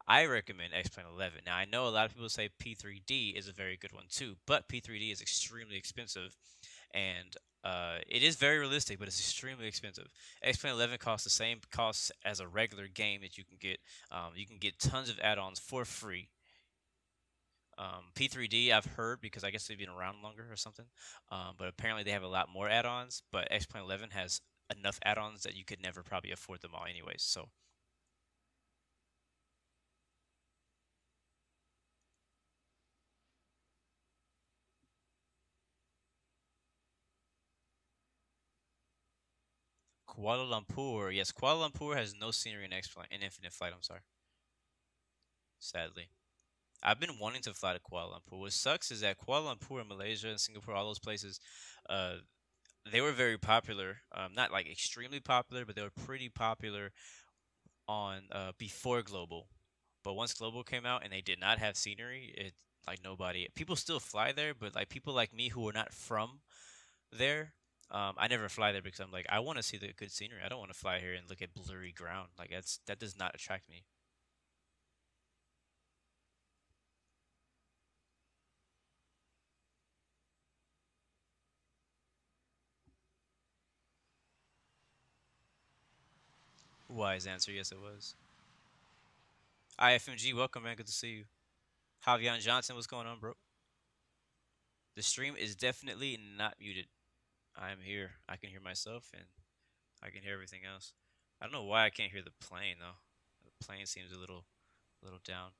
I recommend X-Plane 11. Now I know a lot of people say P3D is a very good one too, but P3D is extremely expensive, and it is very realistic, but it's extremely expensive. X-Plane 11 costs the same costs as a regular game that you can get. You can get tons of add-ons for free. P3D I've heard because I guess they've been around longer or something, but apparently they have a lot more add-ons. But X-Plane 11 has enough add-ons that you could never probably afford them all anyways. So Kuala Lumpur, yes, Kuala Lumpur has no scenery in Infinite Flight. I'm sorry, sadly. I've been wanting to fly to Kuala Lumpur. What sucks is that Kuala Lumpur and Malaysia and Singapore, all those places, uh, they were very popular. Not like extremely popular, but they were pretty popular on before Global. But once Global came out and they did not have scenery, it like nobody people still fly there, but like people like me who are not from there, I never fly there because I'm like I want to see the good scenery. I don't want to fly here and look at blurry ground. Like that does not attract me. Wise answer, yes it was. IFMG, welcome man, good to see you. Javion Johnson, what's going on, bro? The stream is definitely not muted. I am here. I can hear myself and I can hear everything else. I don't know why I can't hear the plane though. The plane seems a little down.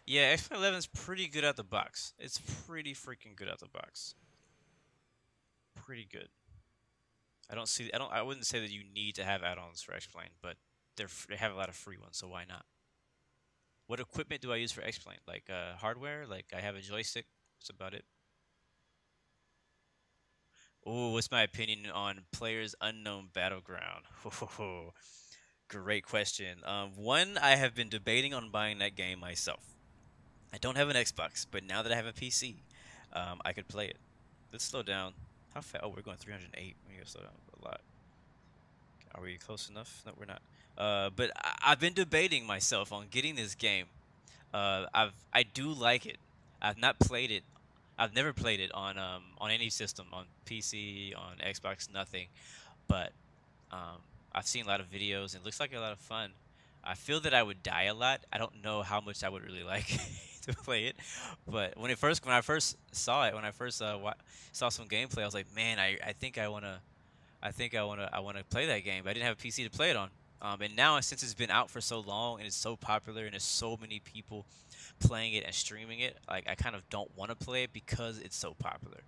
Yeah, X-Men 11 is pretty good out the box. It's pretty freaking good out the box. Pretty good. I wouldn't say that you need to have add-ons for X-Plane, but they have a lot of free ones, so why not? What equipment do I use for X-Plane? Like hardware? Like I have a joystick. That's about it. Oh, what's my opinion on Players Unknown Battleground? Great question. One, I have been debating on buying that game myself. I don't have an Xbox, but now that I have a PC, I could play it. Let's slow down. How fast? Oh, we're going 308. We gotta slow down a lot. Are we close enough? No, we're not. But I've been debating myself on getting this game. I do like it. I've not played it. I've never played it on any system, on PC, on Xbox, nothing. But um, I've seen a lot of videos and it looks like a lot of fun. I feel that I would die a lot. I don't know how much I would really like to play it, but when I first saw it, when I first saw some gameplay, I was like, man, I think I wanna play that game. But I didn't have a PC to play it on. And now since it's been out for so long and it's so popular and there's so many people playing it and streaming it, like I kind of don't want to play it because it's so popular.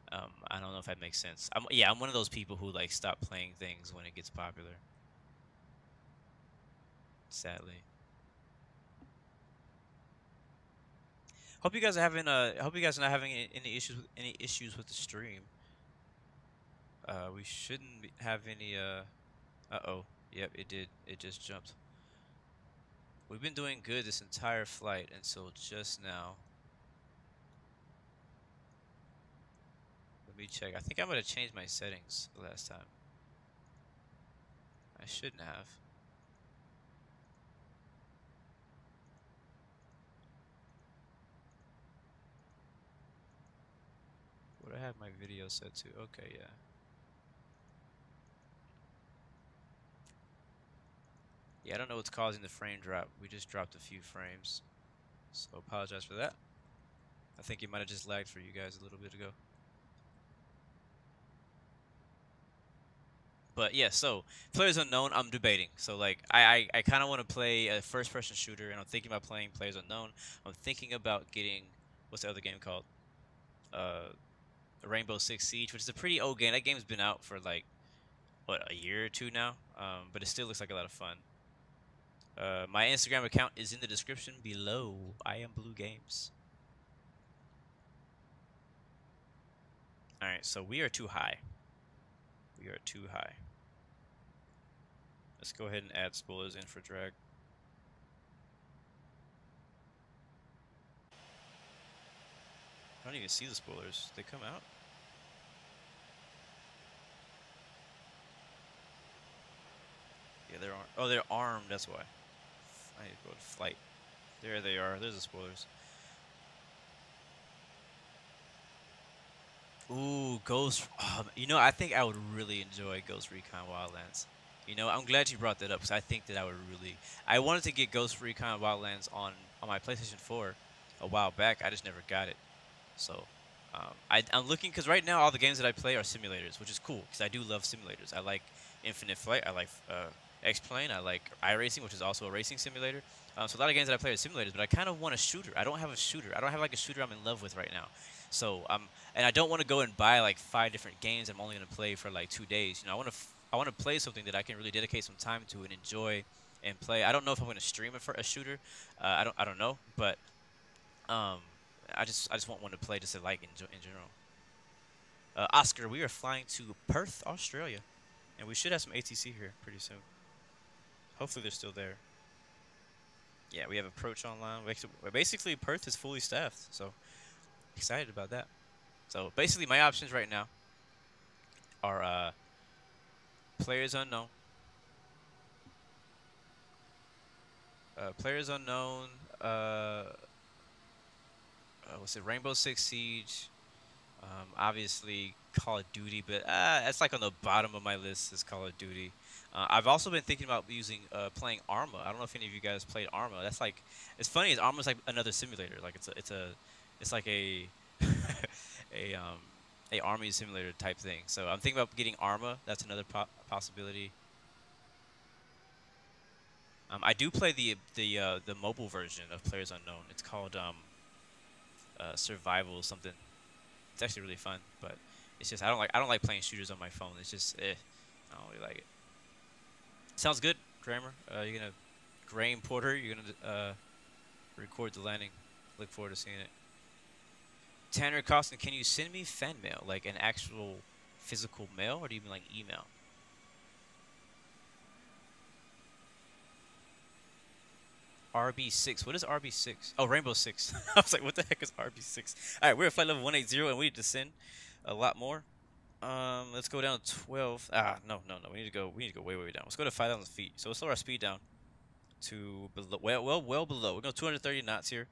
I don't know if that makes sense. I'm one of those people who like stop playing things when it gets popular. Sadly. Hope you guys are having hope you guys are not having any issues with the stream. We shouldn't have any uh-oh. Yep, it did. It just jumped. We've been doing good this entire flight until just now. Let me check. I think I'm gonna change my settings the last time. I shouldn't have. Would I have my video set to? Okay, yeah. Yeah, I don't know what's causing the frame drop. We just dropped a few frames. So apologize for that. I think it might have just lagged for you guys a little bit ago. But yeah, so Players Unknown, I'm debating. So like I kind of want to play a first person shooter and I'm thinking about playing Players Unknown. I'm thinking about getting what's the other game called? Uh Rainbow Six Siege, which is a pretty old game. That game's been out for like what, a year or two now. But it still looks like a lot of fun. My Instagram account is in the description below. I am Blue Games. Alright, so we are too high. We are too high. Let's go ahead and add spoilers in for drag. I don't even see the spoilers. They come out? Yeah, they're armed. Oh, they're armed, that's why. I need to go to flight. There they are. There's the spoilers. Ooh, Ghost. You know, I think I would really enjoy Ghost Recon Wildlands. You know, I'm glad you brought that up because I think that I would really. I wanted to get Ghost Recon Wildlands on my PlayStation 4 a while back. I just never got it. So, I'm looking because right now all the games that I play are simulators, which is cool because I do love simulators. I like Infinite Flight. I like X-Plane. I like iRacing, which is also a racing simulator. So a lot of games that I play are simulators, but I kind of want a shooter. I don't have a shooter. I don't have like a shooter I'm in love with right now. So and I don't want to go and buy like 5 different games I'm only gonna play for like 2 days. You know, I want to play something that I can really dedicate some time to and enjoy and play. I don't know if I'm gonna stream it for a shooter. I don't know, but I just want one to play just to like in general. Oscar, we are flying to Perth, Australia, and we should have some ATC here pretty soon. Hopefully they're still there. Yeah, we have Approach online. Basically, Perth is fully staffed, so excited about that. So basically, my options right now are Players Unknown, Players Unknown. What's it? Rainbow Six Siege. Obviously Call of Duty, but that's like on the bottom of my list is Call of Duty. I've also been thinking about playing Arma. I don't know if any of you guys played Arma. That's like, it's funny. Arma's like another simulator. Like it's like a a army simulator type thing. So I'm thinking about getting Arma. That's another possibility. I do play the mobile version of Players Unknown. It's called Survival something. It's actually really fun, but it's just I don't like playing shooters on my phone. It's just I don't really like it. Sounds good, Grammar. You're gonna Graham Porter. You're gonna record the landing. Look forward to seeing it. Tanner Costin, can you send me fan mail, like an actual physical mail, or do you mean like email? RB6. What is RB6? Oh, Rainbow Six. I was like, what the heck is RB6? All right, we're at flight level 180, and we need to send a lot more. Let's go down to 12. Ah, no, no, no. We need to go. We need to go way, way down. Let's go to 5,000 feet. So let's slow our speed down to below, well below. We're going 230 knots here.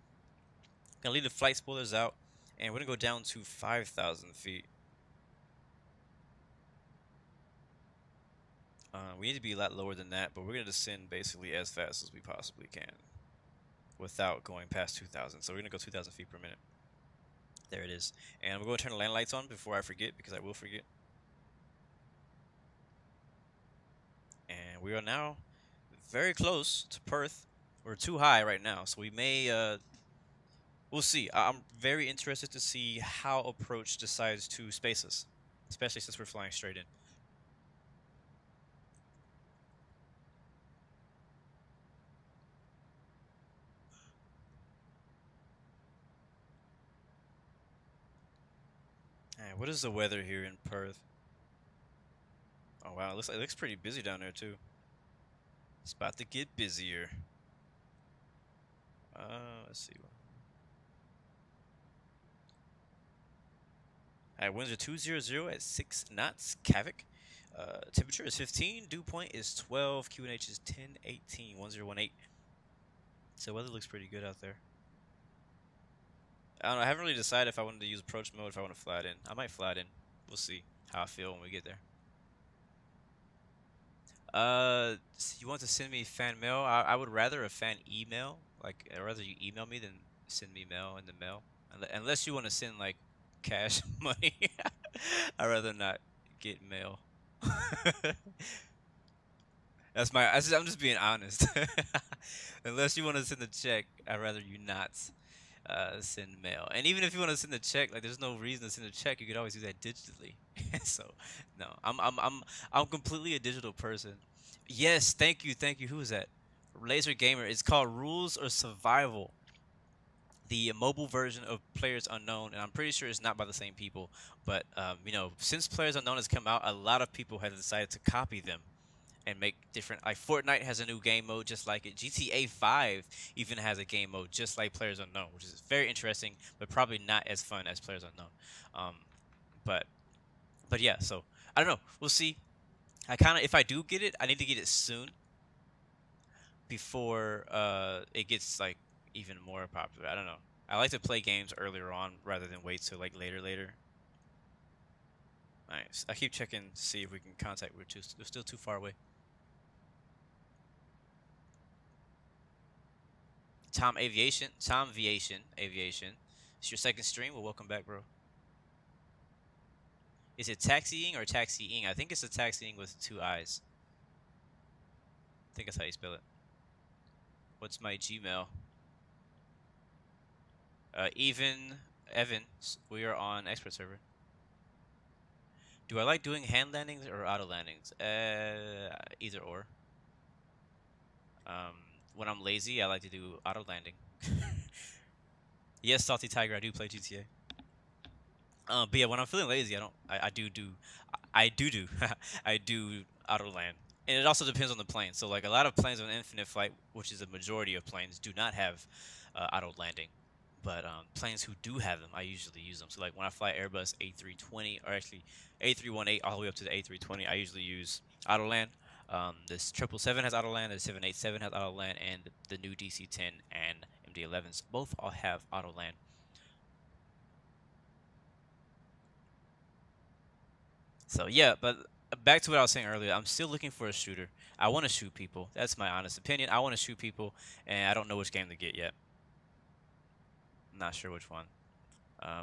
Gonna leave the flight spoilers out, and we're gonna go down to 5,000 feet. We need to be a lot lower than that, but we're gonna descend basically as fast as we possibly can without going past 2,000. So we're gonna go 2,000 feet per minute. There it is. And we're gonna turn the land lights on before I forget, because I will forget. And we are now very close to Perth. We're too high right now, so we may we'll see. I'm very interested to see how Approach decides to space us, especially since we're flying straight in. Alright, what is the weather here in Perth? Oh wow, it looks pretty busy down there too. It's about to get busier. Let's see. Alright, winds are 200 at 6 knots, Kavik. Temperature is 15, dew point is 12, QNH is 1018, 1018. So weather looks pretty good out there. I don't know, I haven't really decided if I wanted to use approach mode, if I want to fly it in. I might fly it in. We'll see how I feel when we get there. You want to send me fan mail? I would rather a fan email. Like, I'd rather you email me than send me mail in the mail. Unless you want to send, like, cash money. I'd rather not get mail. I'm just being honest. Unless you want to send a check, I'd rather you not send mail. And even if you want to send a check, like there's no reason to send a check. You could always do that digitally. So no, I'm completely a digital person. Yes, thank you, thank you. Who is that? Laser Gamer. It's called Rules or Survival, the mobile version of Players Unknown, and I'm pretty sure it's not by the same people. But you know, since Players Unknown has come out, a lot of people have decided to copy them and make different. Like Fortnite has a new game mode just like it. GTA 5 even has a game mode just like Players Unknown, which is very interesting, but probably not as fun as Players Unknown. Um, but yeah, so I don't know. We'll see. I kind of, if I do get it, I need to get it soon before it gets like even more popular. I don't know. I like to play games earlier on rather than wait till like later. Nice. I keep checking to see if we can contact. We're still too far away. Tom Aviation. It's your second stream. Well, welcome back, bro. Is it taxiing or taxiing? I think it's a taxiing with 2 I's. I think that's how you spell it. What's my Gmail? Evan, we are on expert server. Do I like doing hand landings or auto landings? Either or. When I'm lazy, I like to do auto landing. Yes, Salty Tiger, I do play GTA. But yeah, when I'm feeling lazy, I do I do auto land. And it also depends on the plane. So like a lot of planes on Infinite Flight, which is a majority of planes, do not have auto landing. But planes who do have them, I usually use them. So like when I fly Airbus A320, or actually A318 all the way up to the A320, I usually use auto land. This 777 has auto land, the 787 has auto land, and the new DC-10 and MD-11s both all have auto land. So yeah, but back to what I was saying earlier, I'm still looking for a shooter. I want to shoot people. That's my honest opinion. I want to shoot people, and I don't know which game to get yet. I'm not sure which one.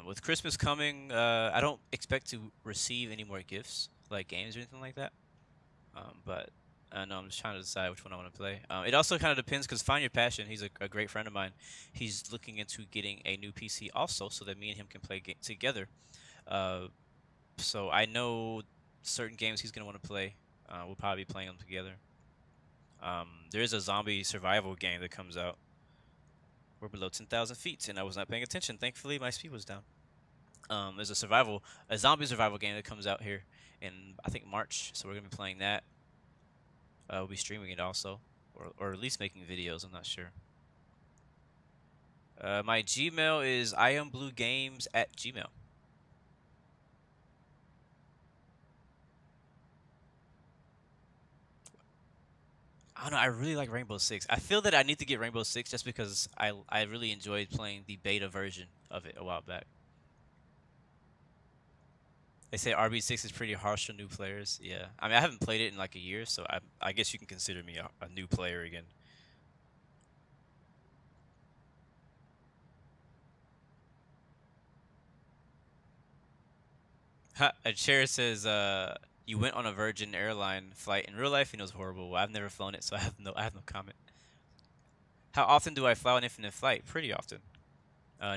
With Christmas coming, I don't expect to receive any more gifts, like games or anything like that. But I know I'm just trying to decide which one I want to play. It also kind of depends, because Find Your Passion, he's a great friend of mine. He's looking into getting a new PC also, so that me and him can play together. So I know certain games he's going to want to play. We'll probably be playing them together. There is a zombie survival game that comes out. We're below 10,000 feet, and I was not paying attention. Thankfully, my speed was down. There's a zombie survival game that comes out here in, I think, March. So we're going to be playing that. We'll be streaming it also, or at least making videos. I'm not sure. My Gmail is iambluegames@gmail. I don't know. I really like Rainbow Six. I feel that I need to get Rainbow Six just because I really enjoyed playing the beta version of it a while back. They say RB6 is pretty harsh on new players. Yeah, I mean I haven't played it in like a year, so I guess you can consider me a new player again. A chair says, you went on a Virgin Airline flight in real life and it was horrible. Well, I've never flown it, so I have no comment. How often do I fly on Infinite Flight? Pretty often.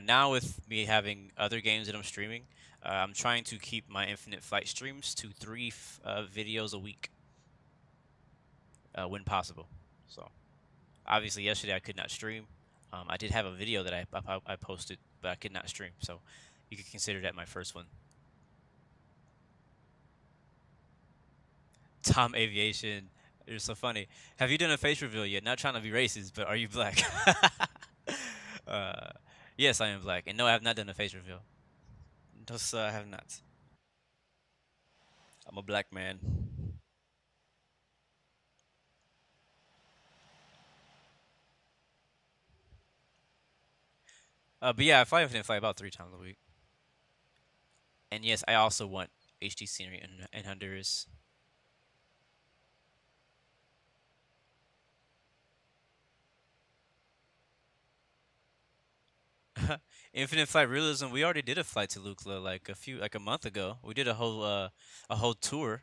Now with me having other games that I'm streaming, I'm trying to keep my Infinite Flight streams to 3 videos a week, when possible. So obviously yesterday I could not stream. I did have a video that I posted, but I could not stream. So you could consider that my first one. Tom Aviation. You're so funny. Have you done a face reveal yet? Not trying to be racist, but are you black? uh, yes, I am black. And no, I have not done a face reveal. Just, I have not. I'm a black man. But yeah, I fly Infinite Flight about 3 times a week. And yes, I also want HD scenery in Honduras. Infinite Flight Realism. We already did a flight to Lukla like a month ago. We did a whole tour.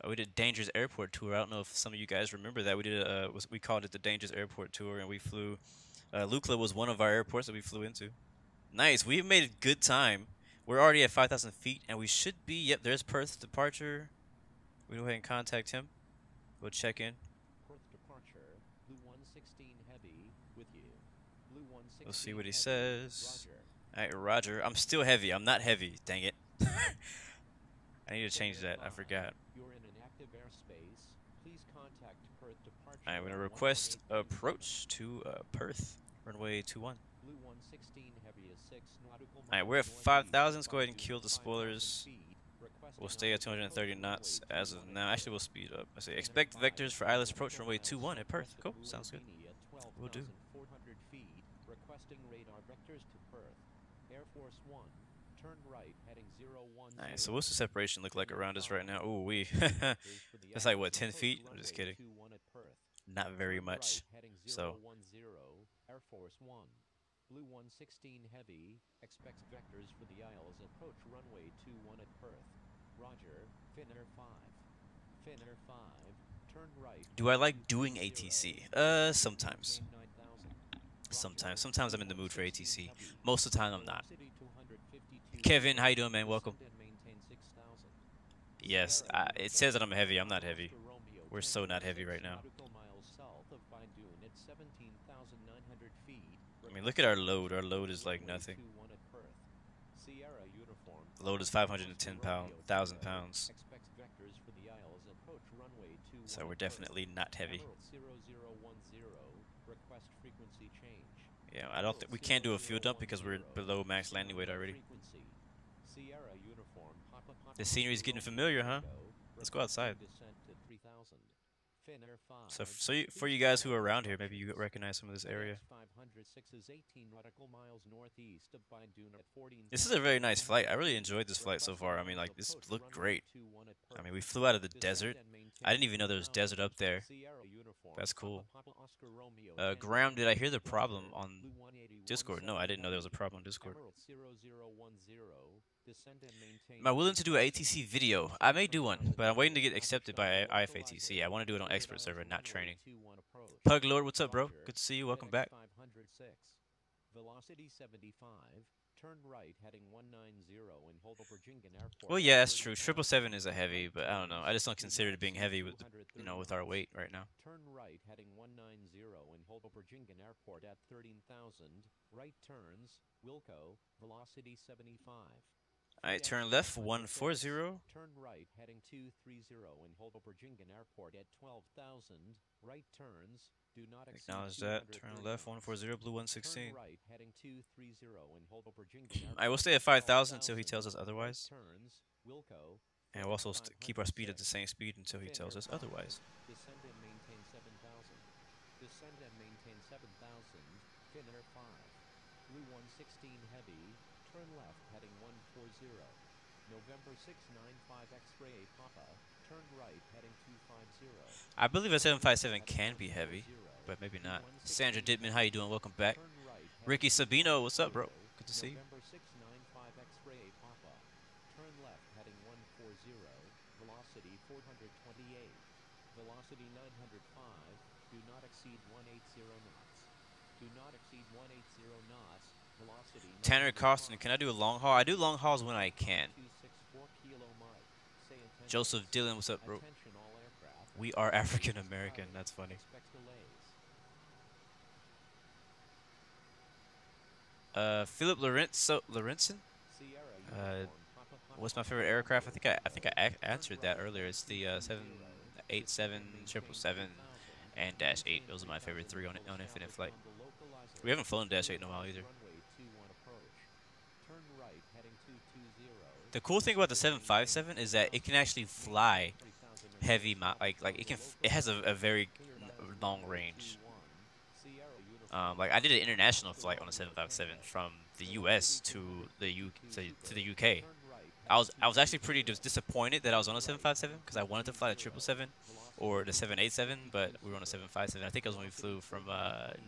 We did Dangerous Airport tour. I don't know if some of you guys remember that. We did we called it the Dangerous Airport tour, and we flew. Lukla was one of our airports that we flew into. Nice. We've made a good time. We're already at 5,000 feet, and we should be. Yep, there's Perth departure. We go ahead and contact him. We'll check in. Perth departure, Blue 116 heavy with you. Blue 116 We'll see what he heavy, says. Roger. Alright, Roger. I'm still heavy. I'm not heavy. Dang it. I need to change that. I forgot. You're in an active airspace. Please contact Perth departure. I'm going to request approach to Perth, runway 21. Blue 116 heavy is 6 nautical miles. Alright, we're at 5,000. Let's go ahead and kill the spoilers. We'll stay at 230 knots as of now. Actually, we'll speed up. I say expect vectors for ILS approach runway 21 at Perth. Cool. Sounds good. We'll do. Requesting radar vectors to Perth. Air Force 1, turn right, heading 010. Alright, so what's the separation look like around us right now? Ooh, we. That's like, what, 10 feet? I'm just kidding. Not very much. So. Air Force 1, Blue 116 heavy, expects vectors for the Isles, approach runway 21 at Perth. Roger, Finnair 5. Finnair 5, turn right. Do I like doing ATC? Sometimes. Sometimes I'm in the mood for ATC. Most of the time I'm not. Kevin, how you doing, man? Welcome. Yes, it says that I'm heavy. I'm not heavy. We're so not heavy right now. I mean, look at our load. Our load is like nothing. Load is 510,000 pounds. So we're definitely not heavy. Yeah, I don't think we can't do a fuel dump because we're below max landing weight already. The scenery is getting familiar, huh? Let's go outside. So, for you guys who are around here, maybe you recognize some of this area. This is a very nice flight. I really enjoyed this flight so far. I mean, like, this looked great. I mean, we flew out of the desert. I didn't even know there was desert up there. That's cool. Graham, did I hear the problem on Discord? No, I didn't know there was a problem on Discord. Am I willing to do an ATC video? I may do one, but I'm waiting to get accepted by IFATC. I want to do it on expert server, not training. Pug Lord, what's up, bro? Good to see you. Welcome back. Velocity 75, turn right heading 190 and hold over Jingen Airport. Well, yeah, that's true. 777 is a heavy, but I don't know. I just don't consider it being heavy with, with our weight right now. Turn right heading 190 and hold over Jingen Airport at 13,000. Right turns, Wilco, velocity 75. Alright, turn left 140. Turn right heading 230 and hold over Jingen Airport at 12,000. Right turns, do not acknowledge that. Turn left 140, blue 116. Turn right heading 230 and hold over Jingen Airport. I will stay at 5,000 until he tells us otherwise. Turns, Wilco, and we'll also keep our speed at the same speed until he tells us otherwise. Descend and maintain 7,000. Descend and maintain 7,000, Finnair 5. Blue 116 Heavy, turn left heading 140. November 695 X-ray Papa, turn right heading 250. I believe a 757 can be heavy, but maybe not. Sandra Dittman, how you doing? Welcome back. Turn right Ricky Sabino, what's up, bro? Good to see you. November 695 X-ray Papa, turn left heading 140, velocity 428, velocity 905, do not exceed 180 knots. Do not exceed 180 knots, velocity Tanner Costin, can I do a long haul? I do long hauls when I can. 264 kilo Mike. Say attention. Joseph Dillon, what's up, bro? Attention all aircraft. We are African American. That's funny. Expects delays. Philip Lorenzen. Sierra Uh, uniform, Papa, Papa, What's my Oscar favorite Romeo aircraft? I think I Tango. answered that earlier. It's the 787, 777, and Dash 8. Those are my favorite three on Infinite Flight. We haven't flown Dash 8 in a while either. The cool thing about the 757 is that it can actually fly heavy, it has a very long range. Like I did an international flight on a 757 from the U.S. to the U.K. I was actually pretty disappointed that I was on a 757 because I wanted to fly the 777 or the 787, but we were on a 757. I think it was when we flew from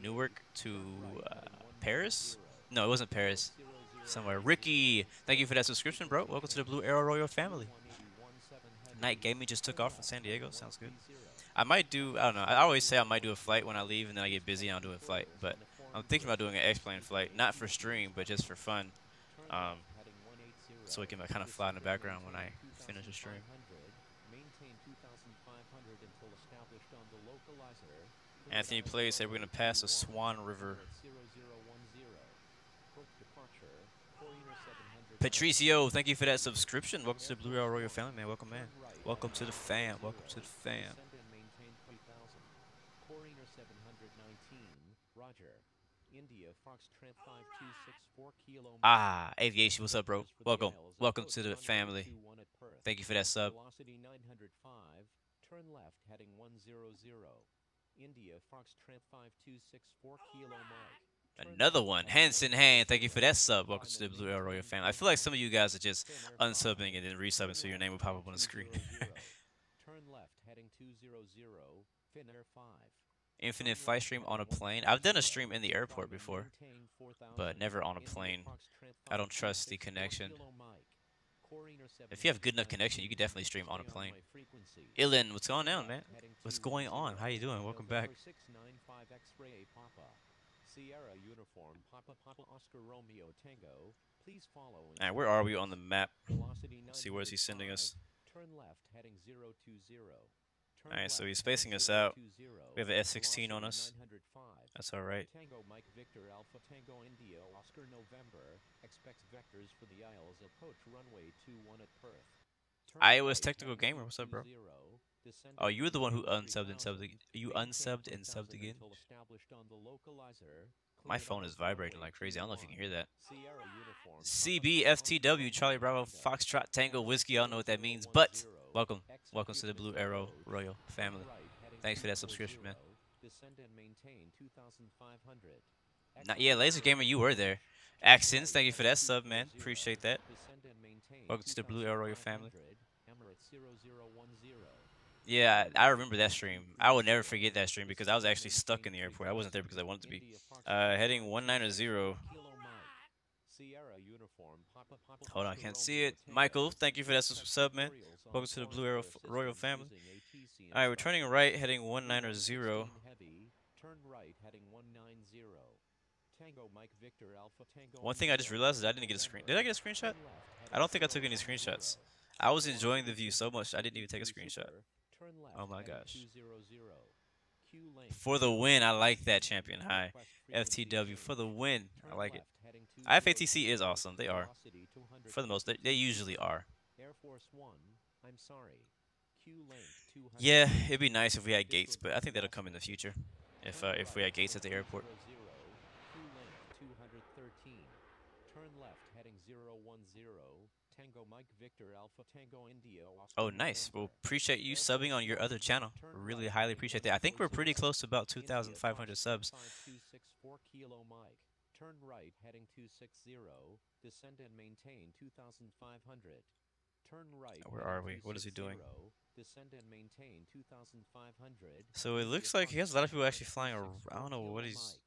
Newark to Paris. No, it wasn't Paris. Somewhere. Ricky, thank you for that subscription, bro. Welcome to the Blue Arrow Royal family. Night Gaming just took off from San Diego. Sounds good. I might do, I don't know. I always say I might do a flight when I leave, and then I get busy and I'll do a flight. But I'm thinking about doing an X-plane flight, not for stream, but just for fun. So we can kind of fly in the background when I finish the stream. Anthony Plays said we're going to pass the Swan River. Patricio, thank you for that subscription. Welcome to the Blue Arrow Royal family, man. Welcome, man. Welcome to the fam. Welcome to the fam. Ah, Aviation, what's up, bro? Welcome. Welcome to the family. Thank you for that sub. Velocity 905, turn left heading 100. India Foxtrot 5264 kilo Mike. Another one. Hanson Hand, thank you for that sub. Welcome to the Blue Arrow Royal family. I feel like some of you guys are just unsubbing and then resubbing so your name will pop up on the screen. Turn left heading 200, Finnair 5. Infinite flight stream on a plane. I've done a stream in the airport before, but never on a plane. I don't trust the connection. If you have good enough connection, you can definitely stream on a plane. Ilan, what's going on, man? What's going on? How you doing? Welcome back. Sierra uniform, Papa Papa Oscar Romeo Tango. Please follow. Alright, where are we on the map? Velocity Let's see, where is he sending us? Turn left heading 020. Alright, so he's spacing us out. We have an S-16 on us. That's alright. Tango Mike Victor Alpha Tango India Oscar November expects vectors for the Isles. Approach runway 21 at Perth. iOS Technical Gamer, what's up, bro? Oh, you were the one who unsubbed and subbed again. You unsubbed and subbed again? My phone is vibrating like crazy. I don't know if you can hear that. CBFTW, Charlie Bravo, Foxtrot, Tango, Whiskey. I don't know what that means, but welcome. Welcome to the Blue Arrow Royal family. Thanks for that subscription, man. Yeah, Laser Gamer, you were there. Accents, thank you for that sub, man. Appreciate that. Welcome to the Blue Arrow Royal family. Yeah, I remember that stream. I will never forget that stream because I was actually stuck in the airport. I wasn't there because I wanted to be. Heading 190. Hold on, I can't see it. Michael, thank you for that sub, man. Welcome to the Blue Arrow Royal family. Alright, we're turning right, heading 190. One thing I just realized is I didn't get a screen. Did I get a screenshot? I don't think I took any screenshots. I was enjoying the view so much I didn't even take a screenshot. Oh my gosh. For the win, I like that, Champion High. FTW, for the win. I like it. IFATC is awesome. They are. For the most, they usually are. Yeah, it'd be nice if we had gates, but I think that'll come in the future. If we had gates at the airport. Tango Mike Victor Alpha Tango India Oscar Oh, nice. Well, November. appreciate you subbing Airport on your other 1, channel. turn Really right highly heading appreciate that. I think we're pretty 1040. close to about India 2,500 Foxtrot subs. 5264 Kilo Mike. Turn right heading 260. Descend and maintain 2500. Turn right Where heading are we? What is he 260. doing? Descend and maintain 2500. So it India looks like he has a lot of people Foxtrot actually flying around. I 5264 don't know what Kilo he's.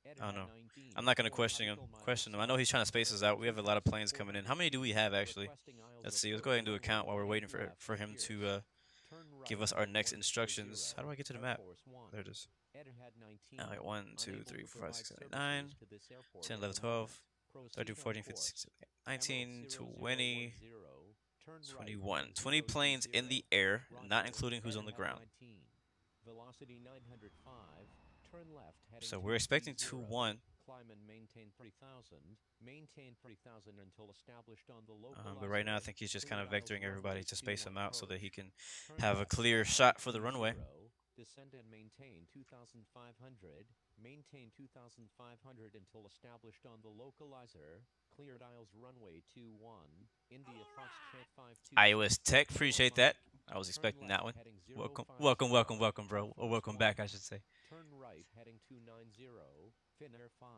Mike. I don't Edihead know. 19. I'm not gonna 4 question him. nautical miles Question him. I know he's south. trying to space us Bearing out. We have a lot of planes coming in. 2040. How many do we have actually? Requesting aisles Let's of see. Let's go ahead first and do a runway count while we're 18 waiting left for and him to Pierce. Turn give right us our heading next 140. instructions. How do I get to the Air map? Force 1. There it is. Edihead 19. Like 1, 2, Unable 3, to 4, 5, provide 6, 7, 8, services 9, to this airport 10, at 11, the 12, moment. 13, Proceed on 14, 15, course. 16, 17, Emerald 19, 20, 0010. Turn right 21. heading 20 planes in 020. the air, not Roger. including who's on the Edihead ground. 19. Velocity 905. Turn left heading So we're expecting 230. 2-1. Climb and maintain 3000. Maintain 3000 until established on the But right now I localizer. think he's just kind Cleared of aisles vectoring everybody runway to space 21 them out so that he approach. can Turn have a left clear heading shot for the runway. 230. Descend and maintain 2500. Maintain 2500 until established on the localizer. Cleared aisles runway 21. India Foxtrot 52. iOS Tech, appreciate that. I was expecting that one. Heading Welcome, 050. welcome, welcome, welcome, Air bro. Or Force welcome 1. back, I should say. Turn right heading 290. Finnair 5.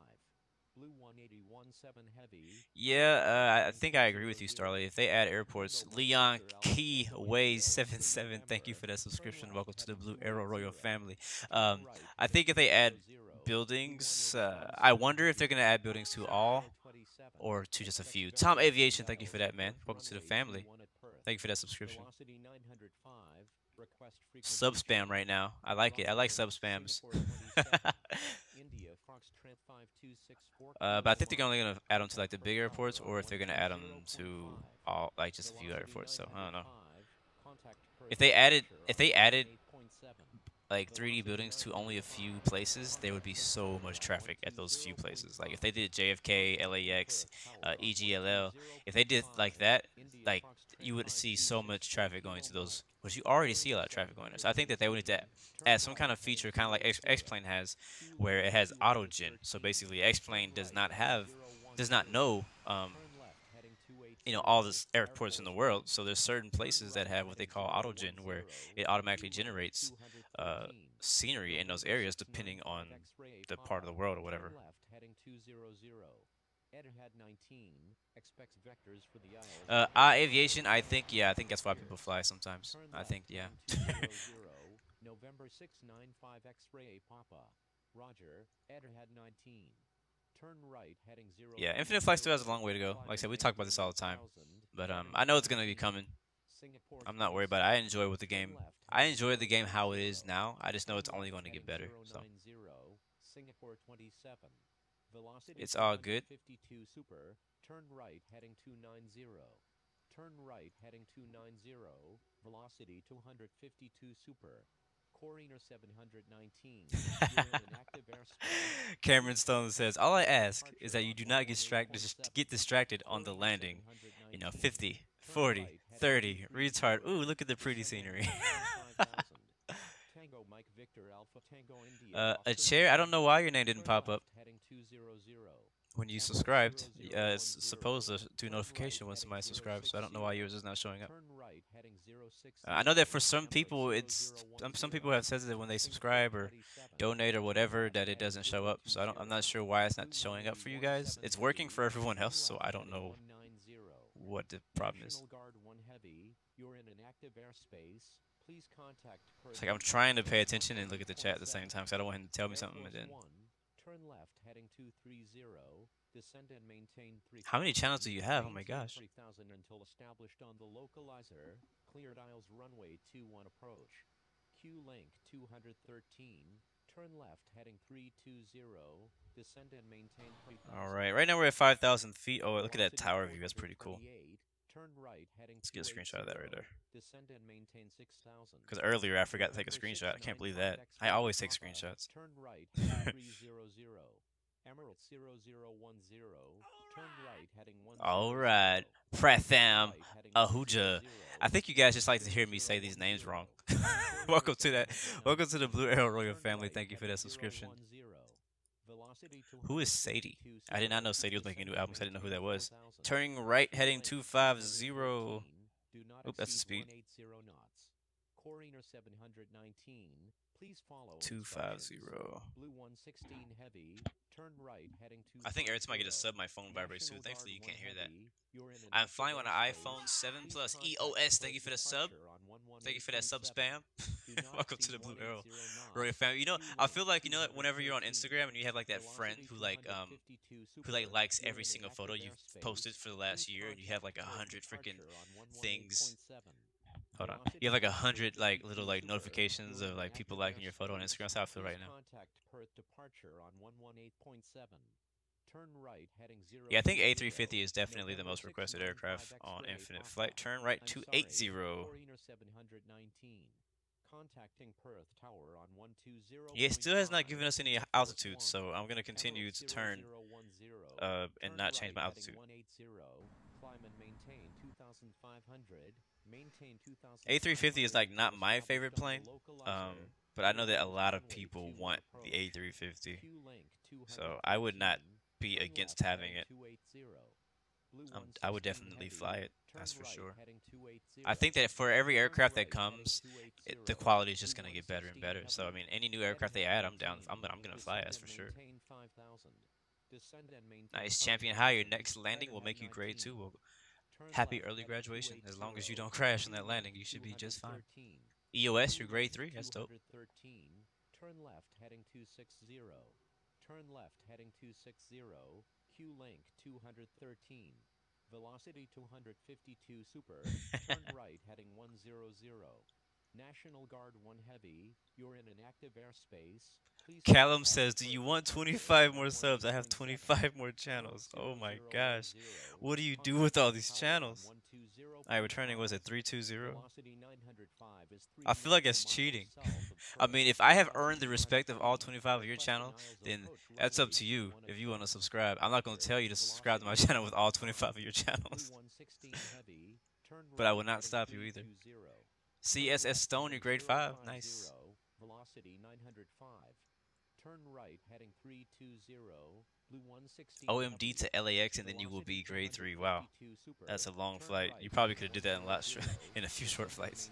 Blue 181.7 Heavy. Yeah, I think I agree with you, Starlight. If they add airports, Leon Key Ways 77, thank you for that subscription. Welcome to the Blue Arrow Royal family. I think if they add buildings, I wonder if they're gonna add buildings to all or to just a few. Tom Aviation, thank you for that, man. Welcome to the family. Thank you for that subscription. Velocity 905. Request frequency Sub spam change. right now. I like it. I like sub spams. India Foxtrot 5264. But I think they're only gonna add them to like the big airports, or if they're gonna add them to all like just a few airports. So I don't know. If they added like 3D buildings to only a few places, there would be so much traffic at those few places. Like if they did JFK, LAX, EGLL, if they did like that, like you would see so much traffic going to those. Which you already see a lot of traffic going there. So I think that they would need to add some kind of feature, kind of like X-Plane has, where it has autogen. So basically, X-Plane does not know, all the airports in the world. So there's certain places that have what they call autogen, where it automatically generates scenery in those areas depending on the part of the world or whatever. Aviation, I think that's why people fly sometimes. I think, yeah. November 695 X-ray Papa. Roger. Etherhead 19. Turn right heading 0. Yeah, Infinite Flight still has a long way to go. Like I said, we talk about this all the time. But I know it's gonna be coming. I'm not worried about it. I enjoy I enjoy the game how it is now. I just know it's only going to get better. So Singapore 27. Velocity it's all good. 52 super. Turn right heading 290. Turn right heading 290. Velocity 252 super. Corina 719. You're in an active airspace. Cameron Stone says, "All I ask is that you do not get distracted on the landing. 50, 40, 30, retard. Ooh, look at the pretty scenery." Tango Mike Victor Alpha Tango A chair. I don't know why your name didn't pop up when you subscribed. It's supposed to do notification when somebody subscribes, so I don't know why yours is not showing up. I know that for some people, some people have said that when they subscribe or donate or whatever, that it doesn't show up. So I'm not sure why it's not showing up for you guys. It's working for everyone else, so I don't know what the problem is. It's like I'm trying to pay attention and look at the chat at the same time, so I don't want him to tell me something and then. Turn left heading 230. Descend and maintain 3. How many channels do you have? Oh my gosh. 3000 until established on the localizer. Cleared aisles runway 21 approach. Q link 213. Turn left heading 320. Descend and maintain 3000. All right, right now we're at 5,000 feet. Oh, look at that tower view. That's pretty cool. Turn right heading. Let's get a screenshot of that right there. Descend and maintain 6000. Because earlier I forgot to take a screenshot. I can't believe that. I always take screenshots. Turn right 300. Emerald 0010. Turn right heading 1. All right, Pratham Ahuja. I think you guys just like to hear me say these names wrong. Welcome to that. Welcome to the Blue Arrow Royal family. Thank you for that subscription. Velocity Who is Sadie? 252 I did not super. know Sadie was making a new Descend album, and so I didn't know who that maintain was. 4000. Turning right, heading Q link 250. 213. Do not Oop, that's the exceed speed. 180 knots. Coriner 719. Please follow 250. instructions. Blue 116 heavy. Turn right heading 250. I think every time I get a sub, my phone vibrates too. National Thankfully, you Guard can't 1 hear that. heavy. You're in an I'm active flying on an airspace. iPhone 7 Please Plus contact EOS. Thank you for the sub. departure on Thank you for that sub 118.7. spam. Do not Welcome to exceed the Blue Arrow 180 knots. Royal family. You know, Q I link feel like whenever you're on 213. Instagram and you have like that friend Velocity who 252 super. likes You're every in an single photo active you've airspace. posted for the last Please year, and you have like contact 100 freaking departure on things. 118.7. Hold on, Velocity you have like 100 like 252 little like super. notifications You're of in like an people active liking your photo on airspace. Instagram. That's how I feel Please right now. contact Perth departure on 118.7. Turn right heading 0. Yeah, I think A350 is definitely the most requested aircraft on Infinite Flight. Turn right 280. Coriner 719. Contacting Perth Tower on 120. Yeah, it still has not given us any altitude, so I'm gonna continue to turn and not change my altitude. 180. Climb and maintain 2,500. Maintain 2,500. A350 is like not my favorite plane, but I know that a lot of people want the A350, so I would not be against having it. I would definitely fly it, that's for sure. I think that for every aircraft that comes, the quality is just gonna get better and better. So I mean, any new aircraft they add, I'm down. I'm gonna fly it, that's for sure. Nice, champion. Hi, your next landing will make you grade 2. Well, happy early graduation. As long as you don't crash on that landing, you should be just fine. EOS, you're grade 3. That's dope. Turn left heading 260. Turn left heading 260. Q link 213. Velocity 252 super. Turn right heading 100. National Guard 1 heavy. You're in an active airspace. Please Callum says, do you want 25 more subs? I have 25 more channels. Oh my gosh. What do you do with all these channels? Alright, returning was at 320. I feel like it's cheating. I mean, if I have earned the respect of all 25 of your channel, then that's up to you if you want to subscribe. I'm not going to tell you to subscribe to my channel with all 25 of your channels. But I will not stop you either. CSS Stone, you're grade 5. Nice. Velocity 905. Turn right heading 320. Blue 116. OMD to LAX, and then you will be grade 3. Wow. That's a long flight. You probably could have did that in in a few short flights.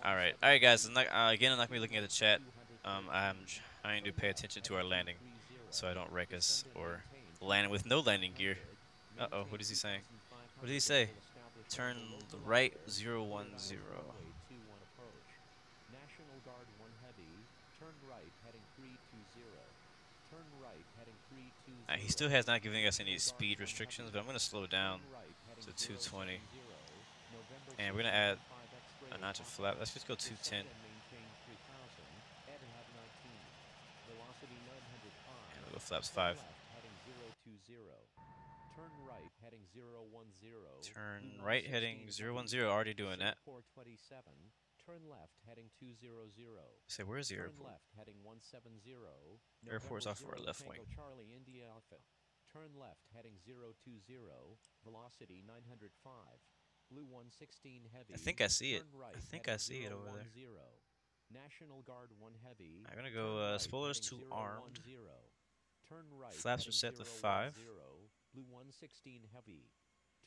Alright, guys. Again, I'm not going to be looking at the chat. I'm trying to pay attention to our landing so I don't wreck us or land with no landing gear. Uh-oh, what is he saying? What did he say? Turn right 010. National Guard 1 heavy. Turn right heading 320. Turn right heading 320. He still has not given us any speed restrictions, but I'm going to slow down to 220. And we're going to add a notch of flap. Let's just go 210. And we'll go flaps 5. Turn right heading 010. Turn right heading 010. Already doing that. 427. Turn left heading 200. Say, where's the Turn airport? left heading 170. Airport's off for our left wing. Charlie India Alpha. Turn left heading 020. Velocity 905. Blue 116 heavy. I think I see it. Right I think I see it over there. National Guard 1 heavy. I'm going to go spoilers 2 armed. Turn right. Flaps are set to 5. Blue 116 heavy.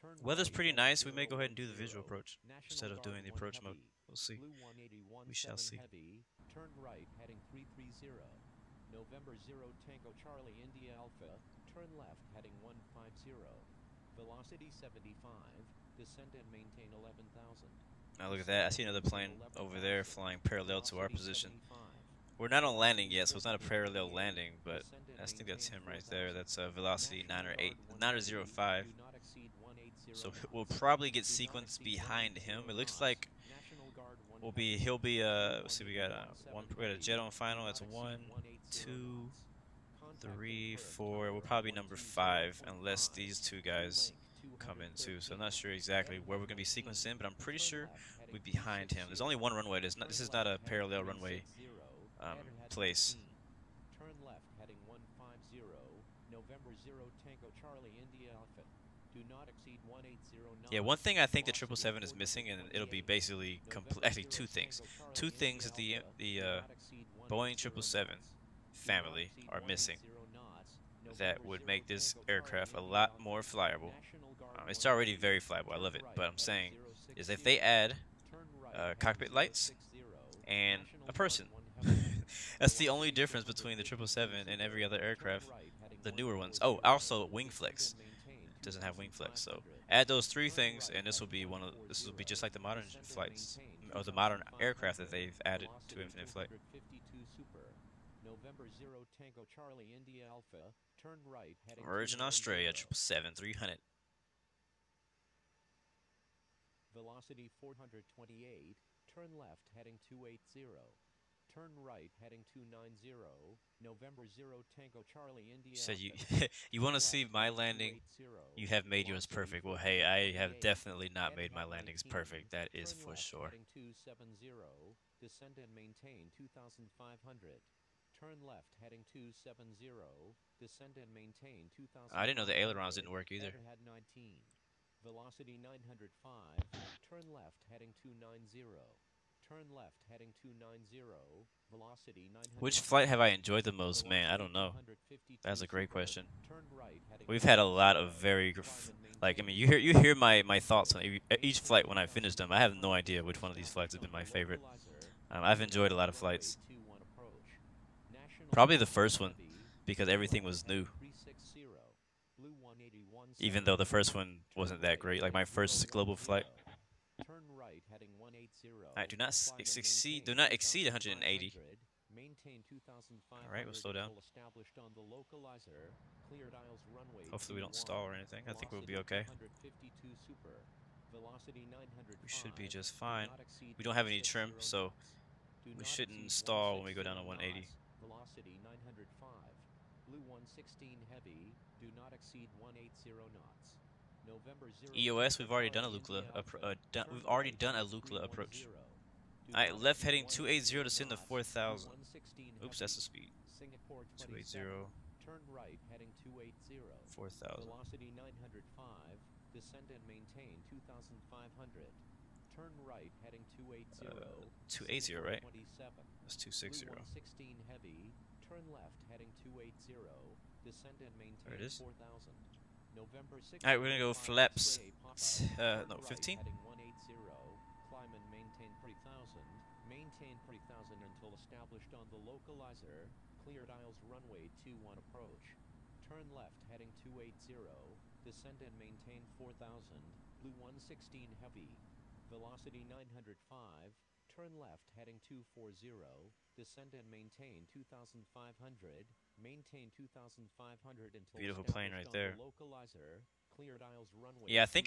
Turn Weather's right pretty heading nice. We may go ahead and do the 010. visual approach instead of doing the National approach Guard mode. 1 We'll see. Blue 181 We shall see. heavy. Turn right heading 330. November 0 Tango Charlie India Alpha. Turn left heading 150. Velocity 75. Descend and maintain 11,000. Now look at that. I see another plane over there flying parallel to our position. We're not on landing yet, so it's not a parallel landing, but I think that's him right there. That's velocity 905. So we'll probably get sequenced behind him. It looks like he'll be let's see, we got a jet on final. That's 1, 2, 3, 4. We'll probably be number 5 unless these two guys come in too. So I'm not sure exactly where we're gonna be sequenced in, but I'm pretty sure we're behind him. There's only one runway. This is not a parallel runway place. Turn left heading 150. November 0 Tango Charlie India Alpha. Do not exceed 180 knots. Yeah, one thing I think the Velocity 777 is missing, and it'll be basically actually two things. Two things that the Boeing 777 family are missing that would make this aircraft a lot more flyable. It's already very flyable. I love it, but I'm saying is if they add cockpit lights and a person. That's the only difference between the 777 and every other aircraft, the newer ones. Oh, also wing flex. It doesn't have wing flex, so add those three things, and this will be just like the modern flights or the modern aircraft that they've added to Infinite Flight. November 0 Tango Charlie India Alpha, turn right heading Virgin Australia 777-300. Velocity 428, turn left heading 280. Turn right heading 290. November 0 Tango Charlie India. Said you you want to see my landing? You have made yours perfect. Well, hey, I have definitely not made my landings perfect. That is for sure. Heading 270, descend and maintain 2,500. Turn left heading 270, descend and maintain 2,000. I didn't know the ailerons didn't work either. Head 19. Velocity 905, turn left heading 290. Turn left heading 290, velocity 900. Which flight have I enjoyed the most? Man, I don't know. That's a great question. We've had a lot of very, like, I mean, you hear my thoughts on each flight when I finish them. I have no idea which one of these flights has been my favorite. I've enjoyed a lot of flights. Probably the first one, because everything was new. Even though the first one wasn't that great, like my first global flight. Turn right heading 180. Alright, do not exceed 180. Maintain 2,500. Alright, we'll slow down. Established on the localizer. Cleared aisles runway. Hopefully we don't stall or anything. I think we'll be okay. 152 super. Velocity 905. We should be just fine. We don't have any trim, so we shouldn't stall when we go down to 180. Velocity 905. Blue 116 heavy. Do not exceed 180 knots. November 0. EOS, we've already done a Lukla. Approach. Alright, left heading 280 to send to 4,000. Oops, that's the speed. 280. Turn right heading 280. 4,000. Velocity 905. Descend and maintain 2,500. Turn right heading 280. 280, right? 27. That's 260. 116 heavy. Turn left heading 280. Descend and maintain There it is. 4,000. November 6. Alright, we're gonna go flaps. No, 15. Heading 180. Climb and maintain 3,000. Maintain 3,000 until established on the localizer. Cleared aisles runway 21 approach. Turn left heading 280. Descend and maintain 4,000. Blue 116 heavy. Velocity 905. Turn left heading 240. Descend and maintain 2,500. Maintain 2,500 until Beautiful plane right there. Localizer. Cleared aisles runway. Yeah, I think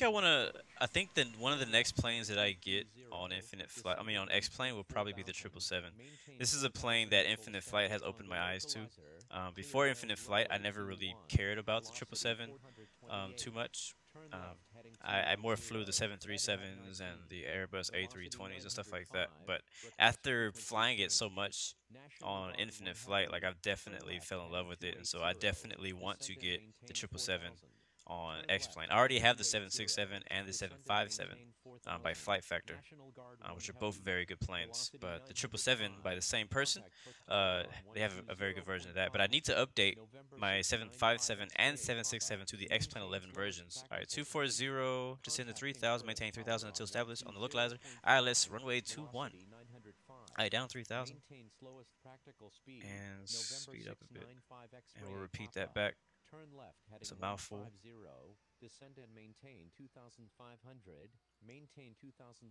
then one of the next planes that I get on Infinite Flight, I mean on X-Plane, will probably be the 777. This is a plane that Infinite Flight has opened my eyes to. Before Infinite Flight, I never really cared about the 777 too much. I more flew the 737s and the Airbus A320s and stuff like that. But after flying it so much on Infinite Flight, like I've definitely fell in love with it, and so I definitely want to get the 777 on X-Plane. I already have the 767 and the 757 by Flight Factor, which are both very good planes. But the 777 by the same person, they have a very good version of that. But I need to update my 757 and 767 to the X-Plane 11 versions. All right, 240, descend to 3,000, maintain 3,000 until established on the localizer. ILS runway 21. Alright, down 3,000. And speed up a bit. And we'll repeat that back. Turn left heading It's a mouthful. 150. Descend and maintain 2,500. Maintain 2,500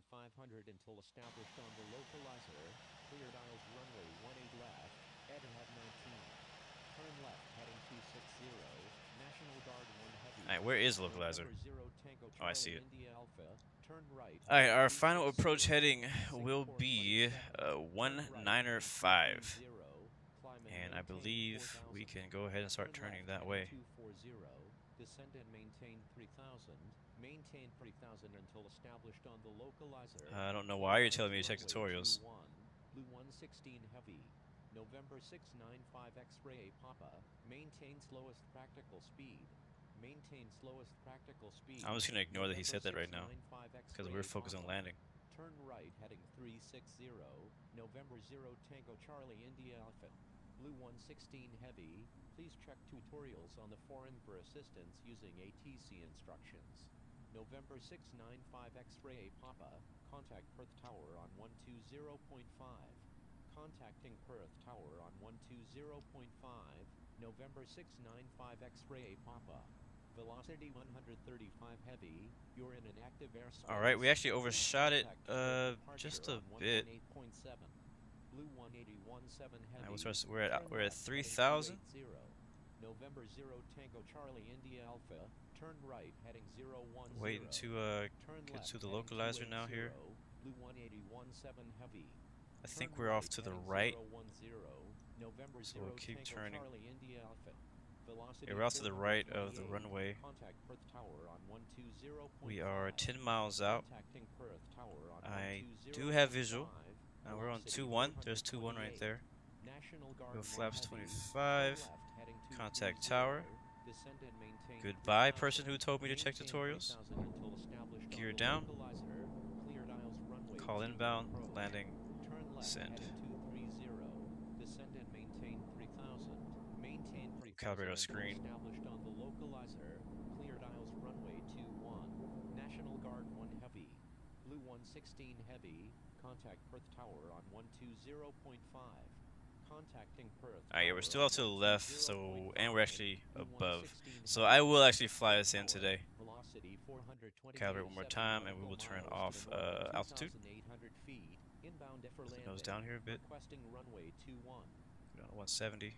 until established on the localizer. Cleared aisles runway 18 left. Ahead 19. Turn left heading 260. National Guard 1 heavy. Alright, where is localizer? Oh, I see it. Turn right. Alright, our final approach heading will be 195. And I believe we can go ahead and start turning that way. 240. Descend and maintain 3,000. Maintain 3,000 until established on the localizer. I don't know why you're telling me to check tutorials. Blue 116 heavy. November 695 X-ray Papa. Maintain slowest practical speed. Maintain slowest practical speed. I'm just gonna ignore that he said that right now, November 695 because X-ray we're focused on Papa. landing. Turn right heading 360, November 0 Tango Charlie India Alpha. Blue 116 Heavy, please check tutorials on the forum for assistance using ATC instructions. November 695 X-ray Papa, contact Perth Tower on 120.5. Contacting Perth Tower on 120.5, November 695 X-ray Papa. Velocity 135 Heavy, you're in an active airspace. Alright, we actually overshot it just a bit. Blue 181.7 Heavy. Right, we're at 3,000. November 0 Tango Charlie India Alpha, turn right heading 010. Waiting to get to the localizer now here. Blue 181.7 Heavy. I think we're off to the right, November so we'll keep turning. Charlie India Alpha. Yeah, we're off to the right of the runway. We are 10 miles out. I do have visual. We're on 2-1. There's 2-1 right there. Go flaps 25. Contact tower. Goodbye, person who told me to check tutorials. Gear down. Call inbound. Landing. Send. Calibrate our screen. Established on the localizer. Clear dials runway 21. National Guard 1 Heavy. Blue 116 Heavy. Contact Perth Tower on 120.5. Contacting Perth. Alright, yeah, we're still out to the left, so and we're actually above. So I will actually fly us in today. Calibrate one more time, and we will turn off altitude. Put the nose down here a bit. Go down to 170.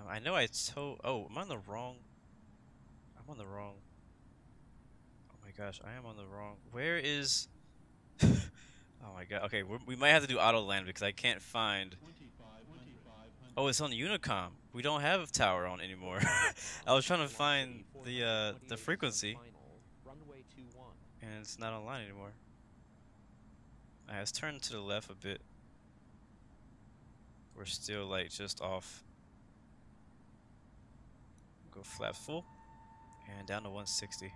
I know I told. Oh, I'm on the wrong. I'm on the wrong. Oh my gosh, I am on the wrong. Where is? Oh my god. Okay, we might have to do auto land because I can't find. Oh, it's on Unicom. We don't have a tower on anymore. I was trying to find the frequency, and it's not online anymore. Alright, let's turn to the left a bit. We're still like just off. Go flaps full and down to 160.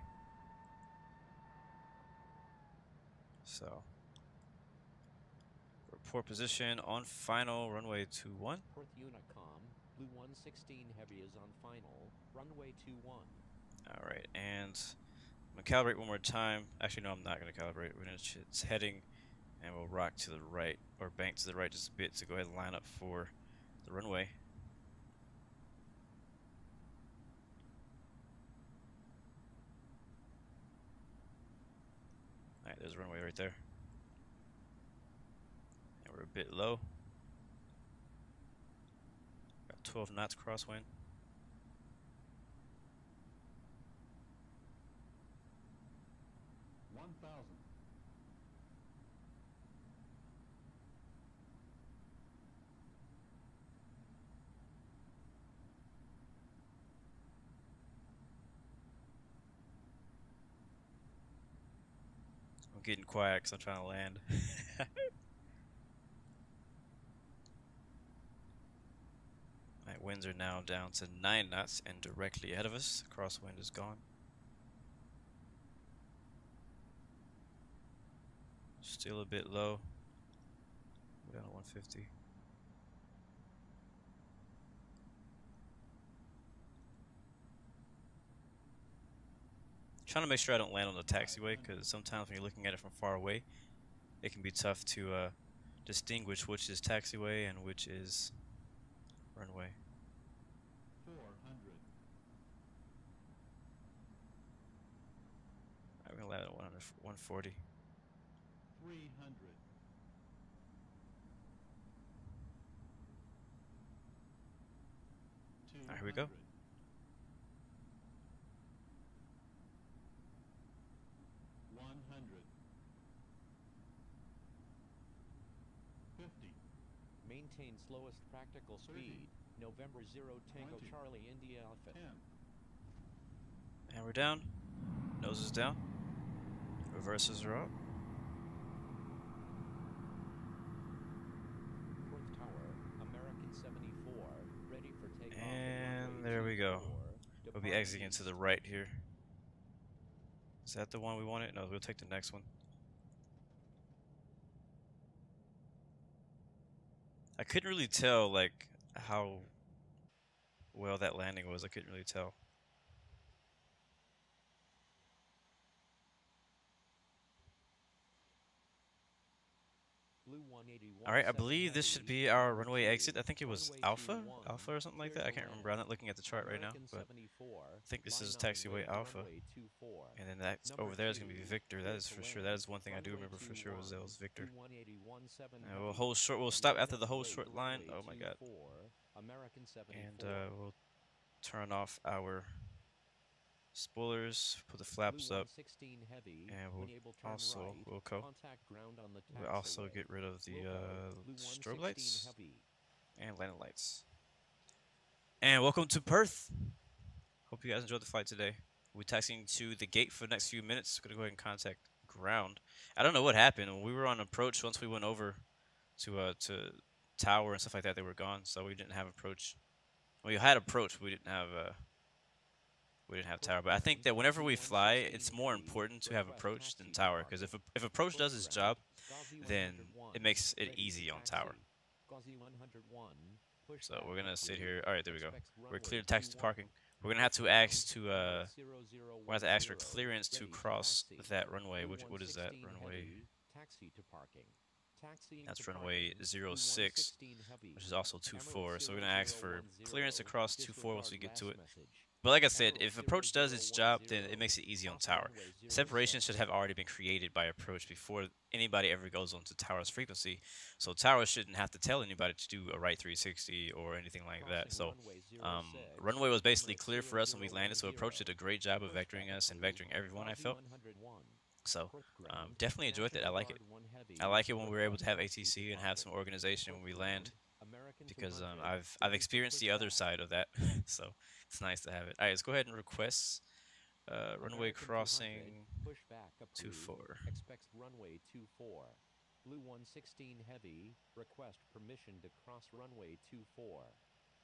So report position on final runway 21. Perth Unicom, Blue 116 Heavy is on final, runway 21. Alright, and I'm gonna calibrate one more time. Actually, no, I'm not gonna calibrate. We're gonna it's heading, and we'll rock to the right or bank to the right just a bit to go ahead and line up for the runway. Alright, there's a runway right there. And we're a bit low. Got 12 knots crosswind. I'm getting quiet because I'm trying to land. Alright, winds are now down to 9 knots and directly ahead of us. Crosswind is gone. Still a bit low. We're down to 150. Trying to make sure I don't land on the taxiway, because sometimes when you're looking at it from far away, it can be tough to distinguish which is taxiway and which is runway. 400. I'm gonna land at 140. 300. 200. Alright, here we go. 100. 50. Maintain slowest practical 30. speed. November 0 Tango 20. Charlie India Alpha. 10. And we're down. Nose is down. Reverses are up. go. We'll be exiting to the right here. Is that the one we wanted? No, we'll take the next one. I couldn't really tell like how well that landing was. I couldn't really tell. All right, I believe this should be our runway exit. I think it was Alpha or something like that. I can't remember. I'm not looking at the chart right now, but I think this is taxiway Alpha. And then that over there is going to be Victor. That is for sure. That is one thing I do remember for sure was that was Victor. And we'll hold short. We'll stop after the whole short line. Oh my God. And we'll turn off our spoilers, put the flaps up, and we'll also get rid of the strobe lights and landing lights. And welcome to Perth. Hope you guys enjoyed the flight today. We're taxiing to the gate for the next few minutes. Gonna go ahead and contact ground. I don't know what happened when we were on approach. Once we went over to tower and stuff like that, they were gone, so we didn't have approach. We had approach, we didn't have tower. But I think that whenever we fly, it's more important to have approach than tower, because if approach does its job, then it makes it easy on tower. So we're gonna sit here. All right, there we go. We're clear to taxi to parking. We're gonna have to ask for clearance to cross that runway. What is that runway? That's runway 06, which is also 24. So we're gonna ask for clearance to cross 24 once we get to it. But like I said, if approach does its job, then it makes it easy on tower. Separation should have already been created by approach before anybody ever goes onto tower's frequency. So tower shouldn't have to tell anybody to do a right 360 or anything like that. So runway was basically clear for us when we landed. So approach did a great job of vectoring us and vectoring everyone, I felt. So definitely enjoyed it. I like it. I like it when we're able to have ATC and have some organization when we land, because I've experienced the other side of that. So it's nice to have it. All right, let's go ahead and request runway crossing 24. Expects runway 24. Blue 116 heavy, request permission to cross runway 24.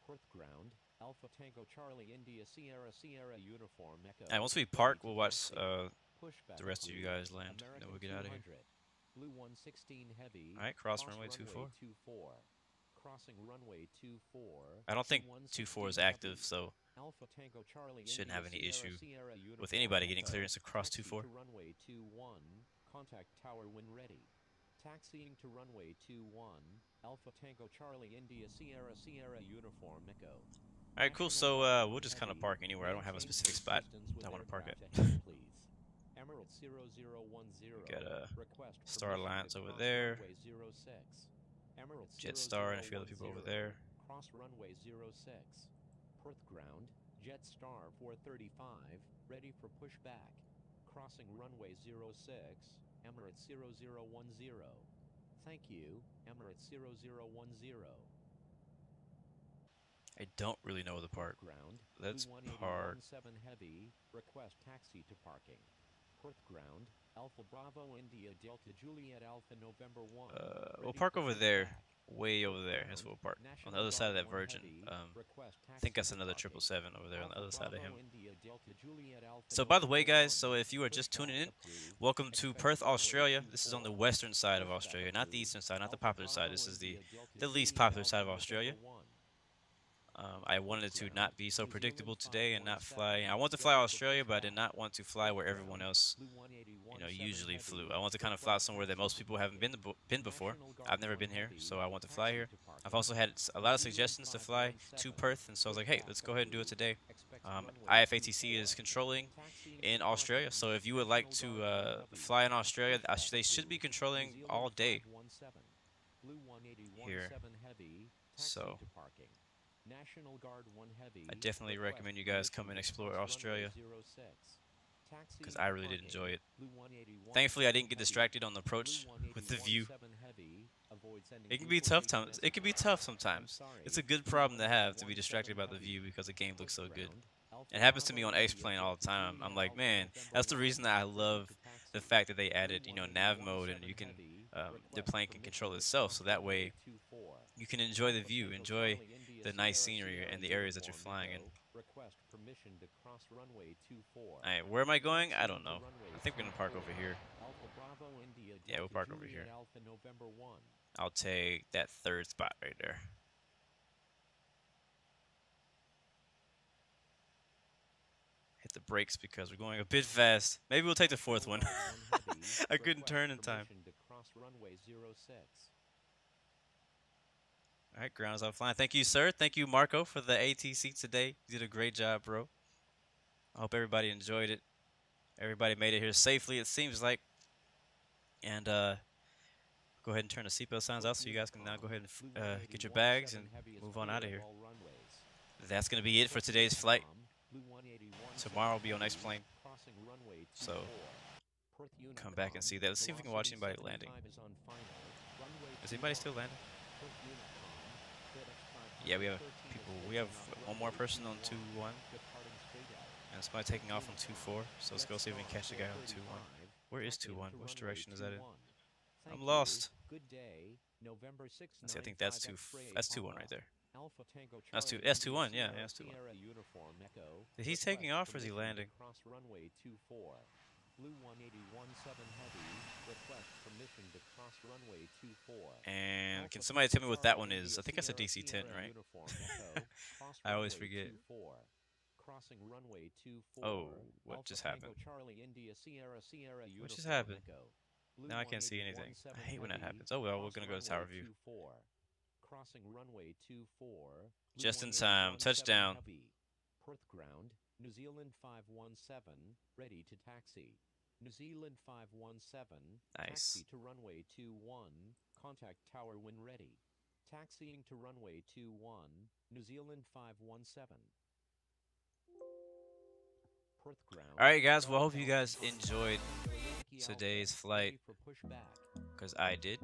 Perth ground, Alpha Tango Charlie India Sierra Sierra Uniform Echo. And once we park, we'll watch the rest of you guys land, and then we'll get out of here. Blue 116 heavy. All right, cross runway 24. Crossing runway 24. I don't think 24 is active, so shouldn't have any issue with anybody getting clearance to cross 24. Runway 21. Contact tower when ready. Taxiing to runway 21. Alpha Tango Charlie India Sierra Sierra Uniform Echo. All right, cool. So we'll just kind of park anywhere. I don't have a specific spot I want to park at. Emerald 0010. Got a Star Alliance over there. Jetstar and a few other people over there. Cross runway 06. Perth ground, Jetstar 435, ready for pushback. Crossing runway 06, Emirates 0010. Thank you, Emirates 0010. I don't really know the park. Ground, Let's park. 7 heavy, request taxi to parking. Perth ground, Alpha Bravo India Delta Juliet Alpha November 1. We'll park over there, way over there. That's where we'll park. On the other side of that Virgin. I think that's another 777 over there on the other side of him. So by the way, guys, so if you are just tuning in, welcome to Perth, Australia. This is on the western side of Australia, not the eastern side, not the popular side. This is the least popular side of Australia. I wanted to not be so predictable today and not fly. I want to fly Australia, but I did not want to fly where everyone else, usually flew. I want to kind of fly somewhere that most people haven't been before. I've never been here, so I want to fly here. I've also had a lot of suggestions to fly to Perth, and so I was like, hey, let's go ahead and do it today. IFATC is controlling in Australia, so if you would like to fly in Australia, they should be controlling all day here. So I definitely recommend you guys come and explore Australia, because I really did enjoy it. Thankfully, I didn't get distracted on the approach with the view. It can be tough times. It can be tough sometimes. It's a good problem to have, to be distracted by the view because the game looks so good. It happens to me on X-Plane all the time. I'm like, man, that's the reason that I love the fact that they added, nav mode, and you can, the plane can control itself, so that way you can enjoy the view, enjoy the nice scenery and the areas that you're flying in. permission to cross runway 24. Alright, where am I going? I don't know. Runway I think we're gonna park over here. Alpha Bravo India Yeah, we'll Delta park over Juliet here. Alpha November 1. I'll take that third spot right there. Hit the brakes because we're going a bit fast. Maybe we'll take the fourth one. I couldn't turn in time. Permission to cross runway 06. All right, ground is offline. Thank you, sir. Thank you, Marco, for the ATC today. You did a great job, bro. I hope everybody enjoyed it. Everybody made it here safely, it seems like. And go ahead and turn the seatbelt signs off so you guys can now go ahead and get your bags and move on out of here. That's going to be it for today's flight. Tomorrow will be our next plane. So come back and see that. Let's see if we can watch anybody landing. Is anybody still landing? Yeah, we have people. We have one more person on 2-1. And somebody taking off on 2-4. So let's go see if we can catch the guy on 2-1. Where is 2-1? Which direction is that in? I'm lost. Good day, November 6th. Let's see, I think that's 2-1 right there. Alpha Tango That's Charlie 2-1. Yeah, that's 2-1. Sierra uniform Echo. He's taking off or is he Permission to landing? Cross runway 24. Blue 181-7 heavy. Request permission to cross runway 24. And Alpha can somebody tell me what that one Charlie is? I think that's a Sierra DC-10, Sierra right? uniform Echo. Cross I always runway forget. 24. Crossing runway 24. Oh, what Alpha just Tango happened? Charlie India Sierra Sierra What just uniform happened? Echo. Blue Now I can't see anything. 181-7 I hate when that heavy. happens. Oh well, we're Cross gonna go to runway tower view. 24. Crossing runway 24. Blue Just in 181-7 time. Touchdown. heavy. Perth ground. New Zealand 517. Ready to taxi. New Zealand 517. Nice. Taxi to runway 21. Contact tower when ready. Taxiing to runway 21. New Zealand 517. Perth ground. All right, guys. Well, I hope you guys enjoyed today's flight, Ready for pushback. because I did.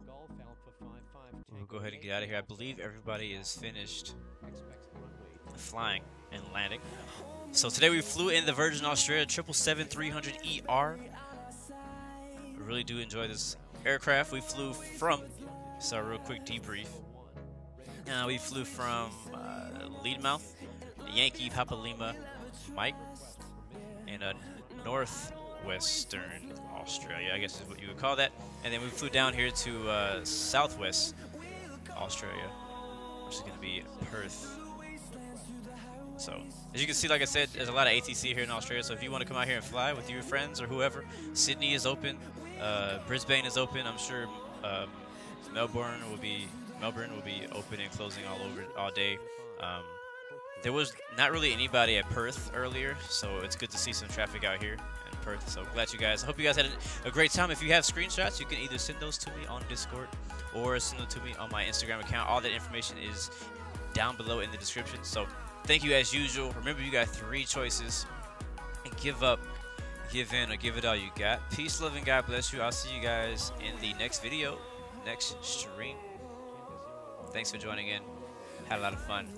Golf Alpha 55 We'll go ahead and get out of here. I believe everybody is finished flying and landing. So today we flew in the Virgin Australia 777-300ER. I really do enjoy this aircraft. We flew from, so a real quick debrief. We flew from Leadmouth, Yankee Papa Lima, Mike, in northwestern Australia, I guess is what you would call that. And then we flew down here to southwest Australia, which is going to be Perth. So, as you can see, like I said, there's a lot of ATC here in Australia. So if you want to come out here and fly with your friends or whoever, Sydney is open, Brisbane is open. I'm sure Melbourne will be open and closing all day. There was not really anybody at Perth earlier, so it's good to see some traffic out here in Perth. So glad you guys. I hope you guys had a great time. If you have screenshots, you can either send those to me on Discord or send them to me on my Instagram account. All that information is down below in the description. So thank you as usual. Remember, you got 3 choices: give up, give in, or give it all you got. Peace, love, and God bless you. I'll see you guys in the next video, next stream. Thanks for joining in. Had a lot of fun.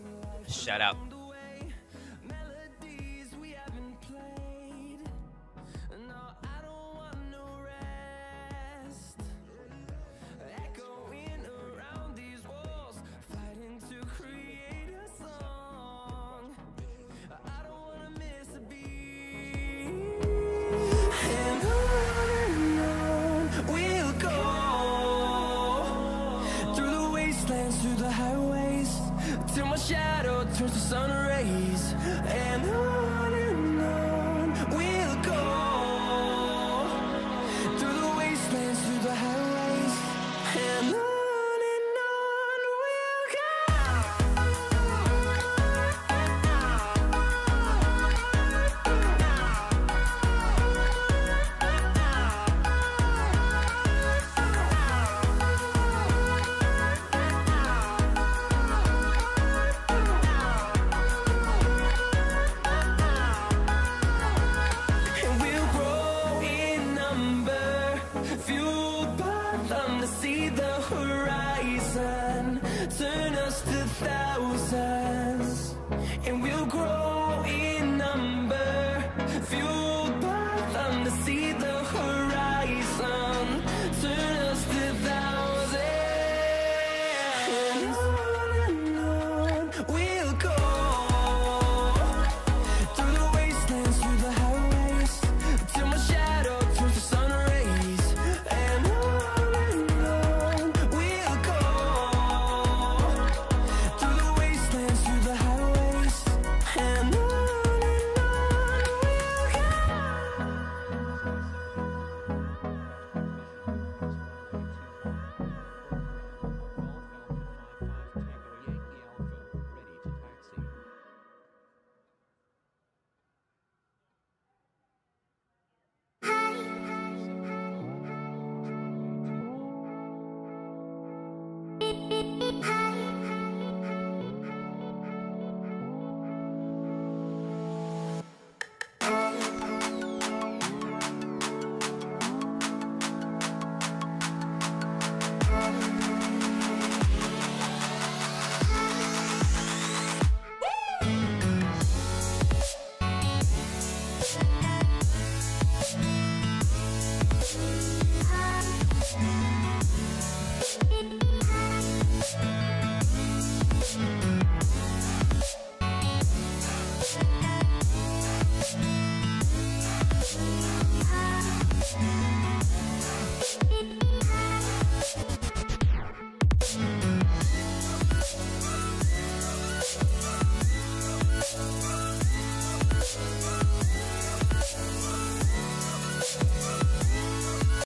Shout out. Till my shadow turns to sun rays, and on we'll go through the wastelands, through the highways, and on turn us to thousands, and we'll